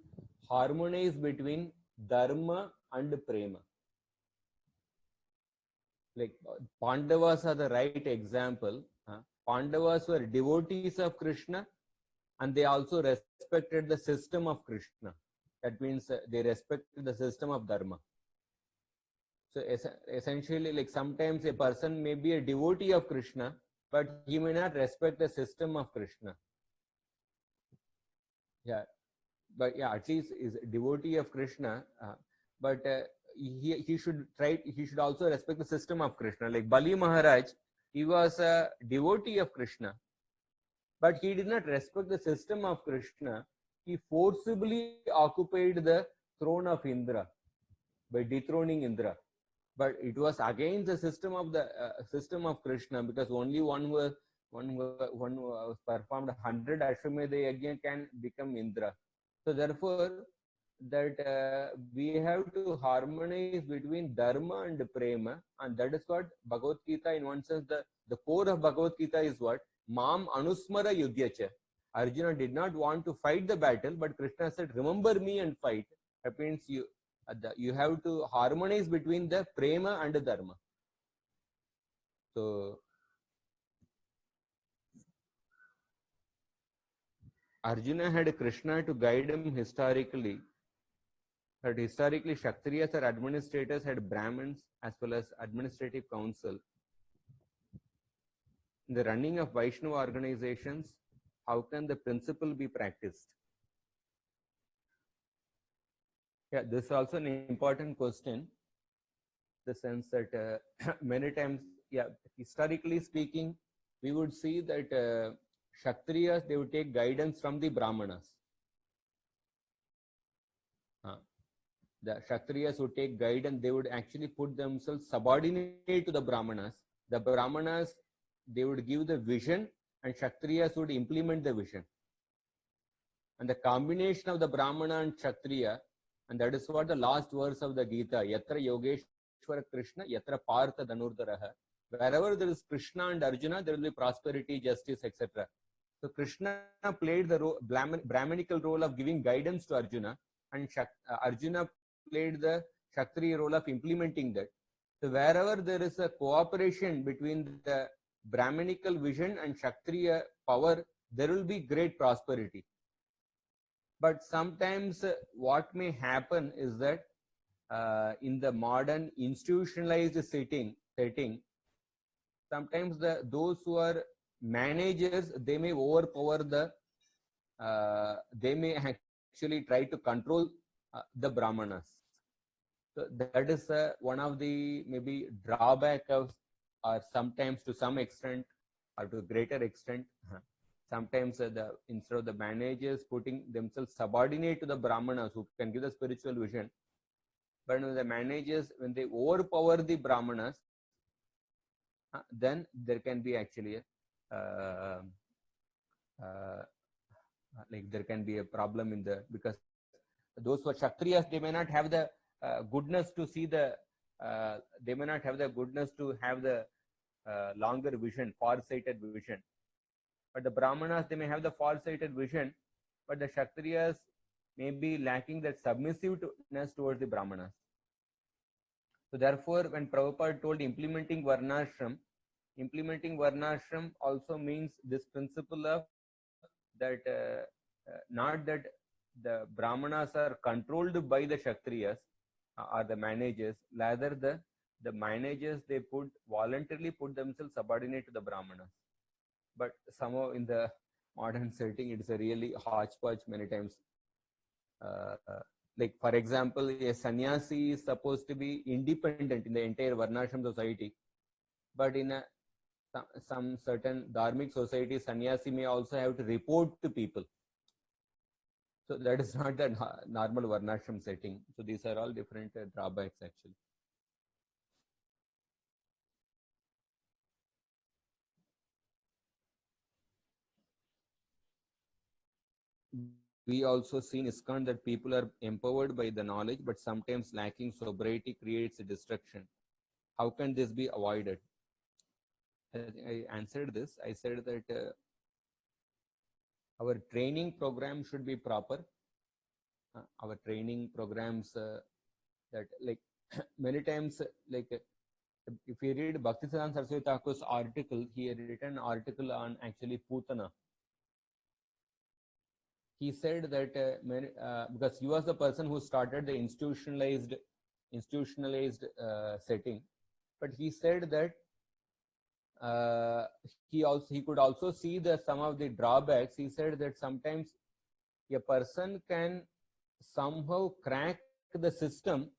harmonize between dharma and prema. Like Pandavas are the right example. Pandavas were devotees of Krishna, and they also respected the system of Krishna. That means they respected the system of dharma. So essentially, like sometimes a person may be a devotee of Krishna, but he may not respect the system of Krishna. Yeah, but yeah, at least is a devotee of Krishna, but he should also respect the system of Krishna. Like Bali Maharaj, he was a devotee of Krishna, but he did not respect the system of Krishna. He forcibly occupied the throne of Indra by dethroning Indra. But it was against the system of Krishna, because only one who performed 100 Ashwamedha Yajna can become Indra. So therefore, that we have to harmonize between dharma and prema, and that is what Bhagavad Gita, in one sense, the core of Bhagavad Gita is what? Mam anusmara yudhyacha. Arjuna did not want to fight the battle, but Krishna said, remember me and fight. That means you have to harmonize between the prema and the dharma. So Arjuna had Krishna to guide him historically. But historically, Kshatriyas or administrators had Brahmins as well as administrative council. In the running of Vaishnava organizations, how can the principle be practiced? Yeah, this is also an important question. The sense that many times, yeah, historically speaking, we would see that Kshatriyas, they would take guidance from the Brahmanas. The Kshatriyas would take guidance, they would actually put themselves subordinate to the Brahmanas. The Brahmanas, they would give the vision and Kshatriyas would implement the vision. And the combination of the Brahmana and Kshatriya, and that is what the last verse of the Gita, Yatra Yogeshwara Krishna, Yatra Partha Dhanurdharaha. Wherever there is Krishna and Arjuna, there will be prosperity, justice, etc. So Krishna played the Brahmanical role of giving guidance to Arjuna, and Arjuna played the Kshatriya role of implementing that. So wherever there is a cooperation between the Brahmanical vision and Kshatriya power, there will be great prosperity. But sometimes what may happen is that in the modern institutionalized setting, sometimes those who are managers, they may overpower they may actually try to control the Brahmanas. So that is one of the maybe drawback of, or sometimes to some extent or to a greater extent, sometimes instead of the managers putting themselves subordinate to the Brahmanas who can give the spiritual vision, but when the managers, when they overpower the Brahmanas, then there can be actually like there can be a problem in the, because those who are Kshatriyas, they may not have the goodness to see the, they may not have the goodness to have the longer vision, far-sighted vision. But the Brahmanas, they may have the far-sighted vision, but the Kshatriyas may be lacking that submissiveness towards the Brahmanas. So therefore, when Prabhupada told implementing Varnashram also means this principle of that not that the Brahmanas are controlled by the Kshatriyas or the managers, rather the managers, they voluntarily put themselves subordinate to the Brahmanas. But somehow in the modern setting, it's a really hodgepodge many times. Like for example, a sannyasi is supposed to be independent in the entire Varnashram society, but in some certain dharmic societies, sannyasi may also have to report to people. So that is not the normal Varnashram setting. So these are all different drawbacks actually. We also see in ISKCON that people are empowered by the knowledge, but sometimes lacking sobriety creates a destruction. How can this be avoided? I answered this. I said that our training program should be proper. Our training programs that like many times, like if you read Bhaktisiddhanta Saraswati Thakur's article, he had written an article on actually Putana. He said that because he was the person who started the institutionalized setting, but he said that he could also see some of the drawbacks. He said that sometimes a person can somehow crack the system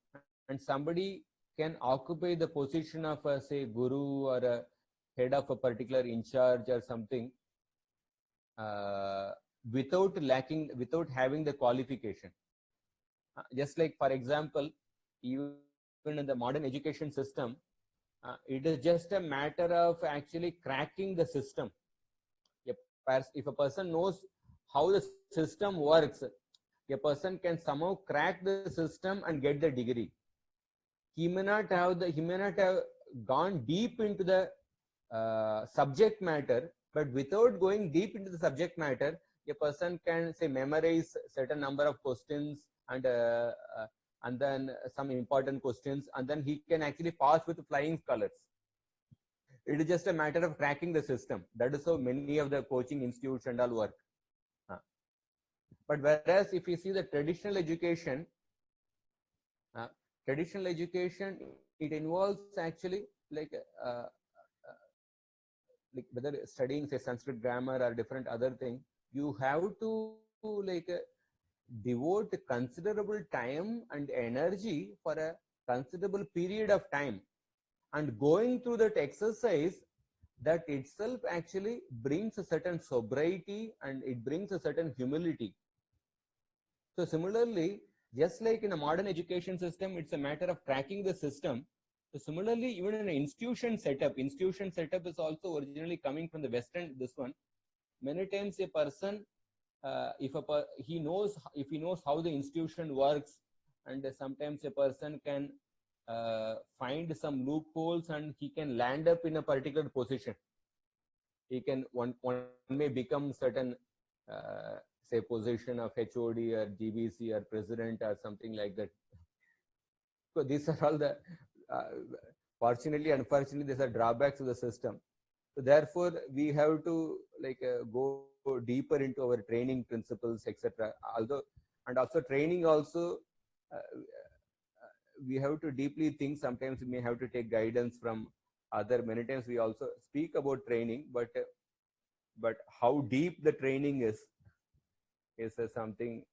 and somebody can occupy the position of a, say, guru or a head of a particular in charge or something without having the qualification. Just like, for example, even in the modern education system, it is just a matter of actually cracking the system. If a person knows how the system works, a person can somehow crack the system and get the degree. He may not have gone deep into the subject matter, but without going deep into the subject matter, a person can, say, memorize certain number of questions and then some important questions, and then he can actually pass with flying colors. It is just a matter of cracking the system. That is how many of the coaching institutes and all work. But whereas if you see the traditional education, it involves actually like whether studying, say, Sanskrit grammar or different other thing, you have to like devote considerable time and energy for a considerable period of time, and going through that exercise, that itself actually brings a certain sobriety and it brings a certain humility. So similarly, just like in a modern education system, it's a matter of tracking the system. So similarly, even in an institution setup is also originally coming from the Western, this one. Many times a person, if he knows how the institution works, and sometimes a person can find some loopholes and he can land up in a particular position. He can, one may become certain, say, position of HOD or GBC or president or something like that. So these are all the, fortunately, unfortunately, these are drawbacks of the system. So therefore, we have to like go deeper into our training principles, etc. Although, and also training also, we have to deeply think. Sometimes we may have to take guidance from other. Many times we also speak about training, but how deep the training is something.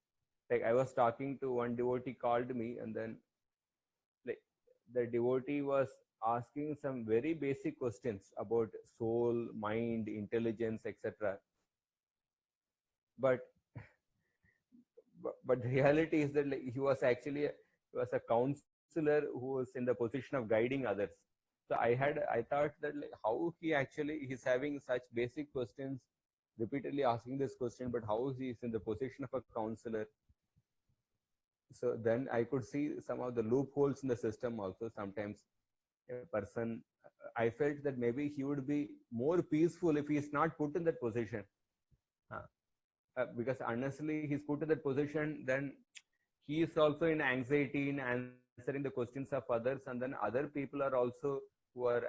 Like I was talking to one devotee, called me, and then like the devotee was asking some very basic questions about soul, mind, intelligence, etc. But the reality is that like, he was a counselor who was in the position of guiding others. So I thought that like how he's having such basic questions, repeatedly asking this question, but how he is in the position of a counselor. So then I could see some of the loopholes in the system also. Sometimes a person, I felt that maybe he would be more peaceful if he is not put in that position. Because honestly, he's put in that position, then he is also in anxiety in answering the questions of others, and then other people are also who are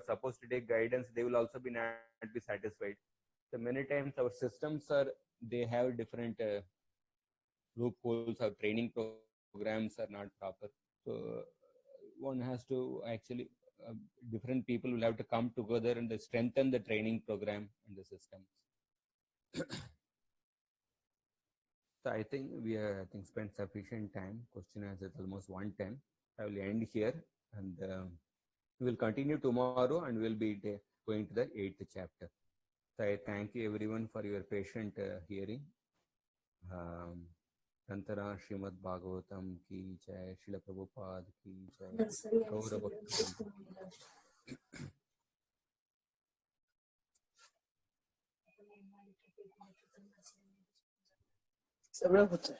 supposed to take guidance, they will also be not be satisfied. So many times our systems they have different loopholes, or training programs are not proper. So one has to actually, different people will have to come together and strengthen the training program and the systems. So I think we have spent sufficient time. Question answer almost 1:10. I will end here, and we will continue tomorrow, and we will be going to the 8th chapter. So I thank you everyone for your patient hearing. Tantara Srimad Bhagavatam ki jai, Srila Prabhupada ki jai, Gaura Bhakti. सगळं होतं.